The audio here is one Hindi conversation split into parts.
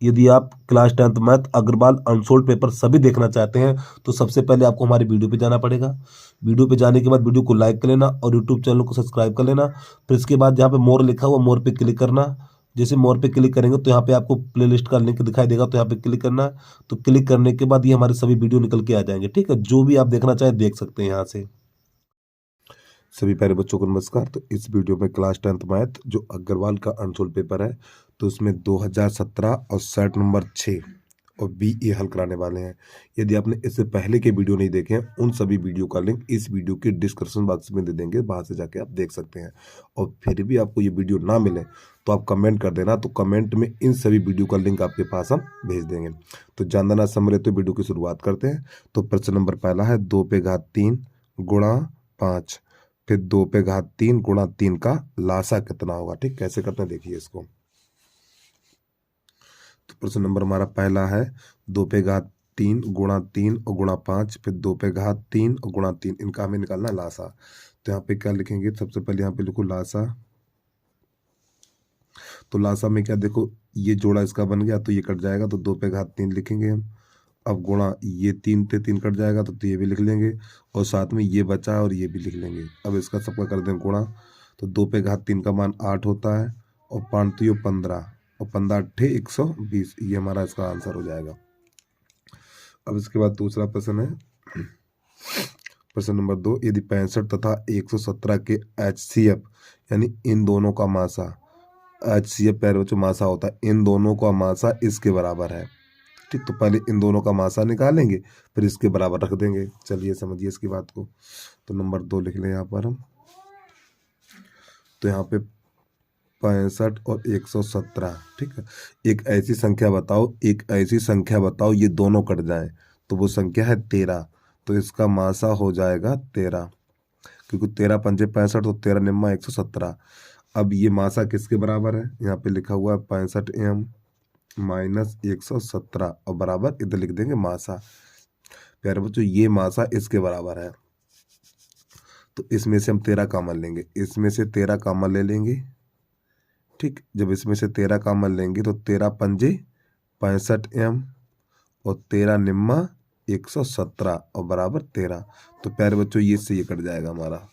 यदि आप class 10th math Agarwal unsolved paper सभी देखना चाहते हैं तो सबसे पहले आपको हमारी वीडियो पे जाना पड़ेगा। वीडियो पे जाने के बाद वीडियो को लाइक कर लेना और यूट्यूब चैनल को सब्सक्राइब कर लेना। फिर इसके बाद जहाँ पे मोर लिखा हुआ मोर पे क्लिक करना। जैसे मोर पे क्लिक करेंगे तो यहाँ पे आपको प्लेलिस्ट का लिंक दिखाई देगा, तो यहाँ पे क्लिक करना है। तो क्लिक करने के बाद ये हमारे सभी वीडियो निकल के आ जाएंगे। ठीक है, जो भी आप देखना चाहें देख सकते हैं यहाँ से। सभी प्यारे बच्चों को नमस्कार। तो इस वीडियो में क्लास 10th मैथ जो अग्रवाल का अनसोल्ड पेपर है, तो उसमें 2017 और सेट नंबर 6 और बी ए हल कराने वाले हैं। यदि आपने इससे पहले के वीडियो नहीं देखे हैं, उन सभी वीडियो का लिंक इस वीडियो के डिस्क्रिप्शन बॉक्स में दे देंगे, वहां से जाके आप देख सकते हैं। और फिर भी आपको ये वीडियो ना मिले तो आप कमेंट कर देना, तो कमेंट में इन सभी वीडियो का लिंक आपके पास हम भेज देंगे। तो जानना ना समझे तो वीडियो की शुरुआत करते हैं। तो प्रश्न नंबर पहला है 2 पे घात 3 गुणा 5 फिर 2 पे घात 3 गुणा 3 का लासा कितना होगा। ठीक, कैसे करते हैं देखिए इसको। तो प्रश्न नंबर हमारा पहला है 2 पे घात 3 गुणा 3 और गुणा 5 फिर 2 पे घात 3 और गुणा 3, इनका हमें निकालना है लासा। तो यहाँ पे क्या लिखेंगे, सबसे पहले यहाँ पे लिखो लासा। तो लासा में क्या देखो, ये जोड़ा इसका बन गया तो ये कट जाएगा, तो 2 पे घात 3 लिखेंगे हम। अब गुणा ये 3 पे 3 कट जाएगा तो ये भी लिख लेंगे, और साथ में ये बचा और ये भी लिख लेंगे। अब इसका सबका कर दें गुणा। तो 2 पे घात 3 का मान 8 होता है, और 5 तो ये 15, और 15 अट्ठे 120, ये हमारा इसका आंसर हो जाएगा। अब इसके बाद दूसरा प्रश्न है प्रश्न नंबर 2, यदि 65 तथा 117 के HCF यानी इन दोनों का मासा, HCF प्यारे बच्चों मासा होता है, इन दोनों का मासा इसके बराबर है। ठीक, तो पहले इन दोनों का मासा निकालेंगे फिर इसके बराबर रख देंगे। चलिए समझिए इसकी बात को। तो नंबर 2 लिख लें यहाँ पर हम। तो यहाँ पे 65 और 117, ठीक है। एक ऐसी संख्या बताओ, एक ऐसी संख्या बताओ ये दोनों कट जाए, तो वो संख्या है 13। तो इसका मासा हो जाएगा 13, क्योंकि 13 पंजे 65, तो 13 निम्मा 117। अब ये मासा किसके बराबर है, यहाँ पे लिखा हुआ है 65m माइनस 117 और बराबर इधर लिख देंगे मासा। प्यारे बच्चों ये मासा इसके बराबर है, तो इसमें से हम 13 कॉमन लेंगे, इसमें से 13 कॉमन ले लेंगे। ठीक, जब इसमें से 13 कॉमन लेंगे तो 13 पंजे 65m और 13 निम्मा 117 और बराबर 13। तो प्यारे बच्चों ये से ये कट जाएगा हमारा,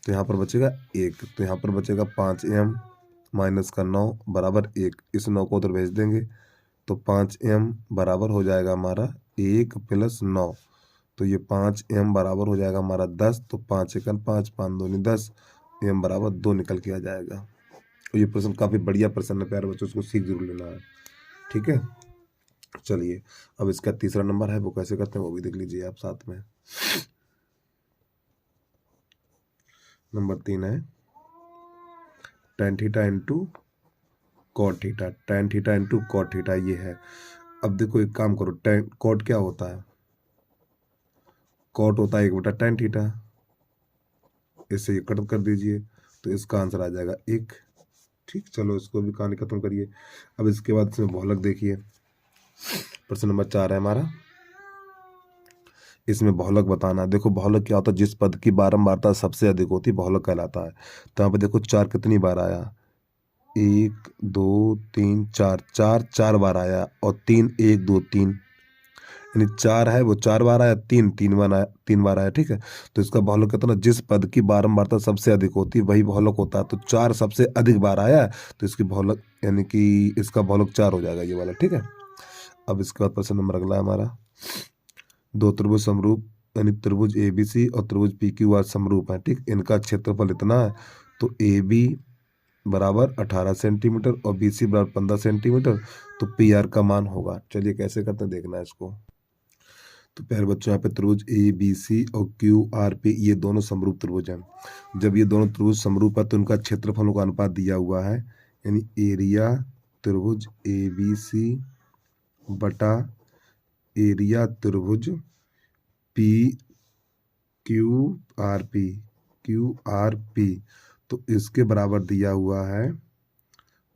तो यहाँ पर बचेगा 1, तो यहाँ पर बचेगा 5m माइनस का 9 बराबर 1। इस 9 को उधर भेज देंगे, तो 5m बराबर हो जाएगा हमारा 1 प्लस 9, तो ये 5m बराबर हो जाएगा हमारा 10। तो 5 एकन 5 5 दूनी 10, m बराबर 2 निकल के आ जाएगा। और ये प्रश्न काफ़ी बढ़िया प्रश्न है प्यारे बच्चों, उसको सीख जरूर लेना है। ठीक है, चलिए अब इसका तीसरा नंबर है, वो कैसे करते हैं वो भी देख लीजिए आप साथ में। नंबर 3 है tan theta into cot theta, tan theta into cot theta ये है। अब देखो एक काम करो, tan कॉट क्या होता है, कॉट होता है 1/tan थीटा, इससे ये कट कर दीजिए तो इसका आंसर आ जाएगा 1। ठीक, चलो इसको भी कहानी खत्म करिए। अब इसके बाद इसमें बहुलक देखिए, प्रश्न नंबर 4 है हमारा, इसमें बहुलक बताना। देखो बहुलक क्या होता है, जिस पद की बारंबारता सबसे अधिक होती है बहुलक कहलाता है। तो यहाँ पे देखो 4 कितनी बार आया, 1 2 3 4, 4 4 बार आया, और 3 1 2 3, यानी 4 है वो 4 बार आया, 3 3 बार आया, 3 बार आया। ठीक है, तो इसका बहुलक कहता है ना, जिस पद की बारंबारता सबसे अधिक होती है वही बहुलक होता है। तो 4 सबसे अधिक बार आया है, तो इसकी बहुलक यानी कि इसका बहुलक 4 हो जाएगा ये वाला। ठीक है, अब इसके बाद प्रश्न नंबर अगला है हमारा, 2 त्रिभुज समरूप यानी त्रिभुज ABC और त्रिभुज PQR समरूप है। ठीक, इनका क्षेत्रफल इतना है, तो AB बराबर 18 सेंटीमीटर और BC बराबर 15 सेंटीमीटर, तो PR का मान होगा। चलिए कैसे करते हैं देखना है इसको। तो प्यारे बच्चों यहाँ पे त्रिभुज ABC और QRP ये दोनों समरूप त्रिभुज हैं। जब ये दोनों त्रिभुज समरूप है तो इनका क्षेत्रफलों का अनुपात दिया हुआ है, यानी एरिया त्रिभुज ABC बटा एरिया त्रिभुज QRP, तो इसके बराबर दिया हुआ है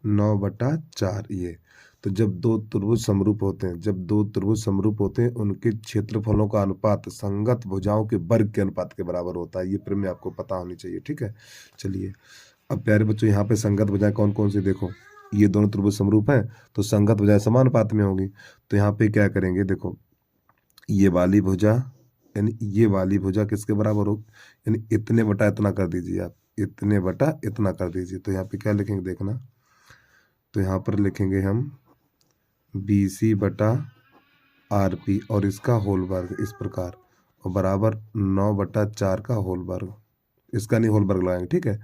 9/4 ये। तो जब दो त्रिभुज समरूप होते हैं, जब दो त्रिभुज समरूप होते हैं उनके क्षेत्रफलों का अनुपात संगत भुजाओं के वर्ग के अनुपात के बराबर होता है। ये प्रेम में आपको पता होनी चाहिए। ठीक है, चलिए अब प्यारे बच्चों यहाँ पे संगत भुजाएं कौन कौन सी देखो, ये दोनों त्रिभुज समरूप हैं तो संगत भुजाएं समानुपात में होगी। तो यहाँ पे क्या करेंगे, देखो ये वाली भुजा यानी ये वाली भुजा किसके बराबर हो, यानी इतने बटा इतना कर दीजिए आप, इतने बटा इतना कर दीजिए। तो यहाँ पे क्या लिखेंगे देखना, तो यहाँ पर लिखेंगे हम BC बटा RP और इसका होल वर्ग इस प्रकार, और बराबर 9/4 का होल वर्ग। इसका नहीं होल वर्ग लगाएंगे, ठीक है,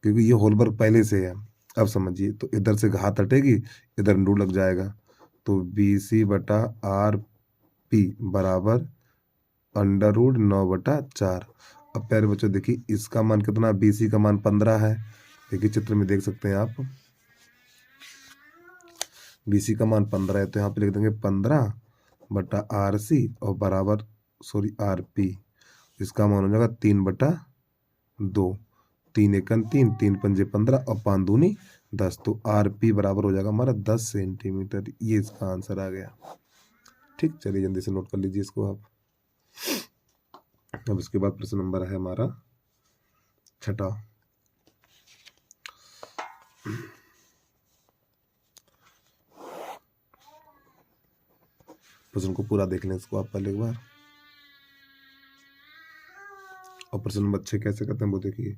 क्योंकि ये होल वर्ग पहले से है। अब समझिए, तो इधर से घात हटेगी, इधर रूट लग जाएगा। तो BC बटा RP बराबर √9/4। अब प्यारे बच्चों देखिए इसका मान कितना, BC का मान 15 है। देखिए चित्र में देख सकते हैं आप, BC का मान 15 है, तो यहाँ पे लिख देंगे 15/RC और बराबर RP। इसका मान हो जाएगा 3/2। 3 एकन 3, 3 पंजे 15 और 5 दूनी 10। तो RP बराबर हो जाएगा हमारा 10 सेंटीमीटर। ये इसका आंसर आ गया। ठीक, चलिए जल्दी से नोट कर लीजिए इसको आप। अब इसके बाद प्रश्न नंबर है हमारा 6। प्रश्न को पूरा देख लें इसको आप पहले एक बार। और प्रश्न नंबर 6 कैसे करते हैं वो देखिए,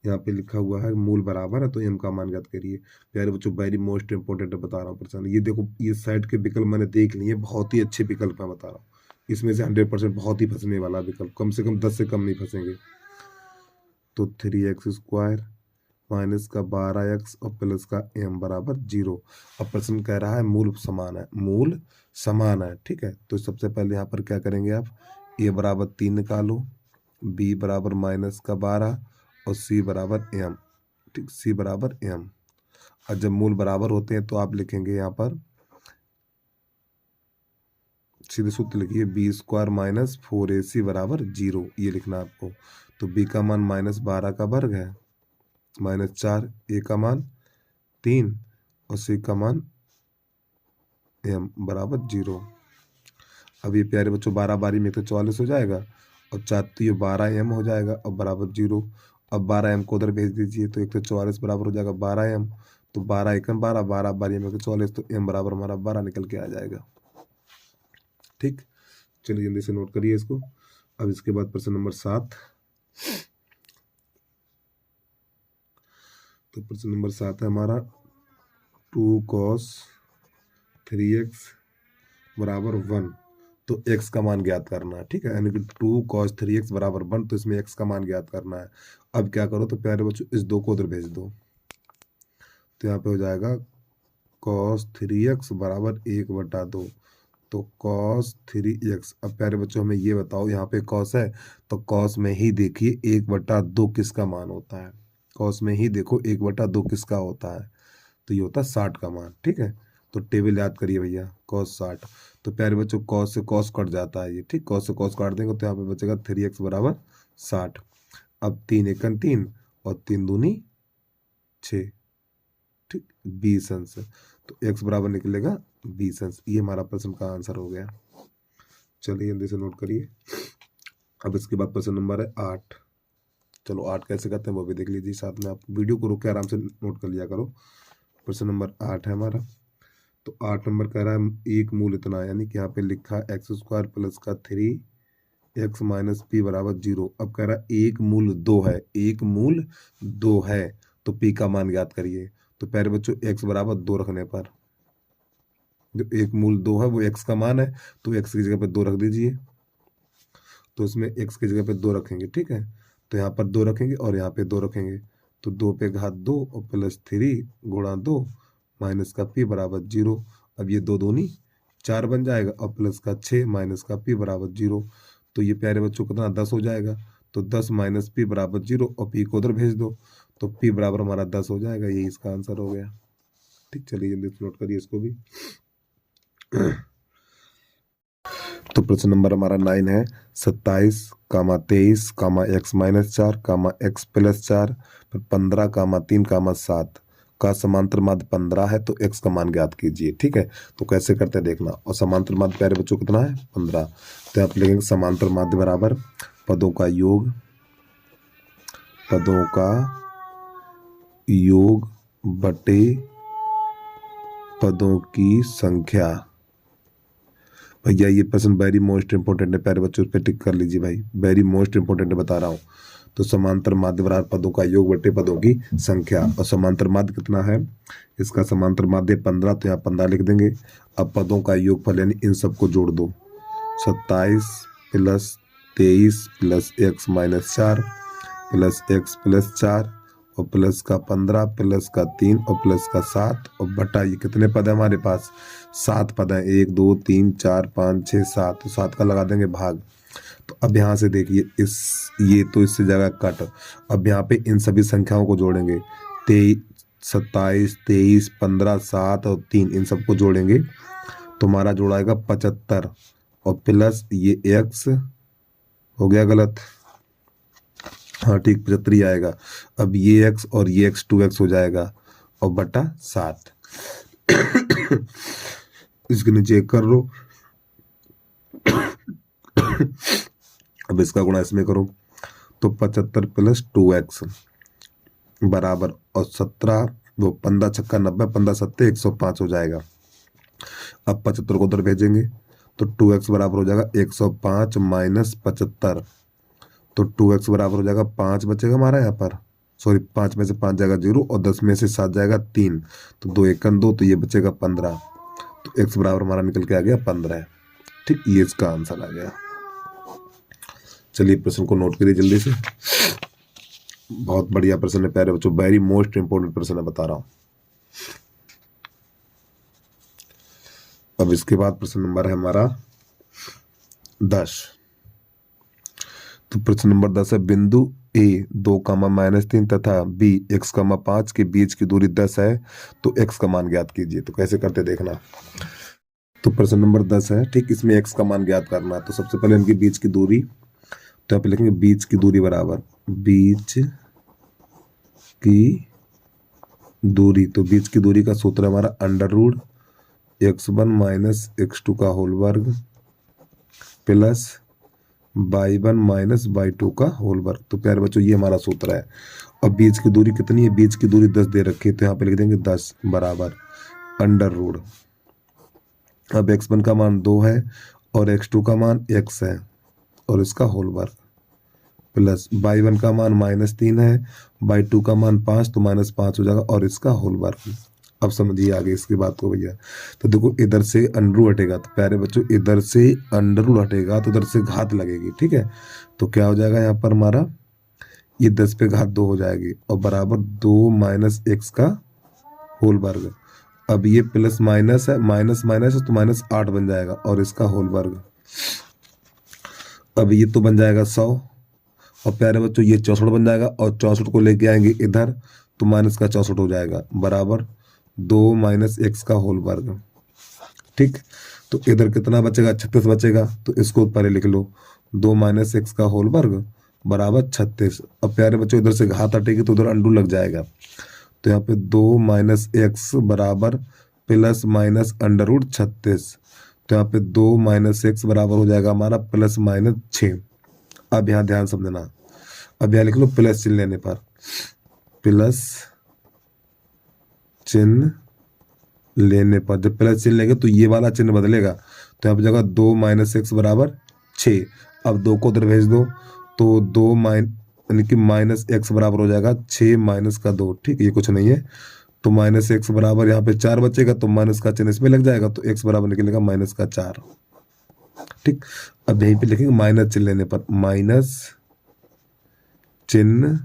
यहाँ पे लिखा हुआ है मूल बराबर है तो m का मान ज्ञात करिए। प्यारे बच्चों वेरी मोस्ट इंपोर्टेंट बता रहा हूँ प्रश्न। ये देखो ये साइड के विकल्प मैंने देख लिए, बहुत ही अच्छे विकल्प मैं बता रहा हूँ। इसमें से 100% बहुत ही फंसने वाला विकल्प, कम से कम 10 से कम नहीं फंसेंगे। तो 3x² माइनस का 12x और प्लस का m बराबर 0। अब प्रश्न कह रहा है मूल समान है, मूल समान है, ठीक है। तो सबसे पहले यहाँ पर क्या करेंगे आप, a बराबर 3 निकालो, b बराबर माइनस का 12 और c बराबर m, ठीक, c बराबर m। और जब मूल बराबर होते हैं तो आप लिखेंगे यहाँ पर सीधे सूत्र लिखिए, b² माइनस 4ac बराबर 0, ये लिखना आपको। तो b का मान -12 का वर्ग है, -4, a का मान 3 और c का मान m बराबर 0। अब ये प्यारे बच्चों 12 बारी में तो 44 हो जाएगा और 4 तो ये 12m हो जाएगा और बराबर 0। अब 12m को उधर भेज दीजिए तो 144 बराबर हो जाएगा 12m। तो 12 एकम 12, 12 बारी में 44, तो m बराबर हमारा 12 निकल के आ जाएगा। ठीक, चलिए जल्दी से नोट करिए इसको। अब इसके बाद प्रश्न नंबर 7। तो प्रश्न नंबर 7 है हमारा 2 cos 3x बराबर 1। तो x का मान ज्ञात करना है, ठीक है, यानी कि 2 cos 3x बराबर 1, तो इसमें x का मान ज्ञात करना है। अब क्या करो, तो प्यारे बच्चों इस 2 को उधर भेज दो, तो यहाँ पे हो जाएगा cos 3x बराबर 1/2। तो cos 3x। अब प्यारे बच्चों हमें ये बताओ, यहाँ पे cos है तो cos में ही देखिए 1/2 किसका मान होता है। cos में ही देखो 1/2 किसका होता है, तो ये होता है 60 का मान, ठीक है। तो टेबल याद करिए भैया, cos 60। तो प्यारे बच्चों cos से cos कट जाता है ये, ठीक, cos से cos काट देंगे तो यहाँ पे बचेगा 3x बराबर 60। अब 3 एकन 3 और 3 दूनी 6, ठीक, 20 अंश। तो x बराबर निकलेगा 20 अंश। ये हमारा प्रश्न का आंसर हो गया। चलिए जल्दी से नोट करिए। अब इसके बाद प्रश्न नंबर है 8। चलो 8 कैसे करते हैं वो भी देख लीजिए साथ में, आप वीडियो को रोक के आराम से नोट कर लिया करो। प्रश्न नंबर 8 है हमारा। तो 8 नंबर कह रहा है एक मूल इतना, यानी कि यहाँ पे लिखा x² प्लस का 3x माइनस p बराबर 0। अब कह रहा है एक मूल 2 है, एक मूल 2 है तो p का मान ज्ञात करिए। तो प्यारे बच्चों x बराबर 2 रखने पर, जो एक मूल 2 है वो x का मान है, तो x की जगह पे 2 रख दीजिए। तो इसमें x की जगह पे 2 रखेंगे, ठीक है। तो यहाँ पर 2 रखेंगे और यहाँ पे 2 रखेंगे, तो 2 पे घात 2 और प्लस 3 गुणा 2 माइनस का p बराबर 0। अब ये 2 दूनी 4 बन जाएगा और प्लस का 6 माइनस का p बराबर 0। तो ये प्यारे बच्चों कितना 10 हो जाएगा। तो 10 माइनस p बराबर 0 और p को उधर भेज दो, तो p बराबर हमारा 10 हो जाएगा। यही इसका आंसर हो गया। ठीक, चलिए जल्दी नोट करिए इसको भी। तो प्रश्न नंबर हमारा 9 है 27, 23, x माइनस 4, x प्लस 4, फिर 15, 3, 7 का समांतर माध्य 15 है तो x का मान ज्ञात कीजिए। ठीक है, तो कैसे करते हैं देखना। और समांतर माध्य प्यारे बच्चों कितना है 15। तो आप लिखेंगे समांतर माध्य बराबर पदों का योग, पदों का योग बटे पदों की संख्या। भैया ये प्रश्न वेरी मोस्ट इंपोर्टेंट है प्यारे बच्चों, उस पर टिक कर लीजिए भाई, वेरी मोस्ट इंपोर्टेंट बता रहा हूँ। तो समांतर माध्य बराबर पदों का योग बटे पदों की संख्या, और समांतर माध्य कितना है, इसका समांतर माध्य 15, तो यहाँ 15 लिख देंगे। अब पदों का योगफल यानी इन सबको जोड़ दो, 27 plus 23 plus x minus 4 plus x plus 4 और प्लस का 15 प्लस का 3 और प्लस का 7 और बटा ये कितने पद है हमारे पास, 7 पद है, 1 2 3 4 5 6 7, तो 7 का लगा देंगे भाग। तो अब यहाँ से देखिए इस ये तो इससे जगह कट, अब यहाँ पे इन सभी संख्याओं को जोड़ेंगे, 27 23 15 7 और 3, इन सबको जोड़ेंगे तो हमारा जोड़ाएगा 75 और प्लस ये x हो गया गलत, हाँ ठीक 75 ही आएगा। अब ये x और ये x 2x हो जाएगा और बटा 7 इसके नीचे एक कर लो अब इसका गुणा इसमें करो तो 75 प्लस 2x बराबर और 17 वो 15 छक्का 90 15 सत्ते 105 हो जाएगा। अब 75 को उधर भेजेंगे तो 2x बराबर हो जाएगा 105 माइनस 75, तो 2x बराबर हो जाएगा 5 बचेगा हमारा यहाँ पर, सॉरी 5 में से 5 जाएगा 0 और 10 में से 7 जाएगा 3, तो 2 एकन 2, तो ये बचेगा 15, तो x बराबर हमारा निकल के आ गया 15। ठीक, ये इसका आंसर आ गया। चलिए प्रश्न को नोट करिए जल्दी से, बहुत बढ़िया प्रश्न है प्यारे बच्चों, वेरी मोस्ट इंपोर्टेंट प्रश्न है बता रहा हूं। अब इसके बाद प्रश्न नंबर है हमारा 10। तो प्रश्न नंबर 10 है, बिंदु A 2, -3 तथा B x, 5 के बीच की दूरी 10 है, तो x का मान ज्ञात कीजिए। तो कैसे करते देखना। तो प्रश्न नंबर 10 है, ठीक, इसमें x का मान ज्ञात करना है। तो सबसे पहले इनके बीच की दूरी, तो यहाँ पे लिखेंगे बीच की दूरी बराबर बीच की दूरी, तो बीच की दूरी का सूत्र है हमारा √x1 माइनस x2 का होल वर्ग प्लस y1 माइनस y2 का होल वर्ग। तो प्यारे बच्चों ये हमारा सूत्र है। अब बीच की दूरी कितनी है, बीच की दूरी 10 दे रखी है, तो यहाँ पे लिख देंगे 10 बराबर √, अब x1 का मान 2 है और x2 का मान x है और इसका होल वर्ग प्लस y1 का मान -3 है, y2 का मान 5, तो -5 हो जाएगा और इसका होल वर्ग। अब समझिए आगे इसकी बात को भैया। तो देखो इधर से अंडरू हटेगा, तो प्यारे बच्चों इधर से अंडरू हटेगा तो इधर से घात लगेगी, ठीक है। तो क्या हो जाएगा यहाँ पर हमारा, ये 10 पे घात 2 हो जाएगी और बराबर 2 माइनस x का होल वर्ग। अब ये प्लस माइनस है, माइनस माइनस है तो -8 बन जाएगा और इसका होल वर्ग। अब ये तो बन जाएगा 100 और प्यारे बच्चों ये 64 बन जाएगा और 64 को लेके आएंगे इधर तो माइनस का 64 हो जाएगा बराबर 2 माइनस x का होल वर्ग। ठीक, तो इधर कितना बचेगा, 36 बचेगा, तो इसको पहले लिख लो 2 माइनस x का होल वर्ग बराबर 36। अब प्यारे बच्चों इधर से घात हटेगी तो उधर अंडू लग जाएगा, तो यहाँ पे 2 माइनस x बराबर प्लस माइनस √36, तो यहाँ पे 2 माइनस x बराबर हो जाएगा हमारा प्लस माइनस 6। अब यहाँ ध्यान समझना, अब यहाँ लिख लो प्लस चिन्ह लेने पर, प्लस चिन्ह लेने पर जब प्लस चिन्ह लेंगे तो ये वाला चिन्ह बदलेगा, तो यहाँ पे जगह 2 माइनस x बराबर 6। अब 2 को उधर भेज दो तो 2 यानी कि माइनस x बराबर हो जाएगा 6 माइनस का 2। ठीक, ये कुछ नहीं है, तो माइनस x बराबर यहाँ पे 4 बचेगा, तो माइनस का चिन्ह इसमें लग जाएगा, तो x बराबर निकलेगा माइनस का 4। ठीक, अब यहीं पे लिखेंगे माइनस चिन्ह लेने पर, माइनस चिन्ह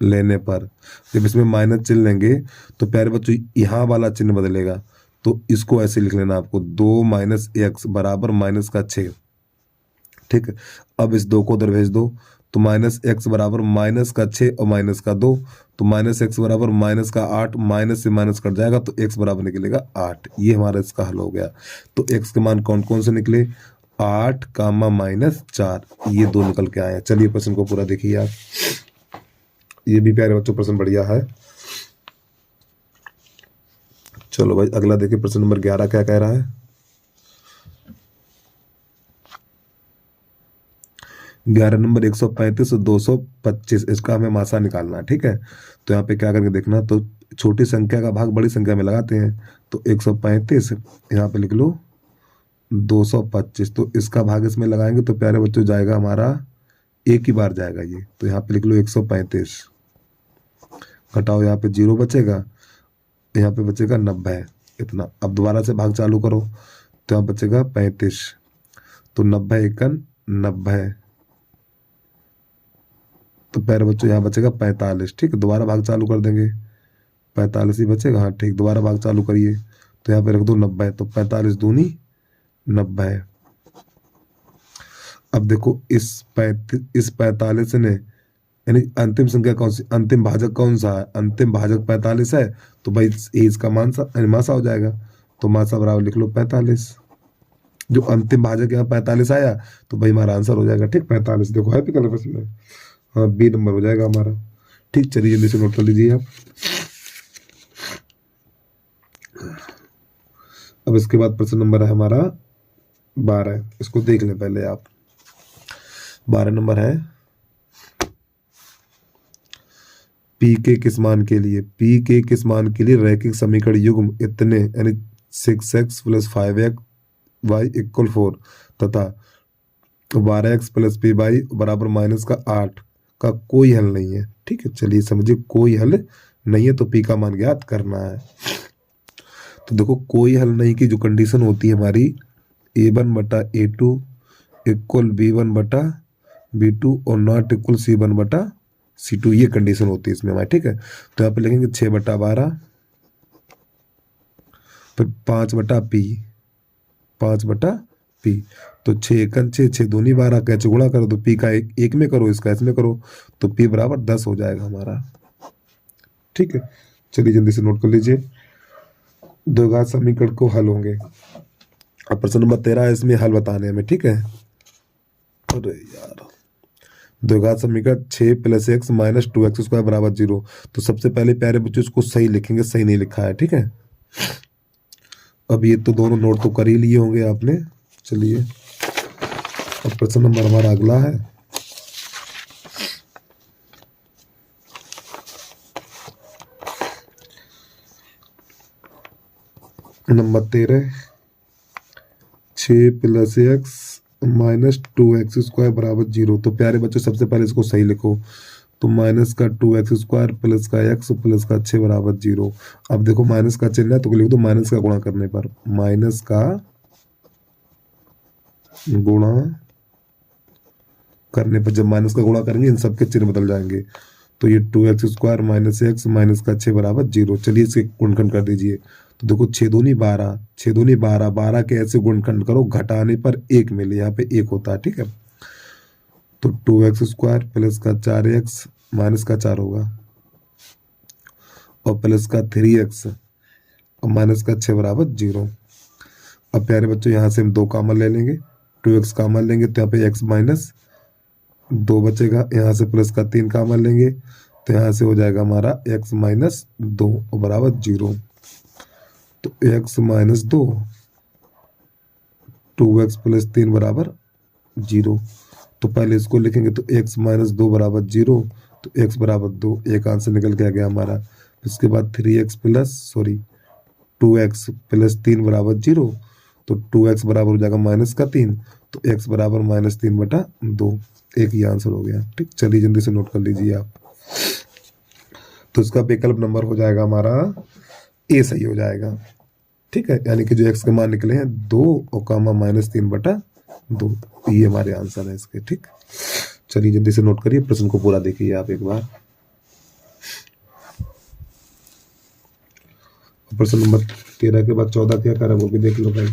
लेने पर जब इसमें माइनस चिन्ह लेंगे तो प्यारे बच्चों यहाँ वाला चिन्ह बदलेगा, तो इसको ऐसे लिख लेना आपको 2 माइनस x बराबर माइनस का 6। ठीक, अब इस 2 को उधर भेज दो तो माइनस x बराबर माइनस का 6 और माइनस का 2, तो माइनस x बराबर माइनस का 8, माइनस से माइनस कट जाएगा तो x बराबर निकलेगा 8। ये हमारा इसका हल हो गया। तो x के मान कौन कौन से निकले, 8 कामा -4, ये 2 निकल के आए हैं। चलिए प्रश्न को पूरा देखिए आप, ये भी प्यारे बच्चों प्रश्न बढ़िया है। चलो भाई अगला देखिए, प्रश्न नंबर 11 क्या कह रहा है। 11 नंबर 135 और 225, इसका हमें मासा निकालना है। ठीक है, तो यहाँ पे क्या करके देखना, तो छोटी संख्या का भाग बड़ी संख्या में लगाते हैं, तो 135 यहाँ पे लिख लो 225, तो इसका भाग इसमें लगाएंगे तो प्यारे बच्चों जाएगा हमारा एक ही बार जाएगा ये, तो यहाँ पे लिख लो 135, घटाओ यहाँ पे 0 बचेगा, यहाँ पे बचेगा 90 इतना। अब दोबारा से भाग चालू करो तो यहाँ बचेगा 35, तो 90 एकन 90, तो प्यारे बच्चों यहाँ बचेगा 45। ठीक है, दोबारा भाग चालू कर देंगे, 45 ही बचेगा। हाँ ठीक, दोबारा भाग चालू करिए तो यहाँ पे रख दो 90, तो 45 दूनी 90। अब देखो इस 45 ने, यानी अंतिम संख्या कौन सी, अंतिम भाजक कौन सा है, अंतिम भाजक 45 है, तो भाई इसका मासा हो जाएगा, तो मासा बराबर लिख लो 45। जो अंतिम भाजक यहाँ 45 आया तो भाई हमारा आंसर हो जाएगा ठीक 45। देखो है विकल्प इसमें, हाँ बी नंबर हो जाएगा हमारा। ठीक, चलिए जल्दी से नोट कर लीजिए आप। अब इसके बाद प्रश्न नंबर है हमारा 12, इसको देख लें पहले आप। 12 नंबर है, पी के किस मान के लिए, पी के किस मान के लिए रैखिक समीकरण युग्म इतने यानी 6x + 5y = 4 तथा 12x + py बराबर -8 का कोई हल नहीं है। ठीक है, चलिए समझिए, कोई हल नहीं है तो पी का मान ज्ञात करना है। तो देखो कोई हल नहीं की जो कंडीशन होती है हमारी a1/a2 = b1/b2 और नॉट इक्वल c1/c2, ये कंडीशन होती है इसमें हमारी। ठीक है, तो यहाँ पे लिखेंगे 6/12, फिर 5/p, 5/p, तो 6 एकन 6, 6 दूनी 12, कैसे गुणा करो तो p का एक में करो, इसका इसमें करो, तो p बराबर 10 हो जाएगा हमारा। ठीक है, चलिए जल्दी से नोट कर लीजिए, द्विघात समीकरण को हल होंगे। अब प्रश्न नंबर 13 है, इसमें हल बताने हमें। ठीक है, अरे यार, द्विघात समीकरण 6 + x - 2x² बराबर 0, तो सबसे पहले प्यारे बच्चों इसको सही लिखेंगे, सही नहीं लिखा है। ठीक है, अब ये तो दोनों नोट तो कर ही लिए होंगे आपने। चलिए अब प्रश्न नंबर हमारा अगला है, नंबर 13, 6 + x - 2x² बराबर 0, तो प्यारे बच्चों सबसे पहले इसको सही लिखो, तो -2x² प्लस का x प्लस का 6 बराबर 0। अब देखो माइनस का चिन्ह है तो लिख दो माइनस का गुणा करने पर, माइनस का गुणा करने पर, जब माइनस का गुणा करेंगे इन सबके चिन्ह बदल जाएंगे, तो ये 2x² - x माइनस का 6 बराबर 0। चलिए इसके गुणनखंड कर दीजिए, तो देखो 6 दूनी 12, 6 दूनी 12, 12 के ऐसे गुणनखंड करो, घटाने पर 1 मिले, यहाँ पे 1 होता है। ठीक है, तो 2x² प्लस का 4x माइनस का 4 होगा, और प्लस का 3x और माइनस का 6 बराबर 0। अब प्यारे बच्चों यहाँ से हम 2 कॉमन ले लेंगे, 2x कॉमन लेंगे तो यहाँ पे x - 2 बचेगा, यहाँ से प्लस का 3 कॉमन लेंगे तो यहाँ से हो जाएगा हमारा x - 2 बराबर 0। तो x - 2, 2x + 3 बराबर 0। तो पहले इसको लिखेंगे, तो x - 2 बराबर 0, तो x बराबर 2, एक आंसर निकल के आ गया हमारा। इसके बाद 2x + 3 बराबर 0, तो 2x बराबर हो जाएगा -3, तो x बराबर -3/2, एक ही आंसर हो गया। ठीक, चलिए जल्दी से नोट कर लीजिए आप। तो इसका विकल्प नंबर हो जाएगा हमारा ए, सही हो जाएगा। ठीक है, यानी कि जो x के मान निकले हैं 2 और कामा -3/2, ये हमारे आंसर है इसके। ठीक, चलिए जल्दी से नोट करिए, प्रश्न को पूरा देखिए आप एक बार। प्रश्न नंबर 13 के बाद 14 क्या करें वो भी देख लो भाई।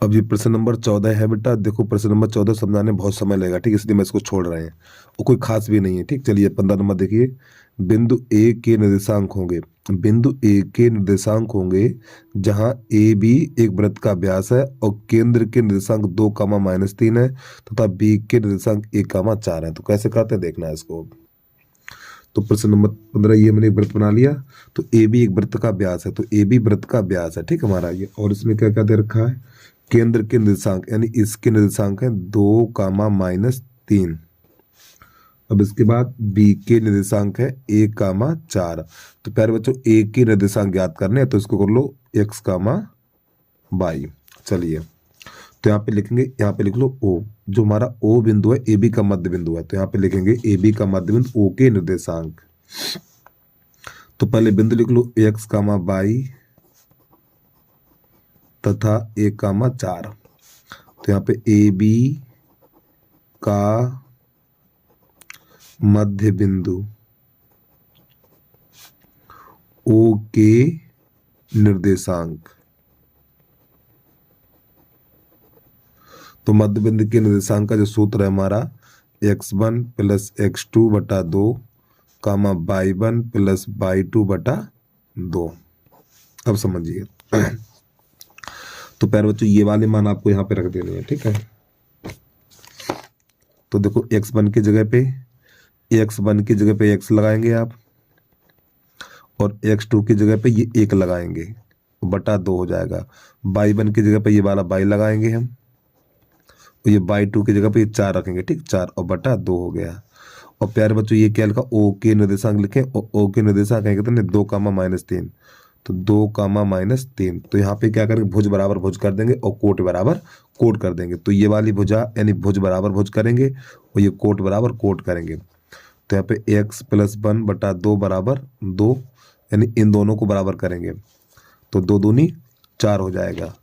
अब ये प्रश्न नंबर 14 है बेटा, देखो प्रश्न नंबर 14 समझाने में बहुत समय लगेगा। ठीक, इसलिए मैं इसको छोड़ रहे हैं, और कोई खास भी नहीं है। ठीक, चलिए 15 नंबर देखिए, बिंदु ए के निर्देशांक होंगे, बिंदु ए के निर्देशांक होंगे जहां ए बी एक वृत्त का व्यास है और केंद्र के निर्देशांक 2, -3 है तथा बी के निर्देशांक 1, 4 है। तो कैसे करते हैं देखना है इसको। तो प्रश्न नंबर 15, ये मैंने एक वृत्त बना लिया, तो ए बी एक वृत्त का व्यास है, तो ए बी वृत्त का व्यास है। ठीक, हमारा ये, और इसमें क्या क्या दे रखा है, केंद्र के निर्देशांक यानी इसके निर्देशांक है 2, -3, अब इसके बाद बी के निर्देशांक है 1,4। तो प्यारे बच्चों ए के निर्देशांक ज्ञात करने हैं तो इसको कर लो x,y। चलिए तो यहाँ पे लिखेंगे, यहाँ पे लिख लो O, जो हमारा O बिंदु है ए बी का मध्य बिंदु है, तो यहाँ पे लिखेंगे ए बी का मध्य बिंदु O के निर्देशांक। तो पहले बिंदु लिख लो x,y तथा 1,4। तो यहाँ पे ए बी का मध्य बिंदु O के निर्देशांक। तो मध्य बिंदु के निर्देशांक का जो सूत्र है हमारा x1 प्लस x2 बटा 2 कामा y1 प्लस y2 बटा 2। अब समझिए तो प्यारे बच्चों ये वाले मान आपको यहाँ पे रख देने हैं, ठीक है। तो देखो x1 की जगह पे x लगाएंगे आप, और x2 की जगह पे ये 1 लगाएंगे, बटा 2 हो जाएगा। y1 की जगह पे ये वाला y लगाएंगे हम, और ये y2 की जगह पे ये 4 रखेंगे, ठीक, 4 और बटा 2 हो गया। और प्यारे बच्चों ये क्या लिखा, O के निर्देशांक लिखें, और O के निर्देशांक है कितने 2,-3। तो 2,-3। तो यहाँ पे क्या करेंगे, भुज बराबर भुज कर देंगे और कोट बराबर कोट कर देंगे। तो ये वाली भुजा यानी भुज बराबर भुज करेंगे और ये कोट बराबर कोट करेंगे। तो यहाँ पे x+1 बटा 2 बराबर 2, यानी इन दोनों को बराबर करेंगे तो 2 दूनी 4 हो जाएगा।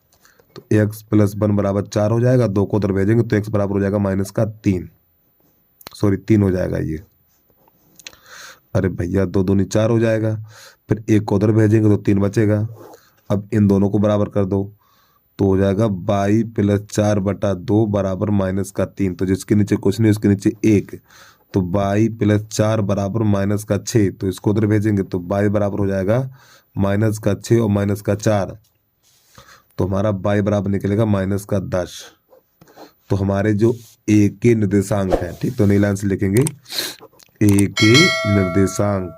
तो x+1 बराबर 4 हो जाएगा, 2 को उधर भेजेंगे तो x बराबर हो जाएगा -3, सॉरी 3 हो जाएगा ये। अरे भैया 2 दूनी 4 हो जाएगा, फिर 1 को उधर भेजेंगे तो 3 बचेगा। अब इन दोनों को बराबर कर दो तो हो जाएगा y+4 बटा 2 बराबर -3। तो जिसके नीचे कुछ नहीं उसके नीचे 1, तो y+4 बराबर -6। तो इसको उधर भेजेंगे तो y बराबर हो जाएगा -6 और -4। तो हमारा y बराबर निकलेगा -10। तो हमारे जो ए के निर्देशांक है, ठीक, तो नई लाइन से लिखेंगे ए के निर्देशांक।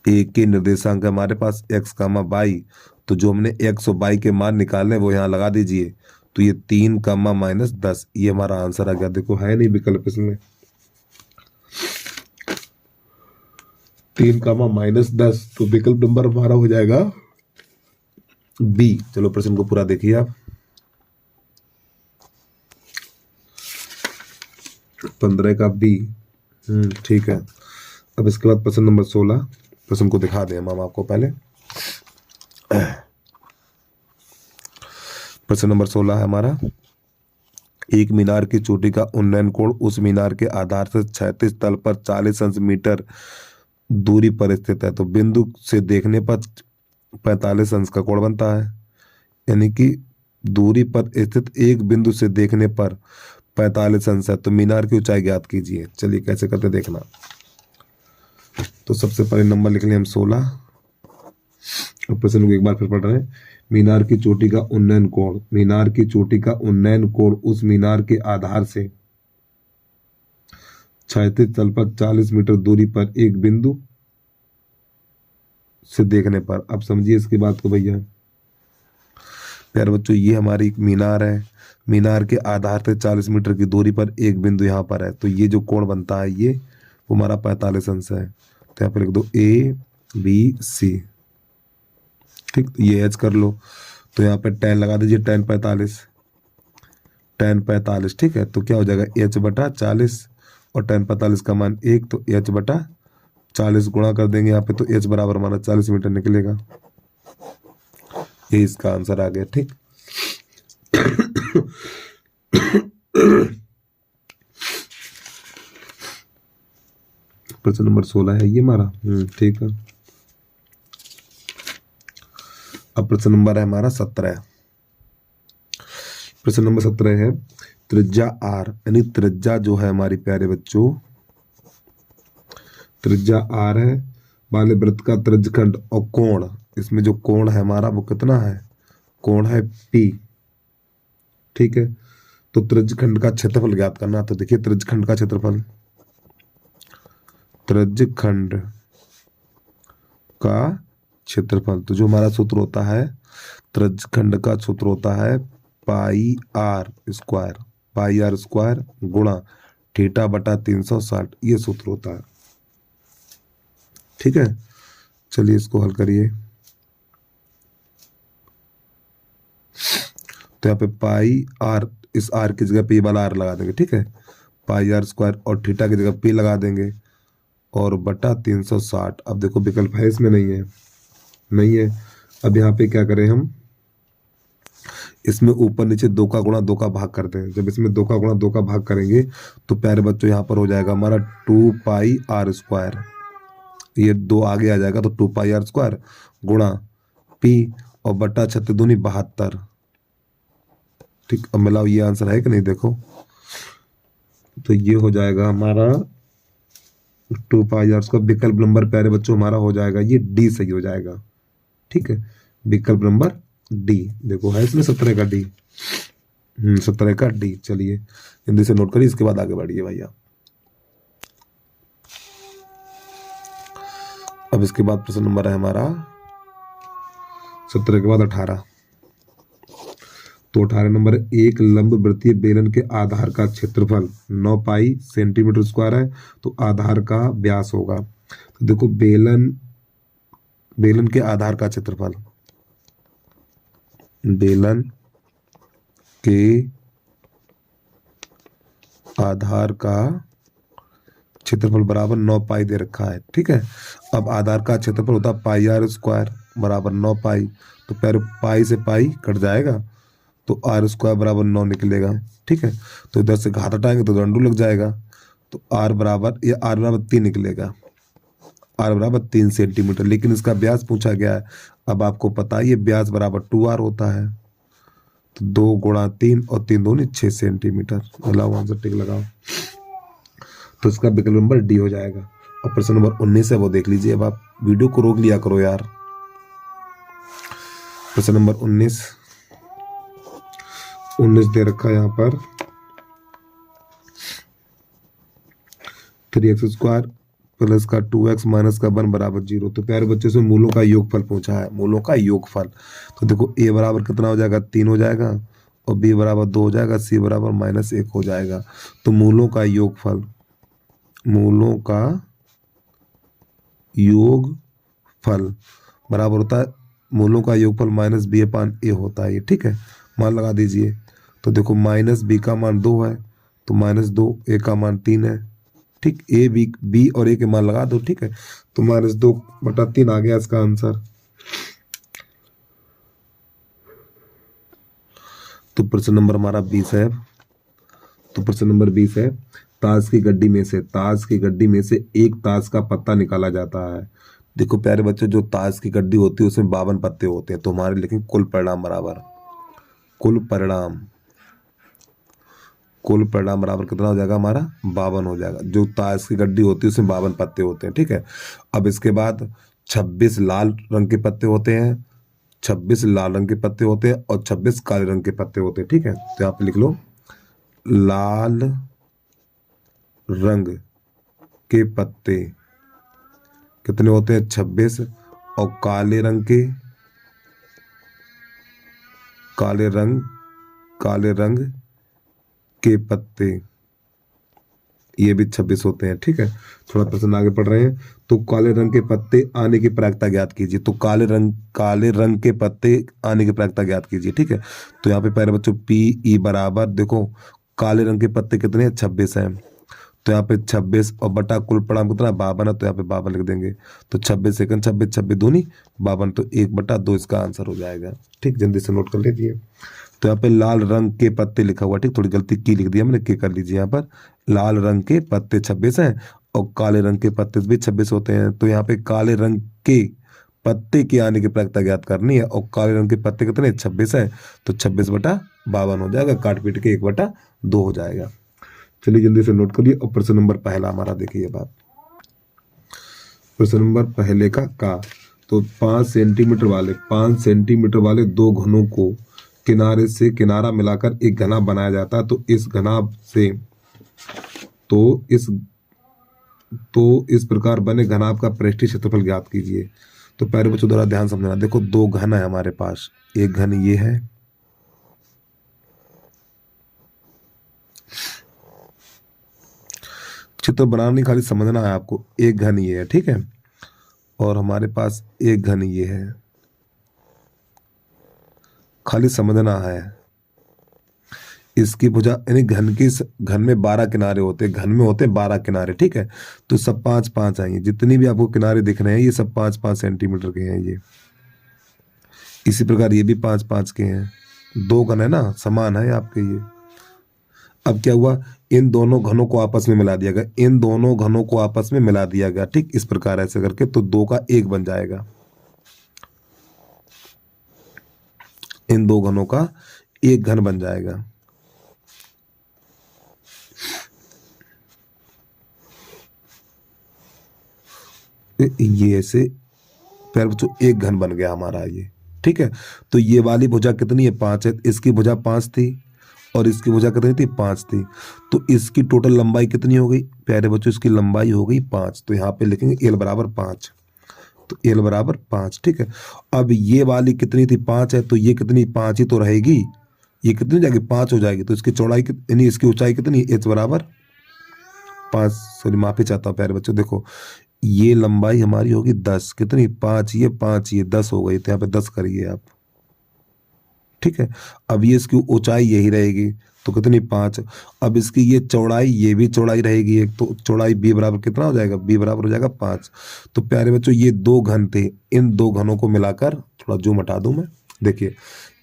ए के निर्देशांक है हमारे पास x, y। तो जो हमने x और y के मान निकालने वो यहाँ लगा दीजिए। तो ये 3, -10, ये हमारा आंसर आ गया। देखो है नहीं विकल्प इसमें, 3, -10। तो विकल्प नंबर हमारा हो जाएगा बी। चलो प्रश्न को पूरा देखिए आप। 15 का बी, ठीक है। अब इसके बाद प्रश्न नंबर 16, प्रश्न को दिखा दें हम आपको पहले। प्रश्न नंबर 16 है हमारा, एक मीनार की चोटी का उन्नयन कोण उस मीनार के आधार से क्षैतिज तल पर 40 सेंटीमीटर दूरी पर स्थित है। तो बिंदु से देखने पर 45 अंश का कोण बनता है, यानी कि दूरी पर स्थित एक बिंदु से देखने पर 45 अंश है। तो मीनार की ऊंचाई ज्ञात कीजिए। चलिए कैसे करते देखना। तो सबसे पहले नंबर लिख लें हम 16। अब प्रश्न को एक बार फिर पढ़ रहे हैं। मीनार की चोटी का उन्नयन कोण, मीनार की चोटी का उन्नयन कोण उस मीनार के आधार से क्षैतिज तल पर 40 मीटर दूरी पर एक बिंदु से देखने पर। अब समझिए इसकी बात को भैया। प्यारे बच्चों ये हमारी मीनार है, मीनार के आधार से 40 मीटर की दूरी पर एक बिंदु यहाँ पर है। तो ये जो कोण बनता है ये वो हमारा 45 अंश है। तो यहाँ पर लिख दो ABC, ठीक, तो ये एच कर लो। तो यहाँ पे tan लगा दीजिए, tan 45, ठीक है। तो क्या हो जाएगा h/40 और tan 45 का मान 1, तो h/40 गुणा कर देंगे यहाँ पे, तो h बराबर हमारा 40 मीटर निकलेगा। ये इसका आंसर आ गया, ठीक। प्रश्न नंबर 16 है ये हमारा, ठीक है। अब प्रश्न नंबर है हमारा 17। प्रश्न नंबर 17 है, त्रिज्या r, यानी त्रिज्या जो है हमारी प्यारे बच्चों, त्रिज्या r है वाले वृत्त का त्रिज्यखंड और कोण, इसमें जो कोण है हमारा वो कितना है, कोण है P, ठीक है। तो त्रिज्यखंड का क्षेत्रफल ज्ञात करना। तो देखिए त्रिज्यखंड का क्षेत्रफल, त्रिज्यखंड का क्षेत्रफल, तो जो हमारा सूत्र होता है त्रिज्यखंड का सूत्र होता है πr² पाई आर स्क्वायर गुणा थीटा बटा 360, ये सूत्र होता है। ठीक है, चलिए इसको हल करिए। तो यहाँ पे पाई आर, इस आर की जगह पे ये वाला आर लगा देंगे। ठीक है, पाई आर स्क्वायर और थीटा की जगह पी लगा देंगे और बटा 360। अब देखो विकल्प है इसमें, नहीं है, नहीं है। अब यहाँ पे क्या करें हम, इसमें ऊपर नीचे 2 का गुणा 2 का भाग करते हैं। जब इसमें 2 का गुणा 2 का भाग करेंगे तो प्यारे बच्चों यहाँ पर हो जाएगा हमारा 2 पाई आर स्क्वायर, ये 2 आगे आ जाएगा तो 2 पाई आर स्क्वायर गुणा पी और बटा 36 दूनी 72। ठीक, अब मिलाओ, ये आंसर है कि नहीं देखो। तो ये हो जाएगा हमारा 2 पाई आर स्क्वायर। विकल्प नंबर प्यारे बच्चों हमारा हो जाएगा ये डी, सही हो जाएगा। ठीक है, विकल्प नंबर डी, देखो है इसमें 17 का डी, 17 का डी। चलिए जल्दी से नोट करिए, इसके बाद आगे बढ़िए भैया। अब इसके बाद प्रश्न नंबर है हमारा 17 के बाद 18। तो 18 नंबर, एक लंब वृत्तीय बेलन के आधार का क्षेत्रफल 9 पाई सेंटीमीटर स्क्वायर है, तो आधार का व्यास होगा। तो देखो बेलन के आधार का क्षेत्रफल, बेलन के आधार का क्षेत्रफल बराबर 9 पाई दे रखा है। ठीक है, अब आधार का क्षेत्रफल होता है पाई आर स्क्वायर बराबर 9 पाई, तो पहले पाई से पाई कट जाएगा तो आर स्क्वायर बराबर 9 निकलेगा। ठीक है, तो इधर से घात हटाएंगे तो दंडू लग जाएगा, तो आर बराबर, ये आर बराबर 3 निकलेगा, आर बराबर 3 सेंटीमीटर। लेकिन इसका व्यास पूछा गया है। अब आपको पता है ये व्यास बराबर 2r होता है, तो 2 गुणा 3 और 3 दूनी 6 सेंटीमीटर। लगाओ आंसर, टिक लगाओ। तो इसका विकल्प नंबर डी हो जाएगा। और प्रश्न नंबर 19 है वो देख लीजिए। अब आप वीडियो को रोक लिया करो यार। प्रश्न नंबर 19 दे रखा है यहाँ पर 3x स्क्वायर प्लस का 2x माइनस का 1 बराबर 0। तो प्यारे बच्चों से मूलों का योगफल पूछा है, मूलों का योगफल। तो देखो a बराबर कितना हो जाएगा, 3 हो जाएगा, और b बराबर 2 हो जाएगा, c बराबर -1 हो जाएगा। तो मूलों का योगफल, मूलों का योगफल बराबर होता है, मूलों का योगफल -b/a होता है ये। ठीक है, मान लगा दीजिए। तो देखो -b का मान 2 है, तो -2, a का मान 3 है। ठीक, a b और a के मान लगा दो। ठीक है, तो -2/3 आ गया इसका आंसर। तो प्रश्न नंबर हमारा 20 है। तो प्रश्न नंबर 20 है, ताश की गड्डी में से एक ताश का पत्ता निकाला जाता है। देखो प्यारे बच्चों, जो ताश की गड्डी होती है उसमें 52 पत्ते होते हैं। तो हमारे लिखेंगे कुल परिणाम बराबर, कुल परिणाम बराबर कितना हो जाएगा हमारा, 52 हो जाएगा। जो ताश की गड्डी होती है उसमें 52 पत्ते होते हैं। ठीक है, अब इसके बाद 26 लाल रंग के पत्ते होते हैं, 26 लाल रंग के पत्ते होते हैं और 26 काले रंग के पत्ते होते हैं। ठीक है, तो यहाँ पे लिख लो, लाल रंग के पत्ते कितने होते हैं, 26, और काले रंग के पत्ते ये भी 26 होते हैं। ठीक है, थोड़ा प्रश्न आगे पढ़ रहे हैं। तो काले रंग के पत्ते आने की प्रायिकता ज्ञात कीजिए। तो काले रंग के पत्ते आने की प्रायिकता ज्ञात कीजिए। ठीक है, तो यहाँ पे पहले बच्चों PE बराबर, देखो काले रंग के पत्ते कितने हैं, 26 हैं, तो यहाँ पे 26 और बटा कुल परिणाम कितना 52 है, तो यहाँ पे 52 लिख देंगे। तो 26 सेकंड 26 दूनी 52, तो 1/2 इसका आंसर हो जाएगा। ठीक, जल्दी से नोट कर लीजिए। तो यहाँ पे लाल रंग के पत्ते लिखा हुआ, ठीक, थोड़ी गलती की लिख दिया मैंने, के कर लीजिए। यहाँ पर लाल रंग के पत्ते 26 हैं और काले रंग के पत्ते भी 26 होते हैं। तो यहाँ पे काले रंग के पत्ते की आने की प्रायिकता ज्ञात करनी है, और काले रंग के पत्ते कितने 26 है, तो 26/52 हो जाएगा, काट पीट के 1/2 हो जाएगा। चलिए जल्दी से नोट करिए। और प्रश्न नंबर पहला हमारा देखिए बात, प्रश्न नंबर पहले का तो 5 सेंटीमीटर वाले 2 घनों को किनारे से किनारा मिलाकर एक घना बनाया जाता है। तो इस प्रकार बने घनाभ का पृष्ठीय क्षेत्रफल ज्ञात कीजिए। तो पहले बच्चों द्वारा ध्यान समझना, देखो 2 घन है हमारे पास, एक घन ये है चित्र बनाना नहीं, खाली समझना है आपको। एक घन ये है, ठीक है, और हमारे पास एक घन ये है, खाली समझना है। इसकी भुजा यानी घन में 12 किनारे होते हैं, घन में होते हैं 12 किनारे, ठीक है। तो सब 5-5 आएंगे, जितनी भी आपको किनारे दिख रहे हैं ये सब 5-5 सेंटीमीटर के हैं ये। इसी प्रकार ये भी 5-5 के हैं, 2 घन है ना, समान है आपके ये। अब क्या हुआ, इन दोनों घनों को आपस में मिला दिया गया, इन दोनों घनों को आपस में मिला दिया गया, ठीक, इस प्रकार ऐसे करके, तो 2 का 1 बन जाएगा। इन 2 घनों का 1 घन बन जाएगा। ये ऐसे प्यारे बच्चों 1 घन बन गया हमारा ये, ठीक है। तो ये वाली भुजा कितनी है, 5 है, इसकी भुजा 5 थी और इसकी भुजा कितनी थी, 5 थी। तो इसकी टोटल लंबाई कितनी हो गई प्यारे बच्चों, इसकी लंबाई हो गई 5। तो यहाँ पे लिखेंगे एल बराबर 5, तो एल बराबर 5, ठीक है। अब ये वाली कितनी थी, 5 है, तो ये कितनी, 5 ही तो रहेगी, ये कितनी हो जाएगी, 5 हो जाएगी। तो इसकी चौड़ाई यानी इसकी ऊंचाई कितनी, एच बराबर 5, सॉरी माफी चाहता हूँ प्यारे बच्चों, देखो ये लंबाई हमारी होगी 10, कितनी, 5, ये 5, ये 10 हो गई, तो यहाँ पे 10 करिए आप, ठीक है। अब ये इसकी ऊंचाई यही रहेगी, तो कितनी, 5। अब इसकी ये चौड़ाई, ये भी चौड़ाई रहेगी एक, तो चौड़ाई बी बराबर कितना हो जाएगा, बी बराबर हो जाएगा 5। तो प्यारे बच्चों ये 2 घन थे, इन 2 घनों को मिलाकर, थोड़ा जूम हटा दूं मैं, देखिए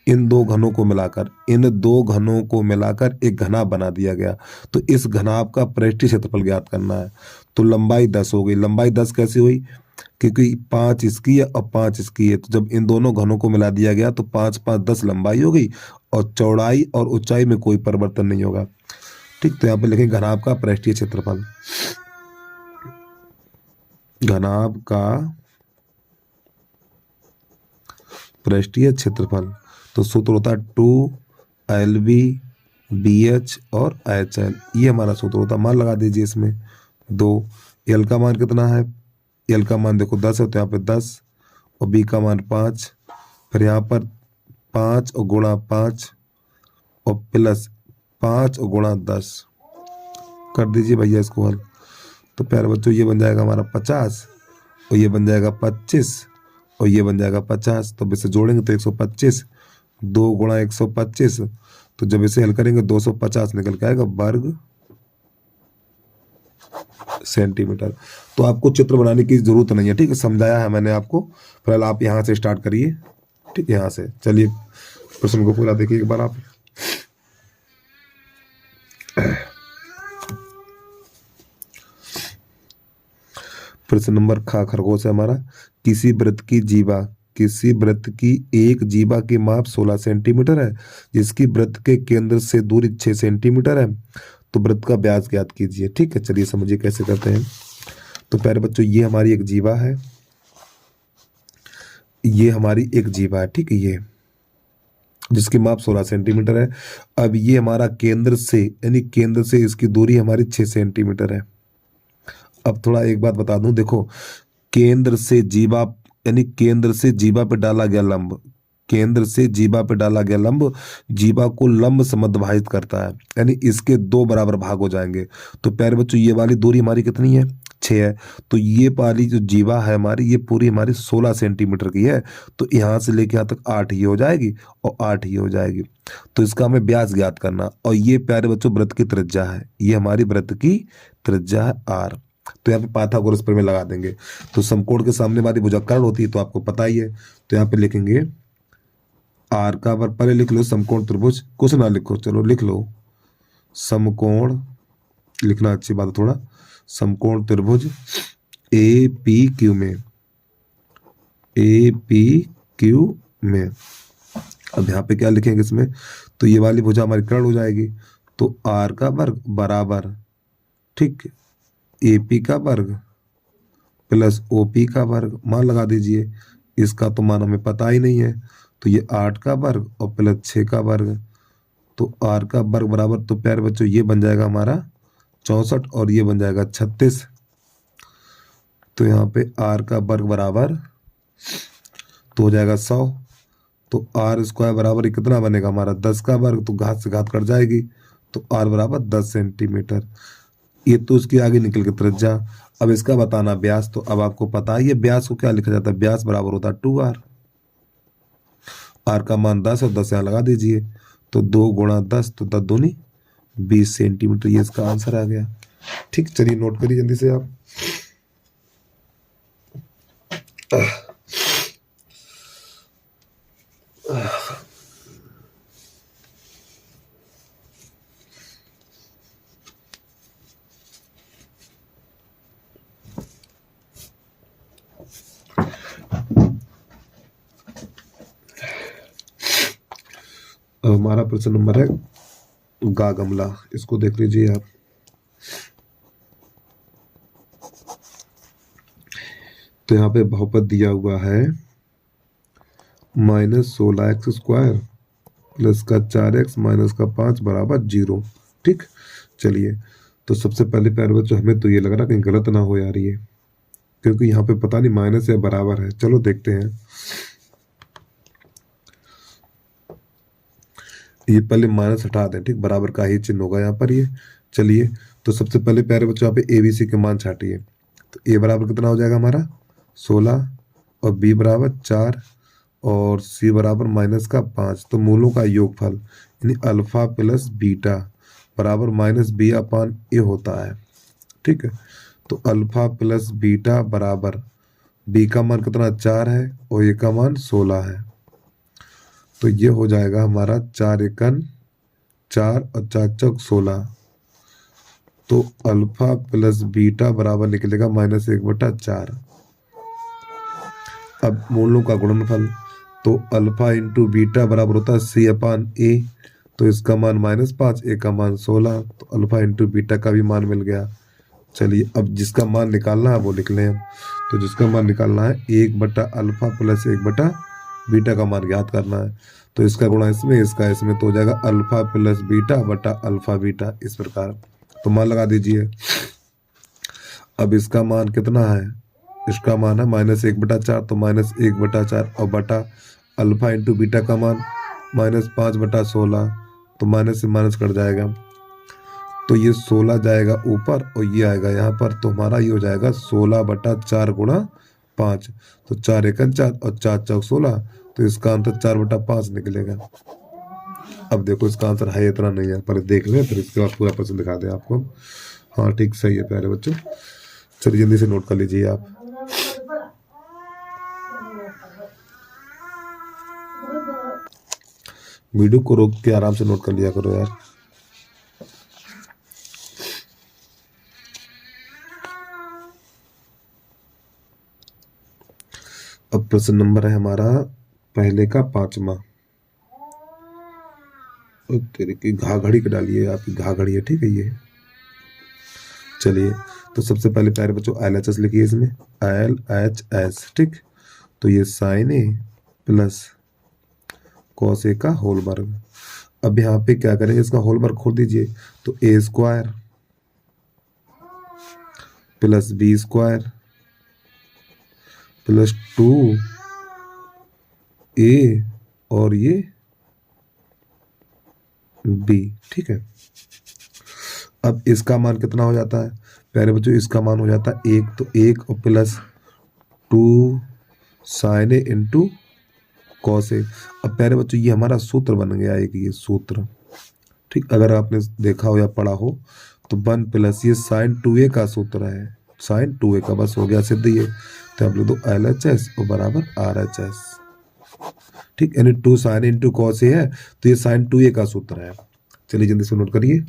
इन 2 घनों को मिलाकर, इन 2 घनों को मिलाकर एक घनाभ बना दिया गया। तो इस घनाभ का पृष्ठीय क्षेत्रफल ज्ञात करना है। तो लंबाई 10 हो गई, लंबाई 10 कैसे हुई, क्योंकि 5 इसकी है और 5 इसकी है, तो जब इन दोनों घनों को मिला दिया गया तो 5-5 10 लंबाई हो गई और चौड़ाई और ऊंचाई में कोई परिवर्तन नहीं होगा, ठीक। तो यहाँ पे लिखेंगे घनाभ का पृष्ठीय क्षेत्रफल, घनाभ का पृष्ठीय क्षेत्रफल। तो सूत्र होता है 2LB BH और HL, ये हमारा सूत्र होता है। मान लगा दीजिए इसमें 2, L का मान कितना है, L का मान देखो 10 है, तो यहाँ पे 10 और B का मान 5, फिर यहाँ पर 5 और गुणा 5 और प्लस 5 और गुणा 10 कर दीजिए भैया इसको हल। तो प्यारे बच्चों ये बन जाएगा हमारा 50 और ये बन जाएगा 25 और ये बन जाएगा 50। तो इसे जोड़ेंगे तो 125, 2 गुणा 125, तो जब इसे हल करेंगे 250 निकल के आएगा वर्ग सेंटीमीटर। तो आपको चित्र बनाने की जरूरत नहीं है, ठीक है, समझाया है मैंने आपको। फिलहाल आप यहाँ से स्टार्ट करिए, ठीक है, यहाँ से चलिए प्रश्न को पूरा देखिए एक बार आप। प्रश्न नंबर खरगोश है हमारा, किसी वृत्त की एक जीवा की माप 16 सेंटीमीटर है, जिसकी वृत्त के केंद्र से दूरी 6 सेंटीमीटर है, तो वृत्त का व्यास ज्ञात कीजिए, ठीक है। चलिए समझिए कैसे करते हैं। तो प्यारे बच्चों ये हमारी एक जीवा है, ये हमारी एक जीवा है, ठीक है, ये जिसकी माप 16 सेंटीमीटर है। अब ये हमारा केंद्र से, यानी केंद्र से इसकी दूरी हमारी 6 सेंटीमीटर है। अब थोड़ा एक बात बता दूं, देखो केंद्र से जीवा, यानी केंद्र से जीवा पे डाला गया लंब, केंद्र से जीवा पे डाला गया लंब जीवा को लंब समद्विभाजित करता है, यानी इसके 2 बराबर भाग हो जाएंगे। तो प्यारे बच्चों ये वाली दूरी हमारी कितनी है, 6 है, तो ये वाली जो जीवा है हमारी, ये पूरी हमारी 16 सेंटीमीटर की है। तो यहाँ से लेके यहाँ तक 8 ही हो जाएगी और 8 ही हो जाएगी। तो इसका हमें व्यास ज्ञात करना, और ये प्यारे बच्चों वृत्त की त्रिज्या है, ये हमारी वृत्त की त्रिज्या है R। तो यहाँ पे पाइथागोरस प्रमेय लगा देंगे। तो समकोण के सामने वाली भुजा कर्ण होती है, तो आपको पता ही है। तो यहाँ पे लिखेंगे R का वर्ग, पहले लिख लो समकोण त्रिभुज, कुछ ना लिखो, चलो लिख लो समकोण, लिखना अच्छी बात है थोड़ा, समकोण त्रिभुज APQ में, APQ में। अब यहाँ पे क्या लिखेंगे इसमें, तो ये वाली भुजा हमारी कर्ण हो जाएगी, तो R का वर्ग बराबर, ठीक, AP का वर्ग प्लस OP का वर्ग, मान लगा दीजिए, इसका तो मान हमें पता ही नहीं है, तो ये 8 का वर्ग और प्लस 6 का वर्ग, तो R का वर्ग बराबर, तो प्यारे बच्चों ये बन जाएगा हमारा 64 और ये बन जाएगा 36। तो यहाँ पे R का वर्ग बराबर तो हो जाएगा 100, तो R स्क्वायर बराबर कितना बनेगा हमारा 10 का वर्ग, तो घात से घात कट जाएगी, तो R बराबर 10 सेंटीमीटर। ये तो उसके आगे निकल के त्रिज्या। अब इसका बताना व्यास, तो अब आपको पता है ये व्यास को क्या लिखा जाता है, व्यास बराबर होता है 2r। आर का मान 10 और 10 यहाँ लगा दीजिए, तो 2 गुणा 10, तो 10 दूनी 20 सेंटीमीटर, ये इसका आंसर आ गया। ठीक, चलिए नोट करिए जल्दी से आप। अब हमारा प्रश्न नंबर है गा गमला, इसको देख लीजिए आप। तो यहाँ पे बहुपद दिया हुआ है -16x² प्लस का 4x माइनस का 5 बराबर 0। ठीक, चलिए तो सबसे पहले प्यारे बच्चों हमें तो ये लग रहा कहीं गलत ना हो यार ये, क्योंकि यहाँ पे पता नहीं माइनस या बराबर है। चलो देखते हैं, ये पहले माइनस हटा दें। ठीक, बराबर का ही चिन्ह होगा यहाँ पर ये। चलिए तो सबसे पहले प्यारे बच्चों यहाँ पे ABC के मान छाटिए। तो A बराबर कितना हो जाएगा हमारा 16 और B बराबर 4 और C बराबर माइनस का 5। तो मूलों का योगफल यानी अल्फा प्लस बीटा बराबर -B/A होता है। ठीक है, तो अल्फा प्लस बीटा बराबर B का मान कितना 4 है और A का मान 16 है। तो ये हो जाएगा हमारा 4 एकन 4 और 4 चौक 16। तो अल्फा प्लस बीटा बराबर निकलेगा -1/4। अब मूलों का गुणनफल, तो अल्फा इंटू बीटा बराबर होता है C/A। तो इसका मान -5, A का मान 16, तो अल्फा इंटू बीटा का भी मान मिल गया। चलिए अब जिसका मान निकालना है वो लिख लें हम। तो जिसका मान निकालना है 1/अल्फा प्लस 1/बीटा का मान ज्ञात करना है। तो इसका गुणा इसमें, इसका इसमें, तो हो जाएगा अल्फा प्लस बीटा बटा अल्फा बीटा, इस प्रकार। तो मान लगा दीजिए। अब इसका मान कितना है, इसका मान है -1/4, तो -1/4 और बटा अल्फा इंटू बीटा का मान -5/16, तो माइनस से माइनस कट जाएगा। तो ये 16 जाएगा ऊपर और ये आएगा यहाँ पर, तो हमारा ये हो जाएगा 16/4 गुणा 5। तो 4 एकन 4 और 4 चौक 16, तो इसका आंसर 4/5 निकलेगा। अब देखो इसका आंसर है इतना नहीं है, पर देख लें फिर इसके बाद पूरा प्रश्न दिखा दें आपको। हाँ ठीक, सही है प्यारे बच्चों। चलिए जल्दी से नोट कर लीजिए आप। वीडियो को रोक के आराम से नोट कर लिया करो यार। अब प्रश्न नंबर है हमारा पहले का 5वां। तेरे की घाघड़ी के डालिए, आपकी घाघड़ी है। ठीक है ये, चलिए तो सबसे पहले प्यारे बच्चों LHS लिखिए इसमें, LHS। ठीक, तो ये sine A plus cos A का होल वर्ग। अब यहाँ पे क्या करेंगे, इसका होल वर्ग खोल दीजिए। तो A² plus B² plus 2A और ये B। ठीक है, अब इसका मान कितना हो जाता है प्यारे बच्चों, इसका मान हो जाता है 1। तो 1 और plus 2 sine A into cos A। अब प्यारे बच्चों ये हमारा सूत्र बन गया एक, ये सूत्र। ठीक, अगर आपने देखा हो या पढ़ा हो तो 1 प्लस ये साइन 2A का सूत्र है, साइन 2A का, बस हो गया सिद्ध ये। तो आप लिख दो LHS और बराबर RHS। ठीक, यानी 2 साइन इंटू कॉस A है, तो ये साइन 2A का सूत्र है। चलिए जल्दी से नोट करिए।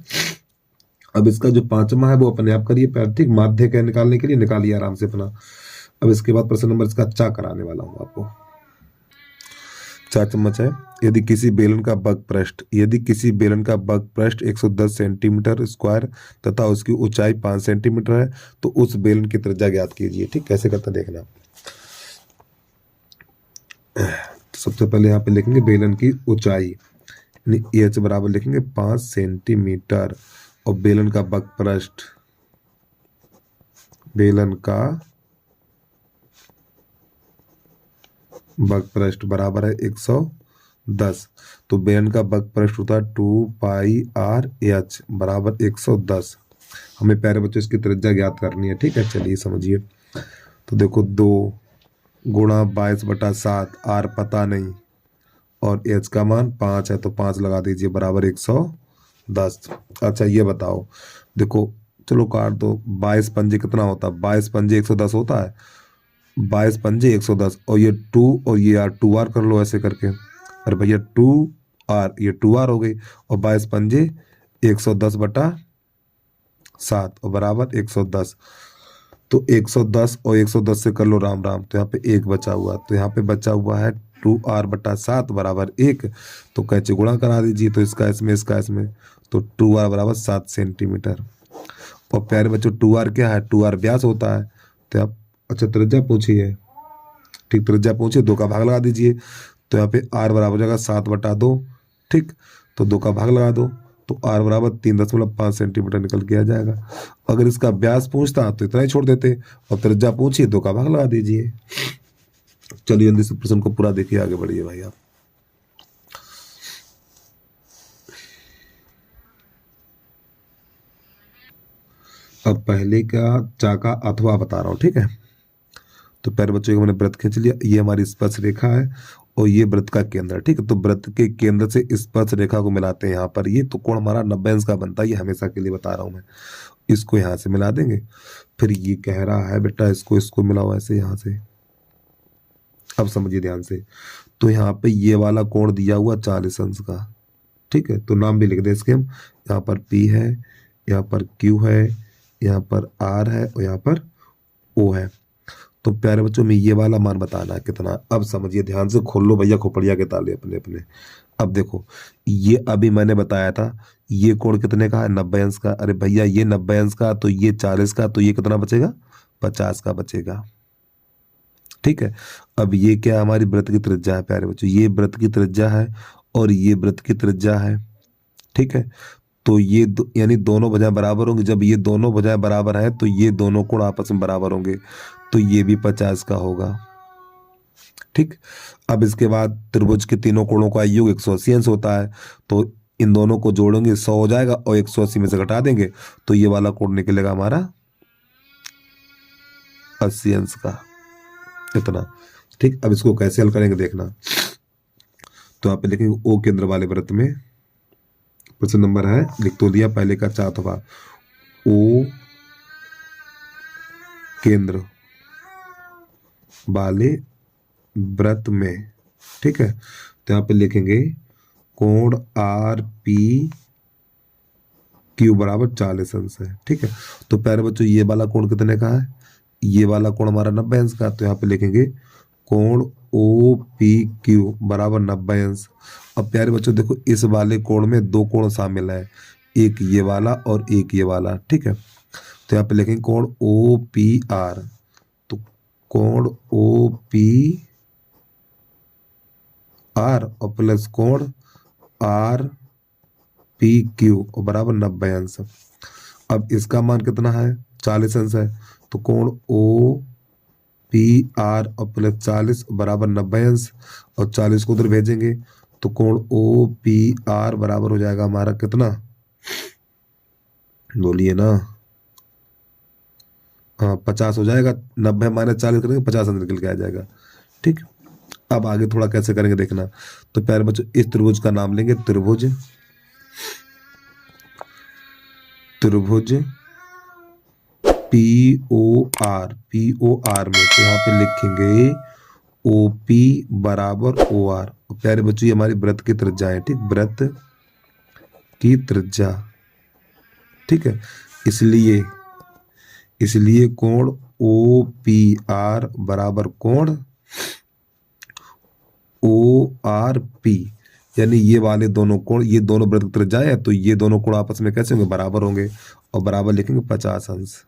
अब इसका जो 5वां है वो अपने आप करिए प्यार। ठीक, माध्य का निकालने के लिए निकालिए आराम से अपना। अब इसके बाद प्रश्न नंबर इसका चा कराने वाला हूँ आपको। 4 चम्मच है। यदि किसी बेलन का बग पृष्ठ 110 सेंटीमीटर स्क्वायर तथा उसकी ऊंचाई 5 सेंटीमीटर है, तो उस बेलन की त्रिज्या ज्ञात कीजिए। ठीक, कैसे करते देखना। तो सबसे पहले यहाँ पे लिखेंगे बेलन की ऊंचाई, H बराबर लिखेंगे 5 सेंटीमीटर, और बेलन का बग पृष्ठ बराबर है 110। तो बेलन का बग पृष्ठ होता है 2πRH बराबर 110। हमें प्यारे बच्चों इसकी त्रिज्या ज्ञात करनी है। ठीक है, चलिए समझिए। तो देखो 2 गुणा 22/7, आर पता नहीं, और एच का मान 5 है, तो 5 लगा दीजिए बराबर 110। अच्छा ये बताओ, देखो चलो काट दो, 22 पंजे कितना होता है? 22 पंजे 110 होता है। 22 पंजे 110, और ये 2 और ये आर, 2r कर लो ऐसे करके। अरे भैया 2r, ये 2r हो गई, और 22 पंजे 110/7 और बराबर 110। तो 110 और 110 से कर लो राम राम, तो यहाँ पे 1 बचा हुआ, तो यहाँ पे बचा हुआ है 2r/7 बराबर 1। तो कैसे गुणा करा दीजिए, तो इसका इसमें, तो 2r बराबर 7 सेंटीमीटर। और प्यारे बच्चों 2r क्या है? 2r व्यास होता है। तो आप अच्छा त्रिज्या पूछिए, ठीक, त्रिज्या पूछिए, 2 का भाग लगा दीजिए। तो यहाँ पे r बराबर हो जाएगा 7/2। ठीक, तो 2 का भाग लगा दो, तो r बराबर 3.5 सेंटीमीटर निकल के आ जाएगा। अगर इसका व्यास पूछता तो इतना ही छोड़ देते, और त्रिज्या पूछिए 2 का भाग लगा दीजिए। चलिए जल्दी से प्रश्न को पूरा देखिए, आगे बढ़िए भाई आप। अब पहले का चाका अथवा बता रहा हूँ, ठीक है। तो प्यारे बच्चों को मैंने वृत्त खींच लिया, ये हमारी स्पर्श रेखा है और ये वृत्त का केंद्र है। ठीक है, तो वृत्त के केंद्र से स्पर्श रेखा को मिलाते हैं यहाँ पर, ये तो कोण हमारा 90 अंश का बनता है, ये हमेशा के लिए बता रहा हूँ मैं। इसको यहाँ से मिला देंगे, फिर ये कह रहा है बेटा इसको मिलाओ ऐसे यहाँ से। अब समझिए ध्यान से, तो यहाँ पे ये वाला कोण दिया हुआ 40 अंश का। ठीक है, तो नाम भी लिख दे इसके हम, यहाँ पर P है, यहाँ पर Q है, यहाँ पर R है और यहाँ पर O है। तो प्यारे बच्चों में ये वाला मान बताना है कितना। अब समझिए ध्यान से, खोल लो भैया खोपड़िया के ताले अपने अपने। अब देखो, ये अभी मैंने बताया था ये कोण कितने का है? 90 अंश का। अरे भैया ये 90 अंश का, तो ये 40 का, तो ये कितना बचेगा? 50 का बचेगा। ठीक है, अब ये क्या हमारी वृत्त की त्रिज्या है प्यारे बच्चों, ये वृत्त की त्रिज्या है और ये वृत्त की त्रिज्या है। ठीक है, तो ये यानी दोनों भुजाएं बराबर होंगी। जब ये दोनों भुजाएं बराबर है तो ये दोनों कोण आपस में बराबर होंगे, तो ये भी 50 का होगा। ठीक, अब इसके बाद त्रिभुज के तीनों कोणों का योग 180 अंश होता है, तो इन दोनों को जोड़ेंगे 100 हो जाएगा और 180 में से घटा देंगे तो ये वाला कोण निकलेगा हमारा 80 अंश का, इतना। ठीक, अब इसको कैसे हल करेंगे देखना। तो आप लिखेंगे ओ केंद्र वाले वृत्त में, प्रश्न नंबर है, लिख तो दिया पहले का चातवा, ओ केंद्र वाले वृत्त में। ठीक है, तो यहाँ पे लिखेंगे कोण आर पी क्यू बराबर 40 अंश है। ठीक है, तो प्यारे बच्चों ये वाला कोण कितने का है? ये वाला कोण हमारा 90 अंश का, तो यहाँ पे लिखेंगे कोण ओ पी क्यू बराबर 90 अंश। अब प्यारे बच्चों देखो, इस वाले कोण में 2 कोण शामिल है, एक ये वाला और एक ये वाला। ठीक है, तो यहाँ पे लिखेंगे कोण ओ पी आर, तो कोण ओ पी आर और प्लस कोण आर पी क्यू और बराबर 90 अंश। अब इसका मान कितना है? 40 अंश है, तो कोण ओ पी आर और प्लस 40 बराबर 90 अंश, और 40 को उधर भेजेंगे तो कोण ओ पी आर बराबर हो जाएगा हमारा कितना? बोलिए ना। हाँ 50 हो जाएगा, 90 माइनस 40 करेंगे 50 अंदर निकल के आ जाएगा। ठीक, अब आगे थोड़ा कैसे करेंगे देखना। तो प्यारे बच्चों इस त्रिभुज का नाम लेंगे त्रिभुज POR में, तो यहाँ पे लिखेंगे OP बराबर OR। प्यारे बच्चों ये हमारी वृत्त की त्रिज्या है। ठीक, वृत्त की त्रिज्या। ठीक है, इसलिए कोण OPR बराबर कोण ORP, यानी ये वाले दोनों कोण, ये दोनों वृत्त की त्रिज्या है, तो ये दोनों कोण आपस में कैसे होंगे? बराबर होंगे, और बराबर लिखेंगे 50 अंश।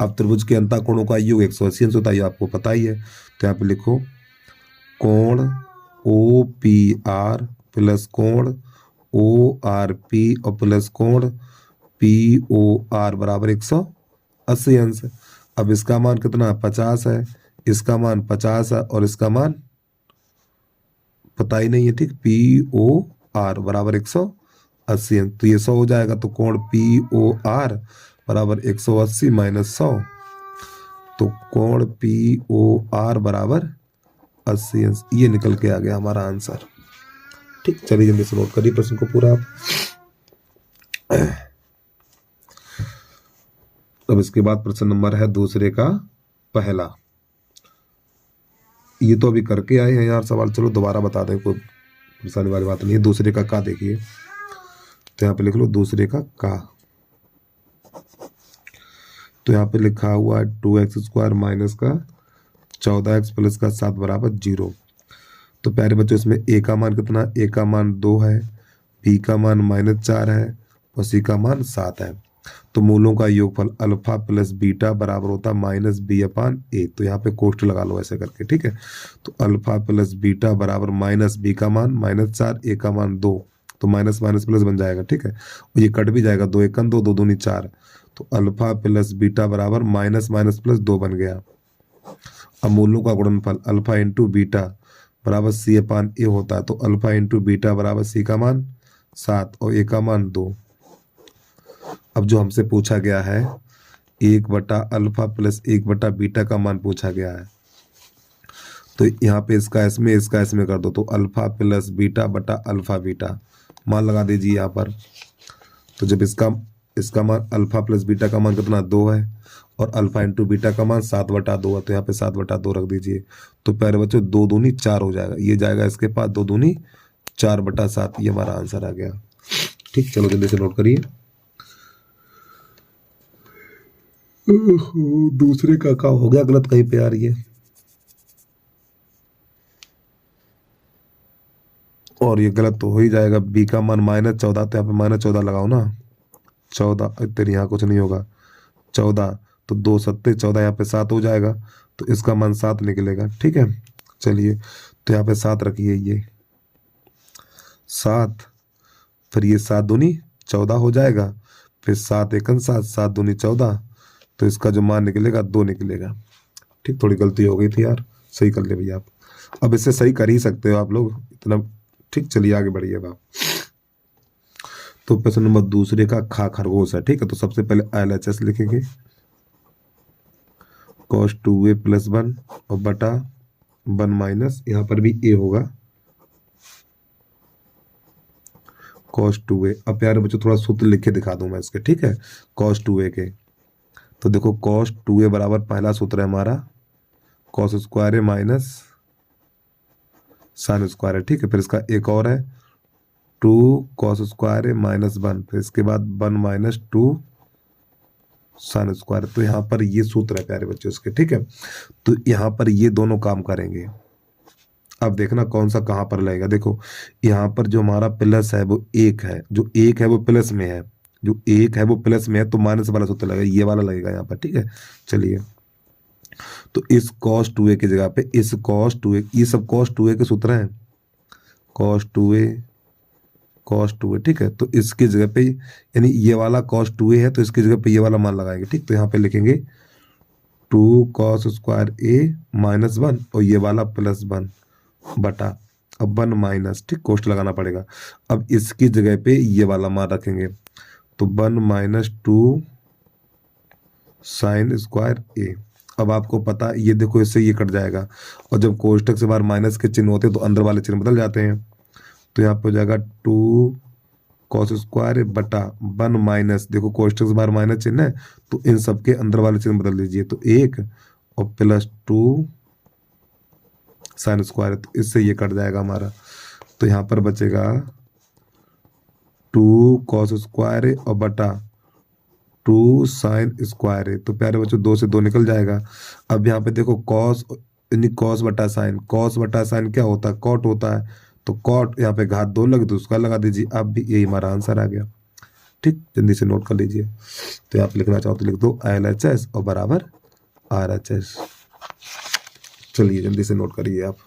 अब त्रिभुज के अंतः कोणों का योग 180 अंश होता है, आपको पता ही है। तो यहाँ पे लिखो कोण OPR प्लस कोण ORP और प्लस कोण POR बराबर 180 अंश। अब इसका मान कितना? 50 है, इसका मान 50 है और इसका मान पता ही नहीं है। ठीक, POR बराबर 180 अंश, तो ये 100 हो जाएगा, तो कोण POR बराबर 180 माइनस 100, तो कोण POR बराबर 80 अंश। ये निकल के आ गया हमारा आंसर। ठीक, चलिए जल्दी से नोट करिए प्रश्न को पूरा आप। अब इसके बाद प्रश्न नंबर है दूसरे का पहला। ये तो अभी करके आए हैं यार सवाल, चलो दोबारा बता दें, कोई परेशानी वाली बात नहीं है। दूसरे का देखिए, तो यहाँ पे लिख लो दूसरे का। तो यहाँ पे लिखा हुआ है 2x² माइनस का 14x प्लस का 7 बराबर 0। तो प्यारे बच्चों इसमें a का मान कितना, a का मान 2 है, b का मान -4 है और c का मान 7 है। तो मूलों का योगफल अल्फा प्लस बीटा बराबर होता है -b/a। तो यहाँ पे कोष्ठ लगा लो ऐसे करके, ठीक है। तो अल्फा प्लस बीटा बराबर -b का मान -4, a का मान 2, तो माइनस माइनस प्लस बन जाएगा, ठीक है। और ये कट भी जाएगा, 2 1 2, 2 दूनी 4, तो अल्फा प्लस बीटा बराबर माइनस माइनस प्लस 2 बन गया। अब मूलों का गुणनफल अल्फा इंटू बीटा बराबर c/a होता है। तो अल्फा इंटू बीटा बराबर c का मान 7 और a का मान 2। अब जो हमसे पूछा गया है 1/अल्फा प्लस 1/बीटा का मान पूछा गया है। तो यहाँ पे इसका इसमें कर दो, तो अल्फा प्लस बीटा बटा अल्फा बीटा मान लगा दीजिए यहाँ पर। तो जब इसका मान अल्फा प्लस बीटा का मान कितना 2 है और अल्फा इंटू बीटा का मान 7/2 है, तो यहाँ पे 7/2 रख दीजिए। तो प्यारे बच्चों 2 दूनी 4 हो जाएगा, ये जाएगा इसके पास 2 दूनी 4/7, ये हमारा आंसर आ गया। ठीक, चलो जल्दी से नोट करिए। दूसरे का हो गया गलत कहीं पे यार, ये और ये गलत तो हो ही जाएगा। b का मान -14, तो यहाँ पे -14 लगाओ ना, 14 तेरे यहाँ कुछ नहीं होगा, 14 तो 2 7 14, यहाँ पे 7 हो जाएगा, तो इसका मान 7 निकलेगा। ठीक है, चलिए तो यहाँ पे 7 रखिए, ये 7, फिर ये 7 दूनी 14 हो जाएगा, फिर 7 1 7, 7 दूनी 14, तो इसका जो मान निकलेगा 2 निकलेगा। ठीक, थोड़ी गलती हो गई थी यार, सही कर ले भैया आप। अब इससे सही कर ही सकते हो आप लोग इतना। ठीक, चलिए आगे बढ़िए आप। तो प्रश्न नंबर दूसरे का खरगोश है, ठीक है। तो सबसे पहले LHS लिखेंगे, cos 2a + 1 और बटा 1 माइनस, यहाँ पर भी a होगा cos 2a। अब प्यारे बच्चों थोड़ा सूत्र लिख के दिखा दूं मैं इसके, ठीक है, cos 2a के। तो देखो cos 2a बराबर पहला सूत्र है हमारा cos² माइनस sin², ठीक है। फिर इसका एक और है 2 cos² - 1, फिर इसके बाद 1 माइनस 2 sin²। तो यहाँ पर ये सूत्र है प्यारे बच्चों इसके, ठीक है। तो यहाँ पर ये दोनों काम करेंगे। अब देखना कौन सा कहाँ पर लगेगा। देखो यहाँ पर जो हमारा प्लस है वो 1 है, जो 1 है वो प्लस में है, जो 1 है वो प्लस में है, तो माइनस वाला सूत्र लगेगा, ये वाला लगेगा यहाँ पर, ठीक है। चलिए तो इस cos 2a की जगह पे इस cos 2a, ये सब cos 2a के सूत्र हैं, cos 2a, ठीक है। तो इसकी जगह पे यानी ये वाला cos 2a है, तो इसकी जगह पे ये वाला मान लगाएंगे। ठीक, तो यहाँ पे लिखेंगे 2 cos² - 1 और ये वाला +1 बटा अब 1 माइनस, ठीक, कोष्ठ लगाना पड़ेगा। अब इसकी जगह पे ये वाला मान रखेंगे, तो 1 माइनस 2 sin²a। अब आपको पता ये देखो इससे ये कट जाएगा, और जब कोष्ठक से बाहर माइनस के चिन्ह होते हैं तो अंदर वाले चिन्ह बदल जाते हैं। तो यहाँ पे हो जाएगा 2 cos² बटा 1 माइनस, देखो कोष्ठक से बाहर माइनस चिन्ह है तो इन सबके अंदर वाले चिन्ह बदल दीजिए, तो 1 और +2 sin², तो इससे ये कट जाएगा हमारा। तो यहाँ पर बचेगा 2 cos² और बटा 2 sin²। तो प्यारे बच्चों 2 से 2 निकल जाएगा। अब यहाँ पे देखो cos यानी cos बटा sin क्या होता है, cot होता है, तो cot यहाँ पे घात 2 लगे तो उसका लगा दीजिए। अब भी यही हमारा आंसर आ गया। ठीक, जल्दी से नोट कर लीजिए। तो आप लिखना चाहो तो लिख दो LHS और बराबर RHS। चलिए जल्दी से नोट करिए आप।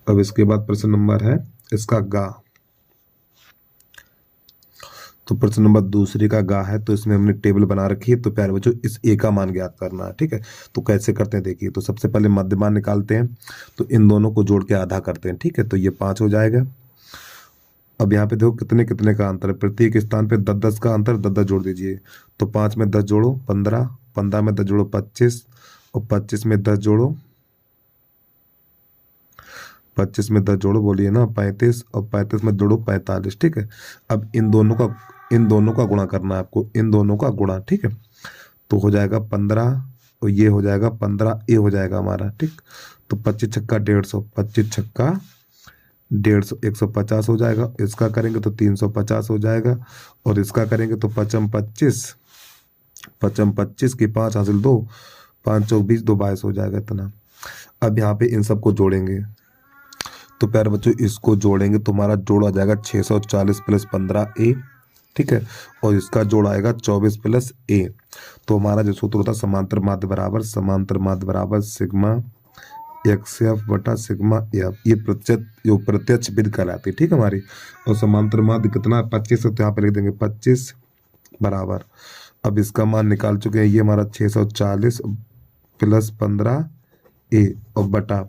अब इसके बाद प्रश्न नंबर है इसका गा। तो प्रश्न नंबर दूसरे का गा है, तो इसमें हमने टेबल बना रखी है। तो प्यारे बच्चों इस ए का मान ज्ञात करना है, ठीक है। तो कैसे करते हैं देखिए, तो सबसे पहले मध्यमान निकालते हैं, तो इन दोनों को जोड़ के आधा करते हैं, ठीक है। तो ये 5 हो जाएगा। अब यहाँ पे देखो कितने कितने का अंतर है, प्रत्येक स्थान पे 10-10 का अंतर, 10-10 जोड़ दीजिए। तो 5 में 10 जोड़ो 15, 15 में 10 जोड़ो 25, और 25 में 10 जोड़ो 25 में 10 जोड़ो बोलिए ना 35, और 35 में जोड़ो 45, ठीक है। अब इन दोनों का गुणा करना है आपको, इन दोनों का गुणा, ठीक है। तो हो जाएगा 15, और ये हो जाएगा 15, ये हो जाएगा हमारा, ठीक। तो 25 छक्का 150, 25 छक्का 150, 150 हो जाएगा। इसका करेंगे तो 350 हो जाएगा, और इसका करेंगे तो 25 25 25 की 5 हासिल 2, 5 चौक 20, 2 22 हो जाएगा इतना। अब यहाँ पे इन सबको जोड़ेंगे, तो प्यारे बच्चों इसको जोड़ेंगे तो हमारा जोड़ आ जाएगा 640 प्लस 15a, ठीक है। और इसका जोड़ आएगा 24 प्लस a। तो हमारा जो सूत्र होता है समांतर माध्य बराबर सिग्मा एक्स एफ बटा सिग्मा एफ, ये प्रत्यक्ष विधि कहलाती है, ठीक है हमारी। और समांतर माध्य कितना 25 है, तो यहाँ पे लिख देंगे 25 बराबर। अब इसका मान निकाल चुके हैं, ये हमारा 640 प्लस 15a, और बटा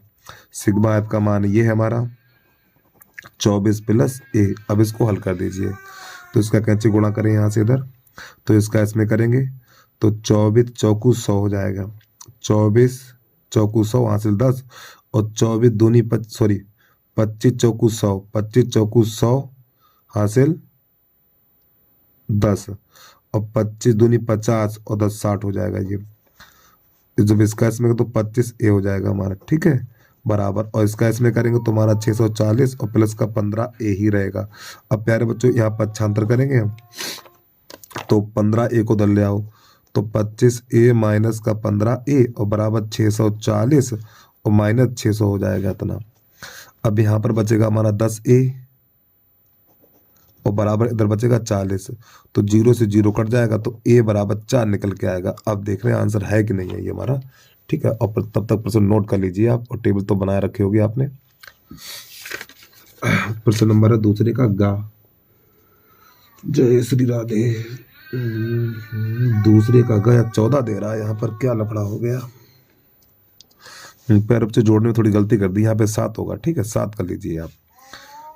सिग्मा एफ का मान ये है हमारा 24 प्लस a। अब इसको हल कर दीजिए, तो इसका कैंची गुणा करें यहाँ से इधर, तो इसका इसमें करेंगे तो 24 चौकू 100 हो जाएगा, 24 चौकू 100 हासिल 10, और 24 दूनी 25 चौकू 100, 25 चौकू 100 हासिल 10, और 25 दूनी 50, और 10 60 हो जाएगा। ये जब इसका इसमें तो 25a हो जाएगा हमारा, ठीक है बराबर। और इसका इसमें करेंगे तो हमारा 640 और प्लस का 15a ही रहेगा। अब प्यारे बच्चों यहाँ पक्षांतर करेंगे हम, तो 15a को दल ले आओ, तो 25a माइनस का 15a और बराबर 640 और माइनस 600 हो जाएगा इतना। अब यहाँ पर बचेगा हमारा 10a और बराबर इधर बचेगा 40, तो 0 से 0 कट जाएगा, तो a बराबर 4 निकल के आएगा। अब देख रहे हैं आंसर है कि नहीं है ये हमारा, ठीक है। और तब तक प्रश्न नोट कर लीजिए आप, और टेबल तो बनाए रखे होगी आपने। प्रश्न नंबर है दूसरे का गा। जय श्री राधे। दूसरे का गा 14 दे रहा है, यहाँ पर क्या लफड़ा हो गया। पैर से जोड़ने में थोड़ी गलती कर दी, यहाँ पे 7 होगा, ठीक है 7 कर लीजिए आप।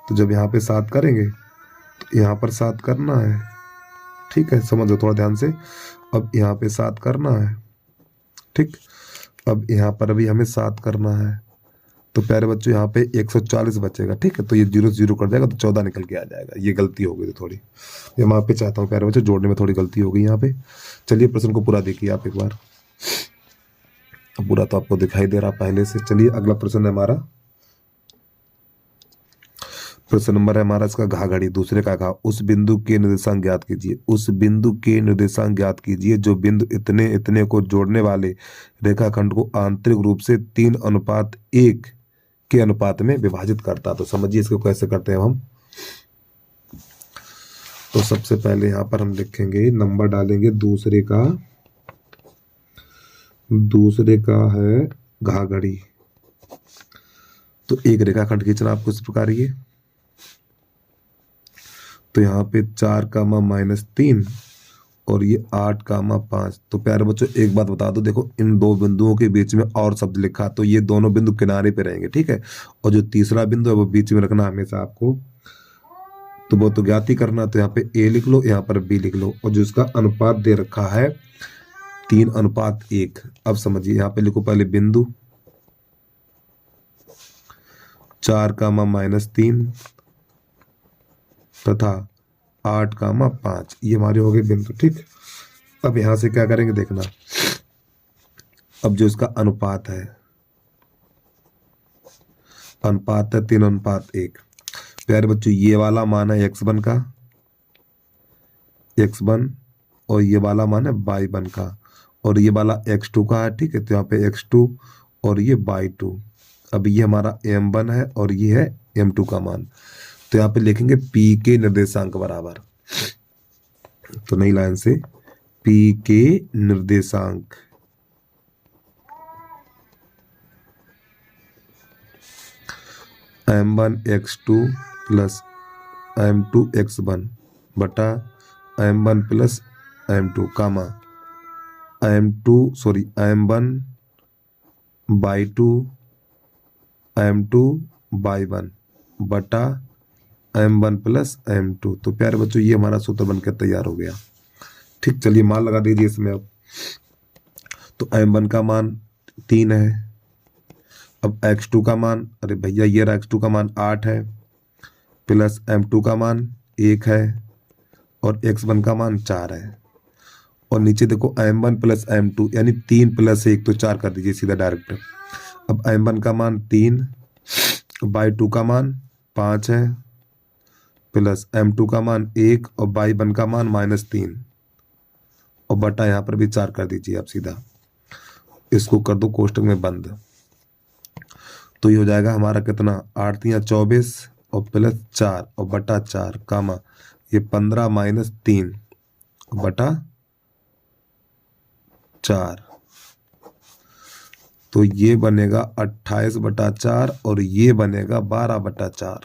तो जब यहाँ पे 7 करेंगे तो यहाँ पर 7 करना है, ठीक है समझो थोड़ा ध्यान से। अब यहाँ पे 7 करना है, ठीक। अब यहाँ पर अभी हमें 7 करना है, तो प्यारे बच्चों यहाँ पे 140 बचेगा, ठीक है। तो ये 0 से 0 कर जाएगा, तो 14 निकल के आ जाएगा। ये गलती हो गई थी थोड़ी, ये मैं आप पे चाहता हूँ प्यारे बच्चों, जोड़ने में थोड़ी गलती हो गई यहाँ पे। चलिए प्रश्न को पूरा देखिए आप एक बार, पूरा तो आपको दिखाई दे रहा पहले से। चलिए अगला प्रश्न है हमारा, प्रश्न नंबर है हमारा इसका घा घड़ी। दूसरे का घा, उस बिंदु के निर्देशांक ज्ञात कीजिए, उस बिंदु के निर्देशांक ज्ञात कीजिए जो बिंदु इतने इतने को जोड़ने वाले रेखाखंड को आंतरिक रूप से 3:1 के अनुपात में विभाजित करता। तो समझिए इसको कैसे करते हैं हम। तो सबसे पहले यहाँ पर हम लिखेंगे, नंबर डालेंगे दूसरे का है घा घड़ी। तो एक रेखाखंड खींचना आपको इस प्रकार, ये तो यहाँ पे 4, -3 और ये 8, 5। तो प्यारे बच्चों एक बात बता दो, देखो इन दो बिंदुओं के बीच में और शब्द लिखा, तो ये दोनों बिंदु किनारे पे रहेंगे, ठीक है। और जो तीसरा बिंदु है वो बीच में रखना हमेशा आपको, तो वो तो ज्ञात ही करना। तो यहाँ पे a लिख लो, यहाँ पर b लिख लो, और जो इसका अनुपात दे रखा है 3:1। अब समझिए यहाँ पे लिखो पहले बिंदु 4, -3 तथा 8, 5, ये हमारे हो गए बिंदु, ठीक। अब यहां से क्या करेंगे देखना, अब जो इसका अनुपात है 3:1। प्यारे बच्चों ये वाला मान है x1 का, x1, और ये वाला मान है y1 का, और ये वाला x2 का है, ठीक है। तो यहाँ पे x2 और ये y2। अब ये हमारा m1 है और ये है m2 का मान। तो यहाँ पे लिखेंगे p के निर्देशांक बराबर, तो नई लाइन से p के निर्देशांक m1 x2 plus m2 x1 बटा m1 plus m2 comma m2 sorry m1 by 2 m2 by 1 बटा m1 प्लस m2। तो प्यारे बच्चों ये हमारा सूत्र बनकर तैयार हो गया। ठीक, चलिए मान लगा दीजिए इसमें अब। तो m1 का मान 3 है। अब x2 का मान, अरे भैया ये रहा x2 का मान 8 है, प्लस m2 का मान 1 है और x1 का मान 4 है। और नीचे देखो m1 प्लस m2 यानी 3 प्लस 1 तो 4 कर दीजिए सीधा डायरेक्ट। अब m1 का मान 3 बाई 2 का मान 5 है, प्लस m2 का मान 1 और बाई 1 का मान -3 और बटा यहाँ पर भी 4 कर दीजिए आप सीधा। इसको कर दो कोष्टक में बंद। तो ये हो जाएगा हमारा कितना, 8 या 24 और प्लस 4 और बटा 4 कामा ये 15 -3 बटा 4। तो ये बनेगा 28 बटा 4 और ये बनेगा 12 बटा 4।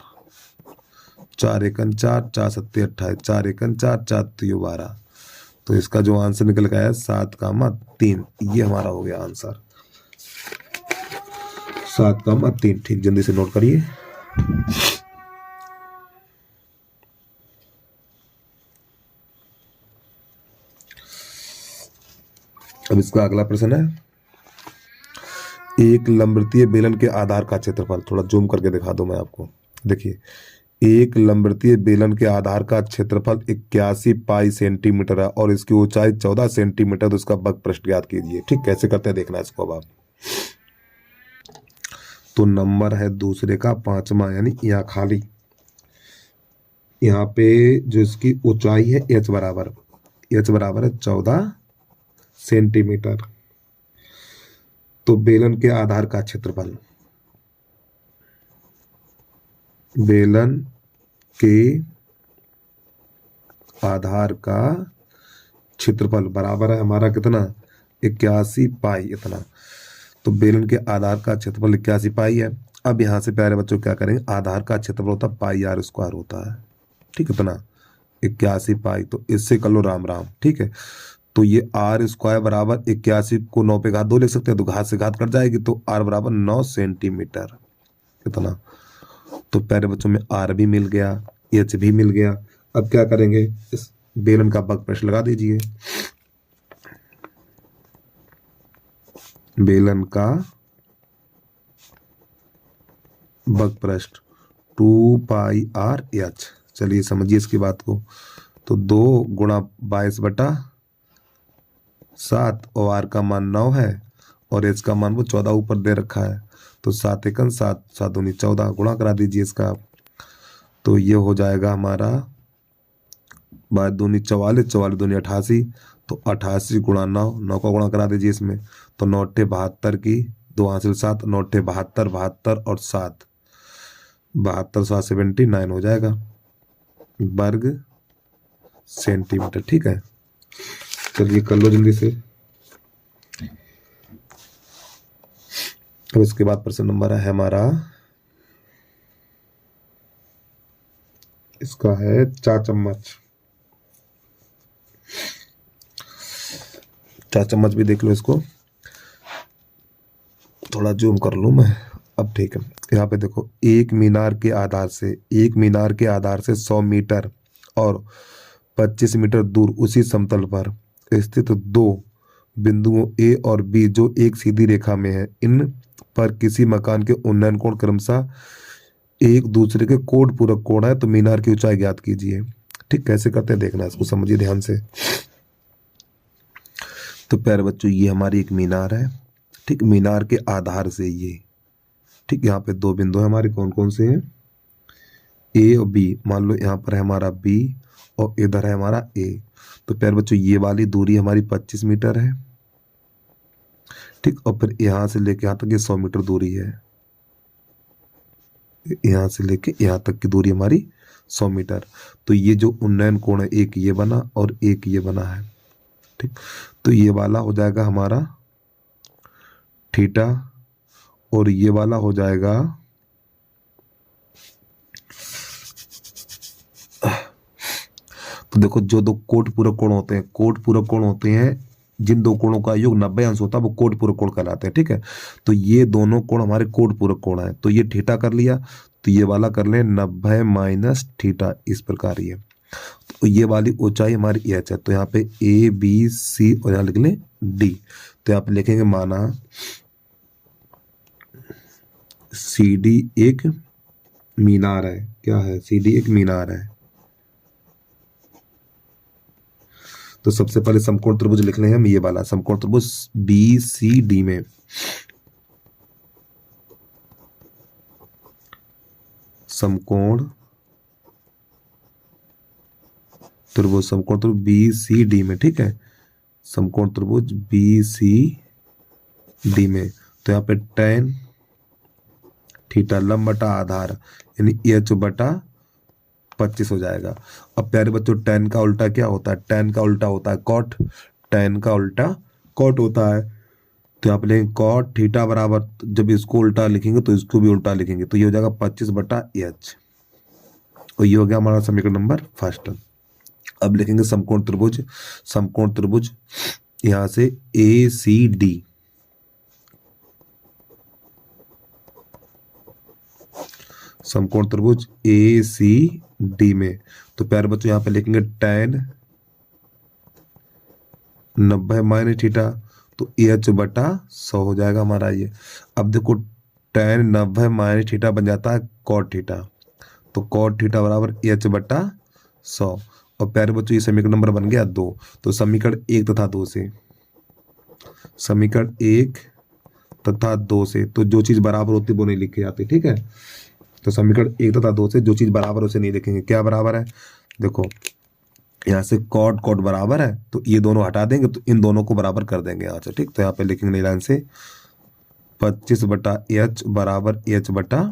4 एकन 4, 4 सत्ते 28, 4 एकन 4, 4 तो 12। तो इसका जो आंसर निकल गया है 7,3। ये हमारा हो गया आंसर 7,3। ठीक, जल्दी से नोट करिए। अब इसका अगला प्रश्न है, एक लंबवृत्तीय बेलन के आधार का क्षेत्रफल, थोड़ा जूम करके दिखा दूं मैं आपको। देखिए, एक लंबवृत्तीय बेलन के आधार का क्षेत्रफल 81 पाई सेंटीमीटर है और इसकी ऊंचाई 14 सेंटीमीटर। तो इसका वक्रपृष्ठ ज्ञात कीजिए। ठीक, कैसे करते हैं देखना इसको अब आप। तो नंबर है दूसरे का 5वां, यानी यहाँ खाली, यहाँ पे जो इसकी ऊंचाई है h बराबर है 14 सेंटीमीटर। तो बेलन के आधार का क्षेत्रफल, बेलन के आधार का क्षेत्रफल बराबर है हमारा कितना, 81 पाई इतना। तो बेलन के आधार का क्षेत्रफल 81 पाई है। अब यहां से प्यारे बच्चों क्या करेंगे, आधार का क्षेत्रफल होता है पाई r स्क्वायर होता है। ठीक, इतना 81 पाई। तो इससे कर लो राम राम। ठीक है, तो ये r स्क्वायर बराबर 81 को 9 पे घात 2 लिख सकते हैं, तो घात से घात कट जाएगी। तो r बराबर 9 सेंटीमीटर इतना। तो प्यारे बच्चों में r भी मिल गया, h भी मिल गया। अब क्या करेंगे, इस बेलन का वक्रपृष्ठ लगा दीजिए। बेलन का वक्रपृष्ठ 2 पाई r h। चलिए समझिए इसकी बात को। तो 2 गुणा 22 बटा 7 और r का मान 9 है और h का मान वो 14 ऊपर दे रखा है। तो 7 एकन 7, 7 दूनी 14, गुणा करा दीजिए इसका। तो ये हो जाएगा हमारा 12 दूनी 44, 44 दूनी 88। तो 88 गुणा 9, 9 का गुणा करा दीजिए इसमें। तो 9 अट्ठे 72 की 2 हासिल 7, 9 अट्ठे 72, 72 और 7, 72 7 79 हो जाएगा वर्ग सेंटीमीटर। ठीक है, चलिए कर लो जल्दी से। अब इसके बाद प्रश्न नंबर है हमारा, इसका है 4 चम्मच। 4 चम्मच भी देख लो इसको, थोड़ा जूम कर लूं मैं। अब ठीक है, यहाँ पे देखो, एक मीनार के आधार से 100 मीटर और 25 मीटर दूर उसी समतल पर स्थित 2 बिंदुओं ए और बी जो एक सीधी रेखा में है, इन पर किसी मकान के उन्नयन कोण क्रमशः एक दूसरे के कोण पूरक कोण है। तो मीनार की ऊंचाई ज्ञात कीजिए। ठीक, कैसे करते हैं देखना, इसको समझिए ध्यान से। तो प्यारे बच्चों, ये हमारी एक मीनार है। ठीक, मीनार के आधार से ये, ठीक, यहाँ पे 2 बिंदु है हमारे, कौन कौन से हैं, ए और बी। मान लो यहाँ पर है हमारा बी और इधर है हमारा ए। तो प्यारे बच्चों, ये वाली दूरी हमारी 25 मीटर है। ठीक, और फिर यहाँ से लेके यहाँ तक ये 100 मीटर दूरी है। यहाँ से लेके यहाँ तक की दूरी हमारी 100 मीटर। तो ये जो उन्नयन कोण है, एक ये बना और एक ये बना है। ठीक, तो ये वाला हो जाएगा हमारा थीटा और ये वाला हो जाएगा तो देखो जो दो कोट पूरक कोण होते हैं, कोट पूरक कोण होते हैं जिन दो कोणों का योग 90 अंश होता है वो कोट पूरक कोण कहलाते हैं। ठीक है, तो ये दोनों कोण हमारे कोट पूरक कोण है। तो ये थीटा कर लिया, तो ये वाला कर ले 90 माइनस थीटा, इस प्रकार ये। तो ये वाली ऊंचाई हमारी एच है, तो यहाँ पे ए बी सी और यहाँ लिख लें डी। तो यहाँ पे लिखेंगे माना सी डी एक मीनार है। क्या है? सी डी एक मीनार है। तो सबसे पहले समकोण त्रिभुज लिख लें हम, ये वाला समकोण त्रिभुज बी सी डी में समकोण त्रिभुज, समकोण त्रिभुज बी सी डी में। ठीक है, समकोण त्रिभुज बी सी डी में। तो यहाँ पे tan थीटा लंब बटा आधार यानी एच बटा 25 हो जाएगा। अब प्यारे बच्चों tan का उल्टा क्या होता है? tan का उल्टा होता है cot, tan का उल्टा cot होता है। तो यहाँ पे लिखेंगे cot थीटा बराबर, जब इसको उल्टा लिखेंगे तो इसको भी उल्टा लिखेंगे, तो ये हो जाएगा 25 बटा एच। और ये हो गया हमारा समीकरण नंबर फर्स्ट। अब लिखेंगे समकोण त्रिभुज, समकोण त्रिभुज यहां से ए सी डी, समकोण त्रिभुज ए सी डी में। तो प्यारे बच्चों यहाँ पे लिखेंगे tan 90 माइनस थीटा, तो एच बटा 100 हो जाएगा हमारा ये। अब देखो tan 90 माइनस थीटा बन जाता है cot थीटा, तो cot थीटा बराबर एच बटा 100। और प्यारे बच्चों ये समीकरण नंबर बन गया 2। तो समीकरण 1 तथा 2 से, समीकरण 1 तथा 2 से तो जो चीज बराबर होती है वो नहीं लिखी जाती। ठीक है, तो समीकरण 1 तथा 2 से जो चीज बराबर उसे नहीं लिखेंगे। क्या बराबर है? देखो यहाँ से कॉट कॉट बराबर है, तो ये दोनों हटा देंगे तो इन दोनों को बराबर कर देंगे यहाँ से। ठीक, तो यहाँ पे लिखेंगे नई लाइन से 25 बटा एच बराबर एच बटा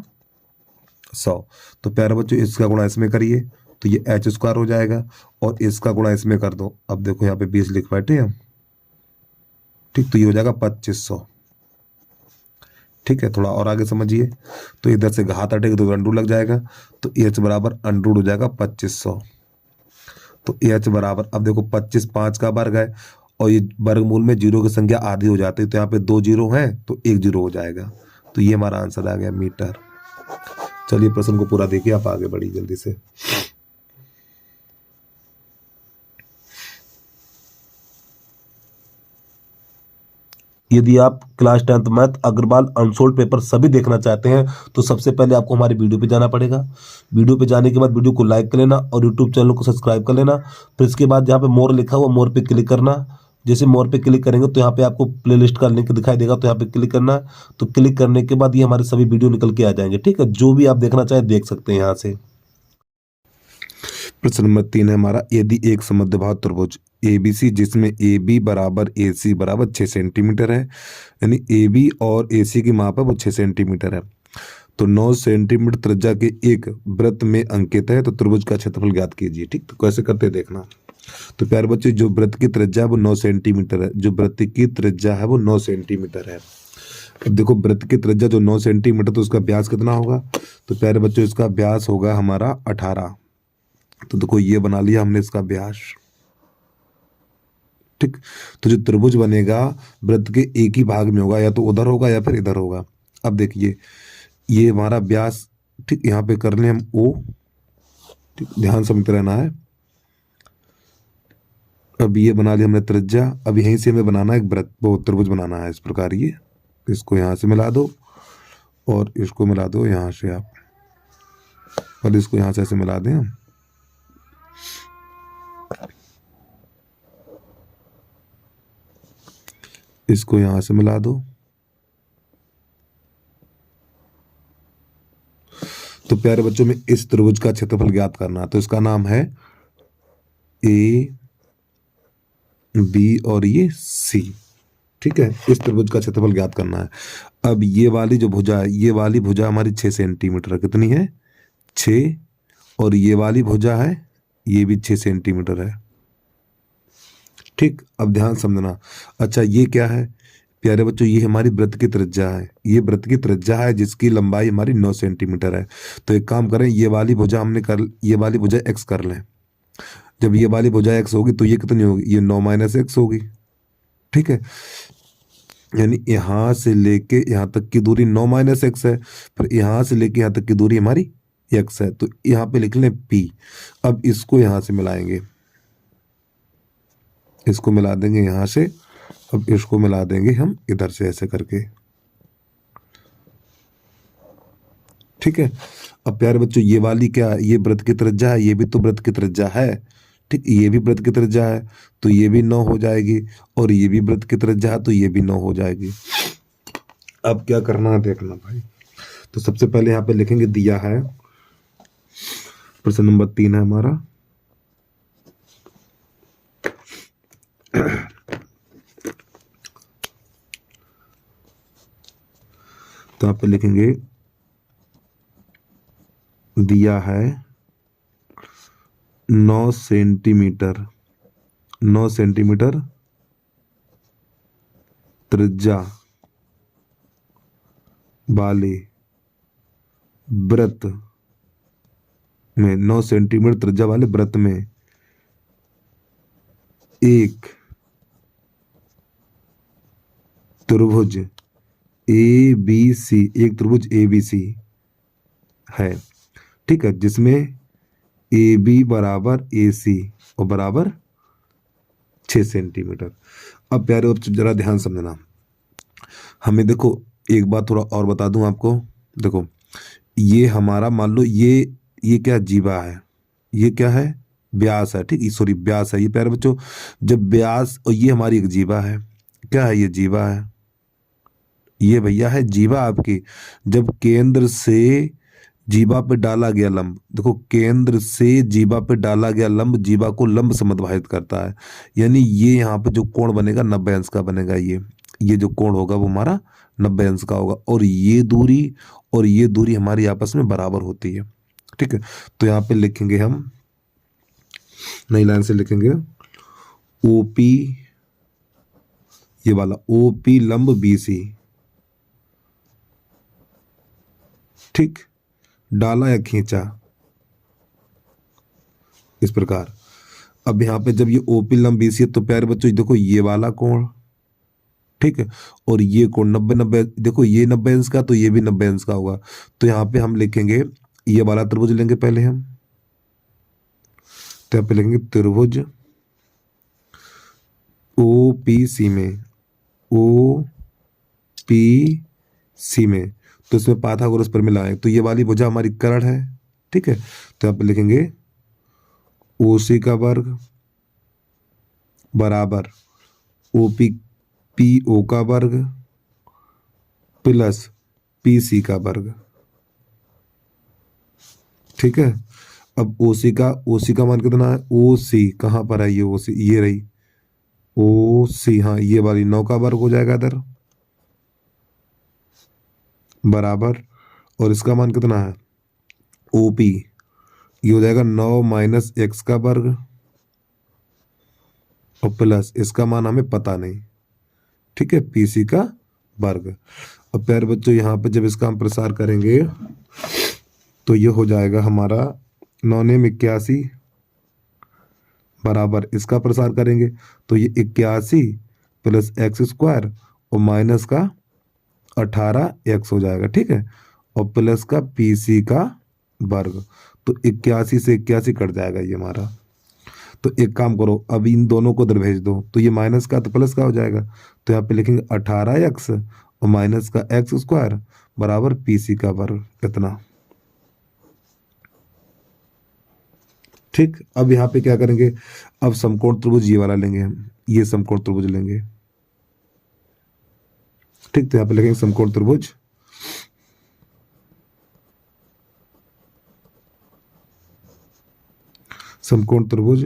100। तो प्यारे बच्चों इसका गुणा इसमें करिए तो ये एच स्क्वायर हो जाएगा, और इसका गुणा इसमें कर दो। अब देखो यहाँ पे 20 लिख बैठे हम। ठीक, तो ये हो जाएगा 2500। ठीक है, थोड़ा और आगे समझिए, तो इधर से घात हटेगा तो अंडू लग जाएगा, तो एच बराबर अंडरूट हो जाएगा 2500। तो एच बराबर, अब देखो 25 5 का वर्ग है, और ये वर्गमूल में जीरो की संख्या आधी हो जाती है, तो यहाँ पे 2 जीरो है तो 1 जीरो हो जाएगा। तो ये हमारा आंसर आ गया मीटर। चलिए प्रश्न को पूरा देखिए, आप आगे बढ़िए जल्दी से। यदि आप class 10th math Agarwal unsolved paper सभी देखना चाहते हैं तो सबसे पहले आपको हमारी वीडियो पे जाना पड़ेगा। वीडियो पे जाने के बाद वीडियो को लाइक कर लेना और यूट्यूब चैनल को सब्सक्राइब कर लेना। फिर इसके बाद जहाँ पे मोर लिखा हुआ मोर पे क्लिक करना। जैसे मोर पे क्लिक करेंगे तो यहाँ पे आपको प्लेलिस्ट का लिंक दिखाई देगा, तो यहाँ पे क्लिक करना। तो क्लिक करने के बाद ये हमारे सभी वीडियो निकल के आ जाएंगे। ठीक है, जो भी आप देखना चाहें देख सकते हैं यहाँ से। प्रश्न नंबर 3 है हमारा, यदि एक समद्विबाहु त्रिभुज ABC जिसमें AB बराबर AC बराबर 6 सेंटीमीटर है, यानी AB और AC की माप है वो 6 सेंटीमीटर है, तो 9 सेंटीमीटर त्रिज्या के एक वृत्त में अंकित है, तो त्रिभुज का क्षेत्रफल ज्ञात कीजिए। ठीक, तो कैसे करते देखना। तो प्यारे बच्चे जो वृत्त की त्रिज्या है वो 9 सेंटीमीटर है, जो वृत्त की त्रिज्या है वो 9 सेंटीमीटर है। अब देखो वृत्त की त्रिज्या जो 9 सेंटीमीटर, तो उसका व्यास कितना होगा? तो प्यारे बच्चों इसका व्यास होगा हमारा 18। तो देखो ये बना लिया हमने इसका व्यास। ठीक, तो जो त्रिभुज बनेगा वृत्त के एक ही भाग में होगा, या तो उधर होगा या फिर इधर होगा। अब देखिए ये हमारा व्यास, ठीक, यहाँ पे कर लें हम O। ठीक, ध्यान समझते रहना है। अब ये बना लिया हमने त्रिज्या। अब यहीं से हमें बनाना है एक वृत्त, वो त्रिभुज बनाना है इस प्रकार। ये इसको यहाँ से मिला दो और इसको मिला दो यहाँ से आप, और इसको यहाँ से ऐसे मिला दें हम। इसको यहां से मिला दो। तो प्यारे बच्चों में इस त्रिभुज का क्षेत्रफल ज्ञात करना, तो इसका नाम है A B और ये C। ठीक है, इस त्रिभुज का क्षेत्रफल ज्ञात करना है। अब ये वाली जो भुजा है, ये वाली भुजा हमारी 6 सेंटीमीटर कितनी है? 6। और ये वाली भुजा है, ये भी 6 सेंटीमीटर है। ठीक, अब ध्यान समझना। अच्छा ये क्या है प्यारे बच्चों? ये हमारी वृत्त की त्रिज्या है, ये वृत्त की त्रिज्या है जिसकी लंबाई हमारी 9 सेंटीमीटर है। तो एक काम करें, ये वाली भुजा हमने कर, ये वाली भुजा x कर लें। जब ये वाली भुजा x होगी तो ये कितनी होगी, ये 9 माइनस एक्स होगी। ठीक है, यानी यहाँ से लेके यहाँ तक की दूरी 9 माइनस एक्स है, पर यहाँ से लेके यहाँ तक की दूरी हमारी x है, तो यहाँ पे लिख लें p। अब इसको यहाँ से मिलाएंगे, इसको मिला देंगे यहाँ से, अब इसको मिला देंगे हम इधर से ऐसे करके। ठीक है, अब प्यारे बच्चों ये वाली क्या, ये वृत्त की त्रिज्या है, ये भी तो वृत्त की त्रिज्या है। ठीक, ये भी वृत्त की त्रिज्या है तो ये भी 9 हो जाएगी, और ये भी वृत्त की त्रिज्या है तो ये भी 9 हो जाएगी। अब क्या करना है देखना भाई, तो सबसे पहले यहाँ पे लिखेंगे, दिया है प्रश्न नंबर 3 है हमारा। तो यहाँ पे लिखेंगे दिया है 9 सेंटीमीटर, 9 सेंटीमीटर त्रिज्या वाले वृत्त में, 9 सेंटीमीटर त्रिज्या वाले वृत्त में एक त्रिभुज ABC, एक त्रिभुज ABC है। ठीक है, जिसमें AB बराबर AC और बराबर 6 सेंटीमीटर। अब प्यारे बच्चों जरा ध्यान समझना, हमें देखो एक बात थोड़ा और बता दूं आपको। देखो ये हमारा मान लो ये क्या जीवा है, ये क्या है व्यास है। ठीक, सॉरी व्यास है ये प्यारे बच्चों। जब व्यास, और ये हमारी एक जीवा है, क्या है ये जीवा है, ये भैया है जीवा आपकी। जब केंद्र से जीवा पे डाला गया लंब, देखो केंद्र से जीवा पे डाला गया लंब जीवा को लंब समद्वाहित करता है, यानी ये यहाँ पे जो कोण बनेगा 90 अंश का बनेगा। ये जो कोण होगा वो हमारा 90 अंश का होगा, और ये दूरी हमारी आपस में बराबर होती है। ठीक है, तो यहाँ पे लिखेंगे हम नई लाइन से लिखेंगे OP, ये वाला OP लंब BC। ठीक, डाला या खींचा इस प्रकार। अब यहाँ पे जब ये OP लंब BC है तो प्यारे बच्चों देखो ये वाला कोण, ठीक है, और ये कोण 90 देखो ये 90 अंश का तो ये भी 90 अंश का होगा। तो यहाँ पे हम लिखेंगे ये वाला त्रिभुज लेंगे पहले हम, तो यहाँ पे लिखेंगे त्रिभुज OPC में, OPC में, तो इसमें पाइथागोरस प्रमेय लगाएंगे, तो ये वाली भुजा हमारी कर्ण है। ठीक है, तो यहाँ पे लिखेंगे OC का वर्ग बराबर PO का वर्ग प्लस PC का वर्ग। ठीक है, अब OC का मान कितना है, OC कहाँ पर है, ये OC ये रही OC, हाँ ये वाली 9 का वर्ग हो जाएगा इधर बराबर, और इसका मान कितना है OP, ये हो जाएगा 9 माइनस एक्स का वर्ग और प्लस इसका मान हमें पता नहीं। ठीक है, PC का वर्ग। अब प्यारे बच्चों यहाँ पे जब इसका हम प्रसार करेंगे तो ये हो जाएगा हमारा 9 में 81 बराबर, इसका प्रसार करेंगे तो ये 81 प्लस एक्स स्क्वायर और माइनस का 18x हो जाएगा। ठीक है, और प्लस का PC का वर्ग, तो 81 से 81 कट जाएगा ये हमारा। तो एक काम करो, अब इन दोनों को इधर भेज दो, तो ये माइनस का तो प्लस का हो जाएगा, तो यहाँ पे लिखेंगे 18x और माइनस का एक्स स्क्वायर बराबर PC का वर्ग इतना। ठीक, अब यहाँ पे क्या करेंगे, अब समकोण त्रिभुज ये वाला लेंगे हम, ये समकोण त्रिभुज लेंगे। ठीक, तो यहाँ पे लिखेंगे समकोण त्रिभुज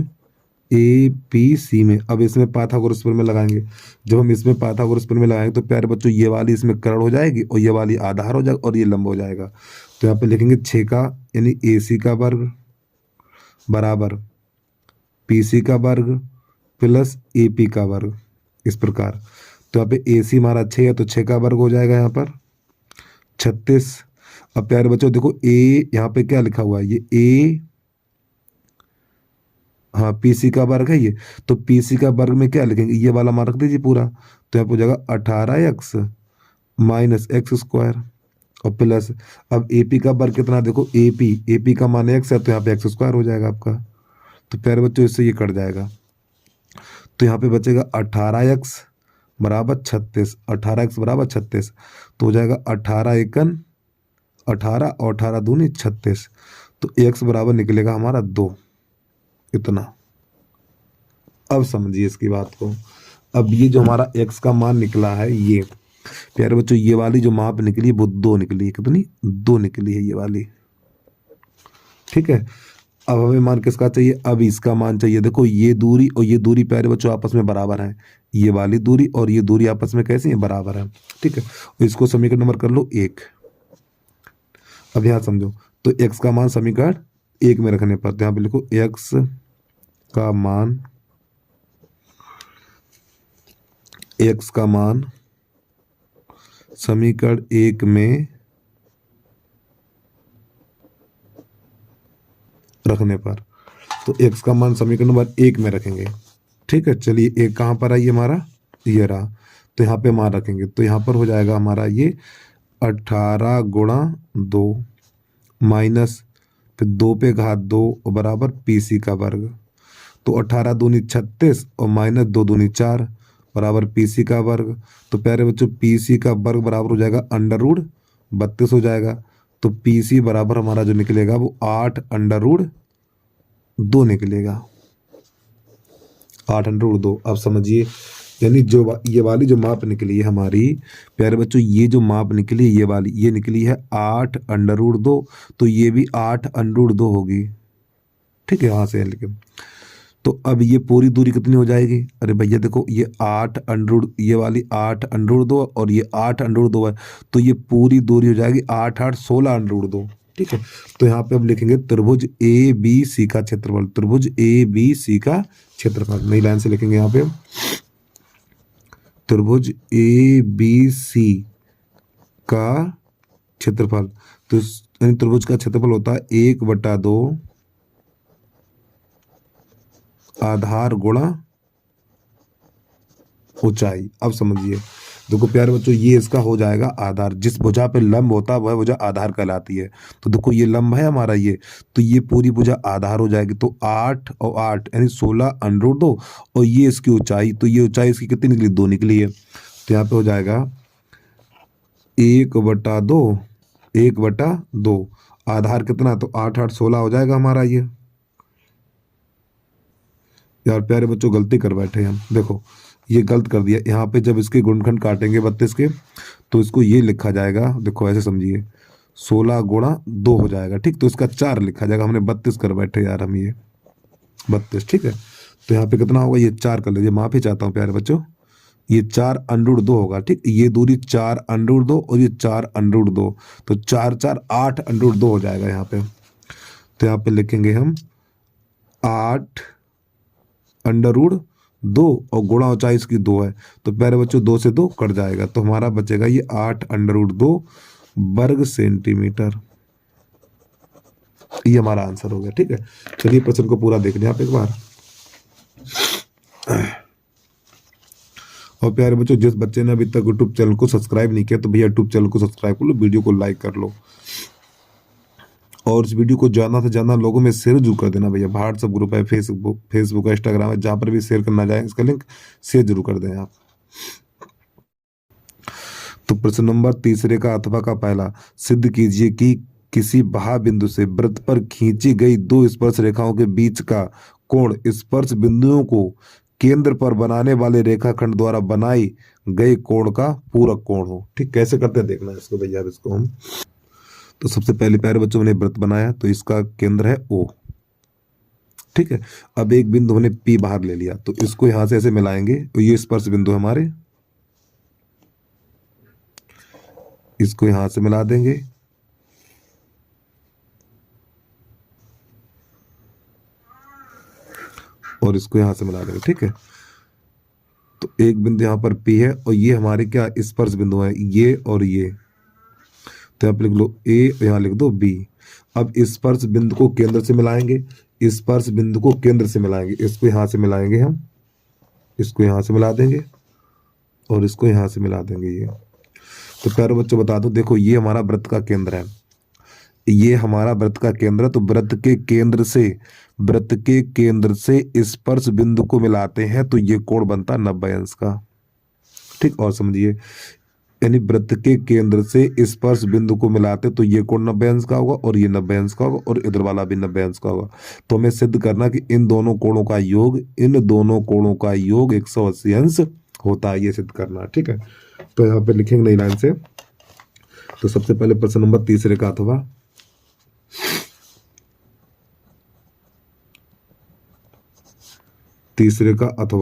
APC में। अब इसमें पाइथागोरस प्रमेय लगाएंगे, जब हम इसमें पाइथागोरस प्रमेय लगाएंगे तो प्यारे बच्चों ये वाली इसमें कर्ण हो जाएगी और ये वाली आधार हो जाएगा और ये लंब हो जाएगा। तो यहाँ पे लिखेंगे 6 का यानी AC का वर्ग बराबर PC का वर्ग प्लस AP का वर्ग, इस प्रकार। तो यहाँ पे AC हमारा 6 है तो 6 का वर्ग हो जाएगा यहाँ पर 36। अब प्यारे बच्चों देखो A यहाँ पे क्या लिखा हुआ है, ये हाँ पीसी का वर्ग है ये, तो पीसी का वर्ग में क्या लिखेंगे, ये वाला मान रख दीजिए पूरा, तो यहाँ पे हो जाएगा 18x माइनस एक्स स्क्वायर और प्लस, अब एपी का वर्ग कितना, देखो एपी, एपी का मान एक्स है तो यहाँ पे एक्स स्क्वायर हो जाएगा आपका। तो प्यारे बच्चों इससे ये कट जाएगा, तो यहाँ पे बचेगा 18x बराबर 36, 18x बराबर 36, तो हो जाएगा 18 एकन 18 और 18 दूनी 36, तो x बराबर निकलेगा हमारा 2, इतना। अब समझिए इसकी बात को, अब ये जो हमारा x का मान निकला है, ये प्यारे बच्चों ये वाली जो माप निकली वो 2 निकली है, कितनी, 2 निकली है ये वाली, ठीक है। अब हमें मान किसका चाहिए, अब इसका मान चाहिए, देखो ये दूरी और ये दूरी प्यारे बच्चों आपस में बराबर है, ये वाली दूरी और ये दूरी आपस में कैसी है, बराबर है, ठीक है। इसको समीकरण नंबर कर लो 1। अब यहाँ समझो, तो x का मान समीकरण 1 में रखने पर, तो यहाँ पे लिखो x का मान, x का मान समीकरण 1 में रखने पर, तो x का मान समीकरण नंबर 1 में रखेंगे, ठीक है। चलिए एक कहाँ पर है ये हमारा, ये रहा, तो यहाँ पे मान रखेंगे, तो यहाँ पर हो जाएगा हमारा ये 18 गुणा 2 माइनस फिर 2 पे घात 2 और बराबर पीसी का वर्ग, तो 18 दूनी 36 और माइनस 2 दूनी 4 बराबर पीसी का वर्ग, तो प्यारे बच्चों पीसी का वर्ग बराबर हो जाएगा अंडर रूट 32 हो जाएगा, तो पीसी बराबर हमारा जो निकलेगा वो 8 अंडर रूट 2 निकलेगा, 8 अंडर रूट 2। अब समझिए, यानी जो ये वाली जो माप निकली है हमारी, प्यारे बच्चों ये जो माप निकली है ये वाली, ये निकली है 8 अंडर रूट 2, तो ये भी 8 अंडर रूट 2 होगी, ठीक है, यहाँ से लेके। तो अब ये पूरी दूरी कितनी हो जाएगी, अरे भैया देखो ये 8 अंडर, ये वाली 8 अंडर 2 और ये 8 अंडर 2 है, तो ये पूरी दूरी हो जाएगी 8 8 16 अंडर 2, ठीक है। तो यहाँ पे अब लिखेंगे त्रिभुज ए बी सी का क्षेत्रफल, त्रिभुज ए बी सी का क्षेत्रफल, नई लाइन से लिखेंगे यहाँ पे त्रिभुज ए बी सी का क्षेत्रफल, तो त्रिभुज का क्षेत्रफल होता है 1/2 आधार गुणा ऊंचाई। अब समझिए, देखो प्यारे बच्चों ये इसका हो जाएगा आधार, जिस भुजा पे लंब होता है वह भुजा आधार कहलाती है, तो देखो ये लंब है हमारा ये, तो ये पूरी भुजा आधार हो जाएगी, तो 8 और 8 यानी 16 अंडर रूट 2 और ये इसकी ऊंचाई, तो ये ऊंचाई इसकी कितनी निकली, 2 निकली है, तो यहाँ पे हो जाएगा 1/2 1/2 आधार कितना, तो 8 8 16 हो जाएगा हमारा ये। यार प्यारे बच्चों गलती कर बैठे हम, देखो ये गलत कर दिया, यहाँ पे जब इसके गुणनखंड काटेंगे 32 के, तो इसको ये लिखा जाएगा, देखो ऐसे समझिए 16 गुणा 2 हो जाएगा, ठीक, तो इसका 4 लिखा जाएगा, हमने 32 कर बैठे यार हम, ये 32, ठीक है। तो यहाँ पे कितना होगा, ये 4 कर लीजिए, माफी चाहता हूँ प्यारे बच्चों, ये 4 अंडर 2 होगा, ठीक, ये दूरी 4 अंडर 2 और ये 4 अंडर 2, तो 4 4 8 अंडर 2 हो जाएगा यहाँ पे, तो यहाँ पे लिखेंगे हम 8 अंडर रूट 2 और गुणा ऊंचाई इसकी 2 है, तो प्यारे बच्चों 2 से 2 कट जाएगा, तो हमारा बचेगा ये 8 अंडर रूट 2 वर्ग सेंटीमीटर, ये हमारा आंसर हो गया, ठीक है। चलिए प्रश्न को पूरा देख लें आप एक बार। और प्यारे बच्चों जिस बच्चे ने अभी तक यूट्यूब चैनल को सब्सक्राइब नहीं किया तो भैया यूट्यूब चैनल को सब्सक्राइब कर लो, वीडियो को लाइक कर लो और इस वीडियो को ज़्यादा से ज़्यादा लोगों में शेयर जरूर कर देना भैया। व्हाट्सएप ग्रुप है, फेसबुक है, इंस्टाग्राम है, जहाँ पर भी शेयर करना जाए इसका लिंक शेयर जरूर कर दें आप। तो प्रश्न नंबर 3 का अथवा का पहला, सिद्ध कीजिए कि किसी बिंदु से वृत्त पर खींची गई 2 स्पर्श रेखाओं के बीच का कोण स्पर्श बिंदुओं को केंद्र पर बनाने वाले रेखाखंड द्वारा बनाई गए कोण का पूरक कोण हो, ठीक। कैसे करते हैं देखना है इसको भैया, इसको हम, तो सबसे पहले प्यारे बच्चों ने वृत्त बनाया, तो इसका केंद्र है O, ठीक है। अब एक बिंदु हमने P बाहर ले लिया, तो इसको यहां से ऐसे मिलाएंगे, तो ये स्पर्श बिंदु हमारे, इसको यहां से मिला देंगे, और इसको यहां से मिला देंगे, ठीक है। तो एक बिंदु यहां पर P है और ये हमारे क्या स्पर्श बिंदु है, ये और ये, तो यहाँ पे लिख लो A और यहाँ लिख दो B। अब स्पर्श बिंदु को केंद्र से मिलाएंगे, स्पर्श बिंदु को केंद्र से मिलाएंगे। इसको यहाँ से मिलाएंगे हम, इसको यहाँ से मिला देंगे और इसको यहाँ से मिला देंगे ये। तो प्यारे बच्चों बता दो, देखो ये हमारा वृत्त का केंद्र है, ये हमारा वृत्त का केंद्र है। तो वृत्त के केंद्र से स्पर्श बिंदु को मिलाते हैं तो ये कोण बनता 90 अंश का। ठीक, और समझिए, यानी वृत्त के केंद्र से स्पर्श बिंदु को मिलाते तो ये कोण 90 अंश का होगा और ये 90 अंश का होगा और इधर वाला भी 90 अंश का होगा। तो हमें सिद्ध करना कि इन दोनों कोणों का योग 180 अंश होता है, ये सिद्ध करना है। ठीक है, तो यहाँ पे लिखेंगे नई लाइन से। तो सबसे पहले प्रश्न नंबर तीसरे का अथवा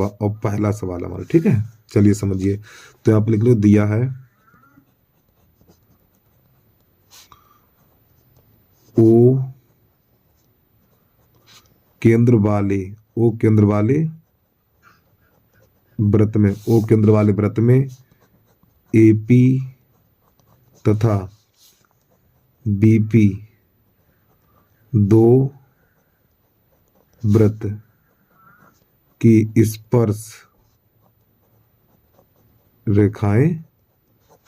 और पहला सवाल हमारा। ठीक है, चलिए समझिए। तो यहाँ पे लिख लो, दिया है ओ केंद्र वाले वृत्त में एपी तथा बीपी दो वृत्त की स्पर्श रेखाएं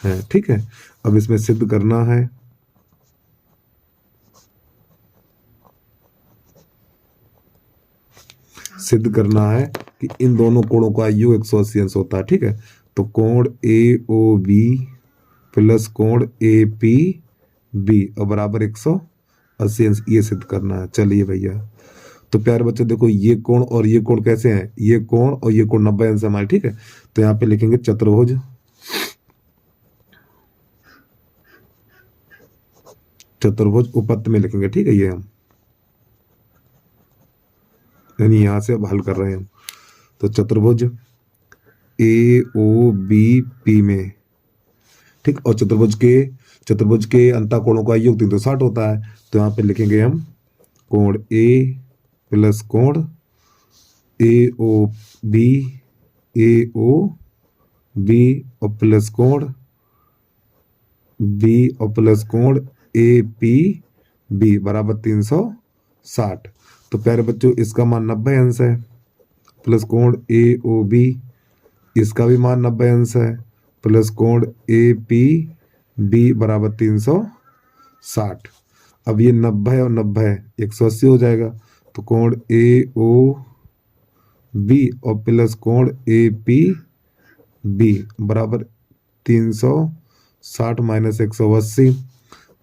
हैं। ठीक है, अब इसमें सिद्ध करना है कि इन दोनों कोणों का योग 180 अंश होता है। ठीक है, तो कोण AOB प्लस कोण APB और बराबर 180 अंश, ये सिद्ध करना है। चलिए भैया, तो प्यारे बच्चों देखो, ये कोण और ये कोण कैसे हैं, ये कोण और ये कोण 90 अंश हमारे। ठीक है, तो यहाँ पे लिखेंगे चतुर्भुज उपत्त में लिखेंगे। ठीक है, ये हम यानी यहां से अब हल कर रहे हैं हम। तो चतुर्भुज AOBP में, ठीक, और चतुर्भुज के अंतःकोणों का योग 360 होता है। तो यहाँ पे लिखेंगे हम कोण A प्लस कोण AOB और प्लस कोण B और प्लस कोण APB बराबर 360। तो प्यारे बच्चों, इसका मान 90 अंश है, प्लस कोण AOB इसका भी मान 90 अंश है, प्लस कोण APB बराबर 360। अब ये 90 और 90 180 हो जाएगा। तो कोण AOB और प्लस कोण APB बराबर 360 माइनस 180।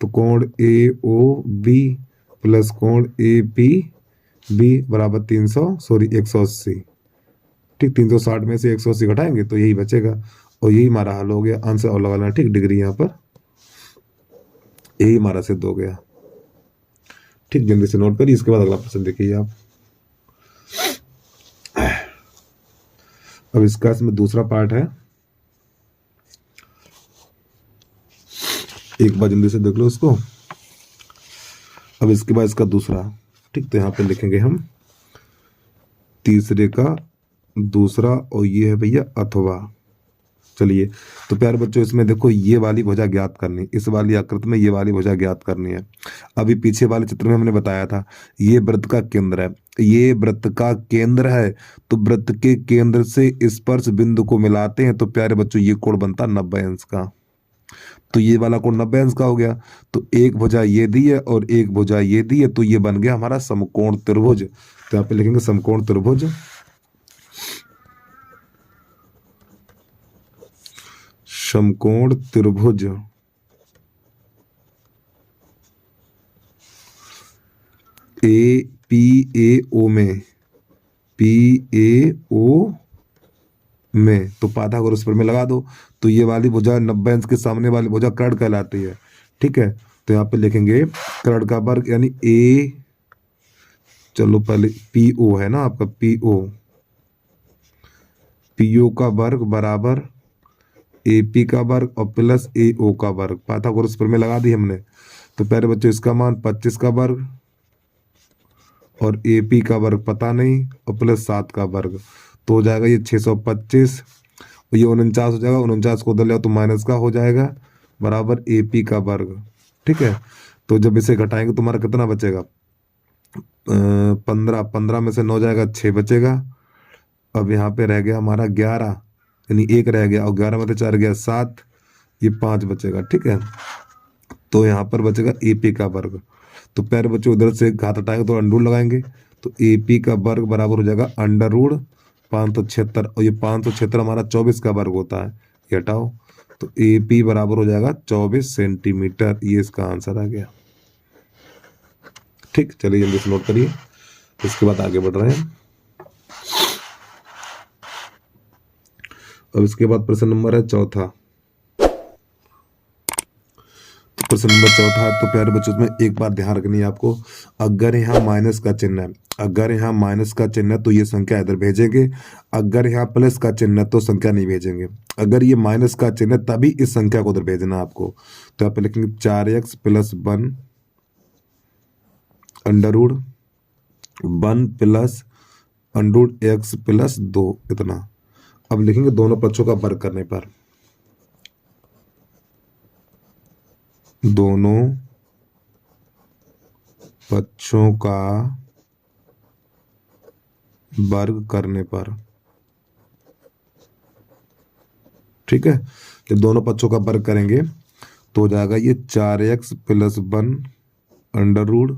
तो कोण AOB प्लस कोण APB बराबर 180। ठीक, 360 में से 180 घटाएंगे तो यही बचेगा और यही हमारा हल हो गया। आंसर और लगाना। ठीक, डिग्री यहाँ पर यही हमारा सिद्ध हो गया। ठीक, जल्दी से नोट करिए। इसके बाद अगला प्रश्न देखिए आप। अब इसमें दूसरा पार्ट है, एक बार जल्दी से देख लो इसको। अब इसके बाद इसका दूसरा। ठीक, तो यहाँ पे लिखेंगे हम तीसरे का दूसरा और ये है भैया अथवा। चलिए, तो प्यारे बच्चों, इसमें देखो ये वाली भुजा ज्ञात करनी, इस वाली आकृति में ये वाली भुजा ज्ञात करनी है। अभी पीछे वाले चित्र में हमने बताया था ये वृत्त का केंद्र है, तो वृत्त के केंद्र से स्पर्श बिंदु को मिलाते हैं तो प्यारे बच्चों ये कोण बनता 90 अंश का। तो ये वाला कोण 90 अंश का हो गया। तो एक भुजा ये दी है और एक भुजा ये दी है, तो ये बन गया हमारा समकोण त्रिभुज। तो यहाँ पे लिखेंगे समकोण त्रिभुज। समकोण त्रिभुज PAO में तो पाइथागोरस प्रमेय में लगा दो। तो ये वाली भुजा 90 अंश के सामने वाली भुजा कर्ण कहलाती है। ठीक है, तो यहाँ पे लिखेंगे कर्ण का वर्ग यानी A, चलो पहले PO है ना आपका, PO का वर्ग बराबर AP का वर्ग और प्लस AO का वर्ग। पाइथागोरस प्रमेय लगा दी हमने। तो पहले बच्चों इसका मान 25 का वर्ग और AP का वर्ग पता नहीं और प्लस 7 का वर्ग, तो हो जाएगा ये 625 और ये 49 हो जाएगा। 49 को उधर ले तो माइनस का हो जाएगा बराबर AP का वर्ग। ठीक है, तो जब इसे घटाएंगे तुम्हारा कितना बचेगा, 15, 15 में से 9 जाएगा, 6 बचेगा। अब यहाँ पे रह गया हमारा 11, यानी 1 रह गया, और 11 में से 4 गया 7, ये 5 बचेगा। ठीक है, तो यहाँ पर बचेगा AP का वर्ग। तो प्यारे बच्चों उधर से घात हटाएंगे तो अंडर लगाएंगे, तो AP का वर्ग बराबर हो जाएगा अंडर रूट 576, और ये 576 हमारा 24 का वर्ग होता है, ये हटाओ, तो AP बराबर हो जाएगा 24 सेंटीमीटर। ये इसका आंसर आ गया। ठीक, चलिए जल्दी से नोट करिए, इसके बाद आगे बढ़ रहे हैं। अब इसके बाद प्रश्न नंबर है चौथा। प्रश्न नंबर चौथा है, तो प्यारे बच्चों में एक बात ध्यान रखनी है आपको, अगर यहाँ माइनस का चिन्ह है, अगर यहाँ माइनस का चिन्ह है तो ये संख्या इधर भेजेंगे, अगर यहाँ प्लस का चिन्ह है तो संख्या नहीं भेजेंगे। अगर ये माइनस का चिन्ह है तभी इस संख्या को उधर भेजना आपको। तो यहाँ पे लिखेंगे 4x + 1 अंडर रूट 1 + x + 2 इतना। अब लिखेंगे दोनों पक्षों का वर्ग करने पर, दोनों पक्षों का वर्ग करने पर। ठीक है, जब दोनों पक्षों का वर्ग करेंगे तो हो जाएगा ये 4x + 1 अंडर रूट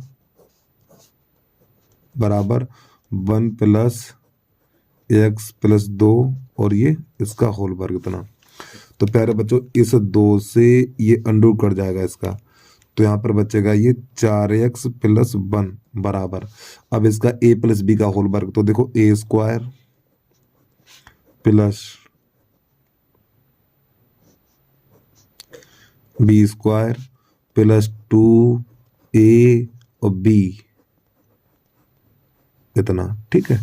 बराबर 1 + x + 2, और ये इसका होल वर्ग इतना। तो प्यारे बच्चों इस 2 से ये अंडर कट जाएगा इसका, तो यहाँ पर बचेगा ये 4x + 1 बराबर, अब इसका a + b का होल वर्ग, तो देखो a² plus b² plus 2a और b इतना। ठीक है,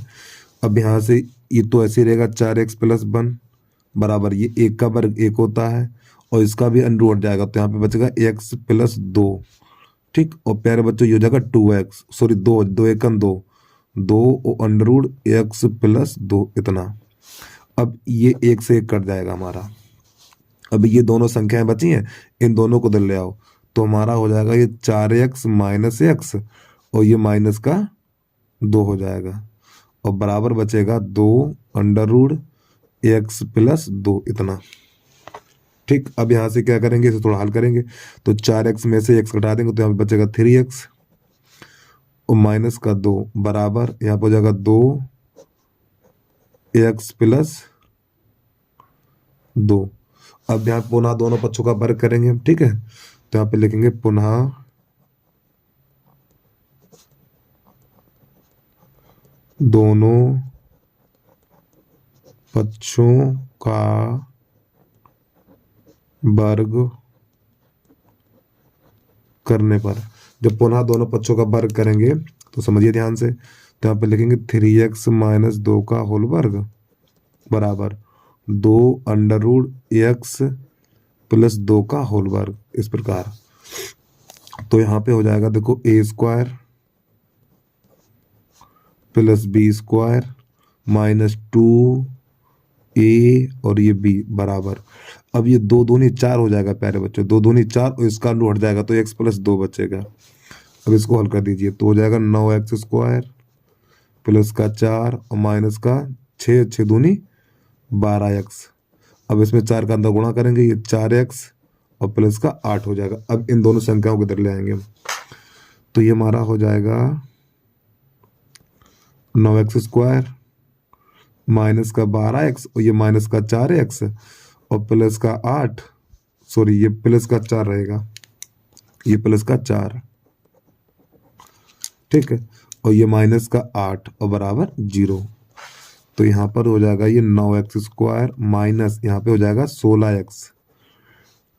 अब यहाँ से ये तो ऐसे रहेगा 4x + 1 बराबर, ये 1 का वर्ग 1 होता है, और इसका भी अंडर उठ जाएगा, तो यहाँ पे बचेगा x + 2। ठीक, और प्यारे बच्चों ये हो जाएगा 2x, सॉरी 2, 2 1 2, 2 और अंडर रूट x + 2 इतना। अब ये 1 से 1 कट जाएगा हमारा। अब ये दोनों संख्याएं बची हैं, इन दोनों को इधर ले आओ, तो हमारा हो जाएगा ये 4x - x, और ये माइनस का 2 हो जाएगा, और बराबर बचेगा 2 अंडर रूट x + 2 इतना। ठीक, अब यहाँ से क्या करेंगे, इसे थोड़ा हल करेंगे, तो 4x में से x घटा देंगे तो यहाँ पे बचेगा 3x और माइनस का 2 बराबर, यहाँ पर हो जाएगा 2x + 2। अब यहाँ पुनः दोनों पक्षों का वर्ग करेंगे हम। ठीक है, तो यहाँ पे लिखेंगे पुनः दोनों पक्षों का वर्ग करने पर। जब पुनः दोनों पक्षों का वर्ग करेंगे तो समझिए ध्यान से, तो यहाँ पे लिखेंगे 3x - 2 का होल वर्ग बराबर 2 अंडर रूट x + 2 का होल वर्ग, इस प्रकार। तो यहाँ पे हो जाएगा देखो a² + b² - 2a और ये b बराबर, अब ये 2 दूनी 4 हो जाएगा प्यारे बच्चों, 2 दूनी 4, और इसका अंडर हट जाएगा तो x + 2 बचेगा। अब इसको हल कर दीजिए, तो हो जाएगा 9x² प्लस का 4 और माइनस का 6, 6 दूनी 12x। अब इसमें 4 का अंदर गुणा करेंगे, ये 4x और प्लस का 8 हो जाएगा। अब इन दोनों संख्याओं को इधर ले आएंगे, तो ये हमारा हो जाएगा 9x² माइनस का 12x, और ये माइनस का 4x और प्लस का 8, सॉरी ये प्लस का 4 रहेगा, ये प्लस का 4। ठीक है, और ये माइनस का 8 और बराबर 0। तो यहाँ पर हो जाएगा ये 9x² माइनस यहाँ पे हो जाएगा 16x,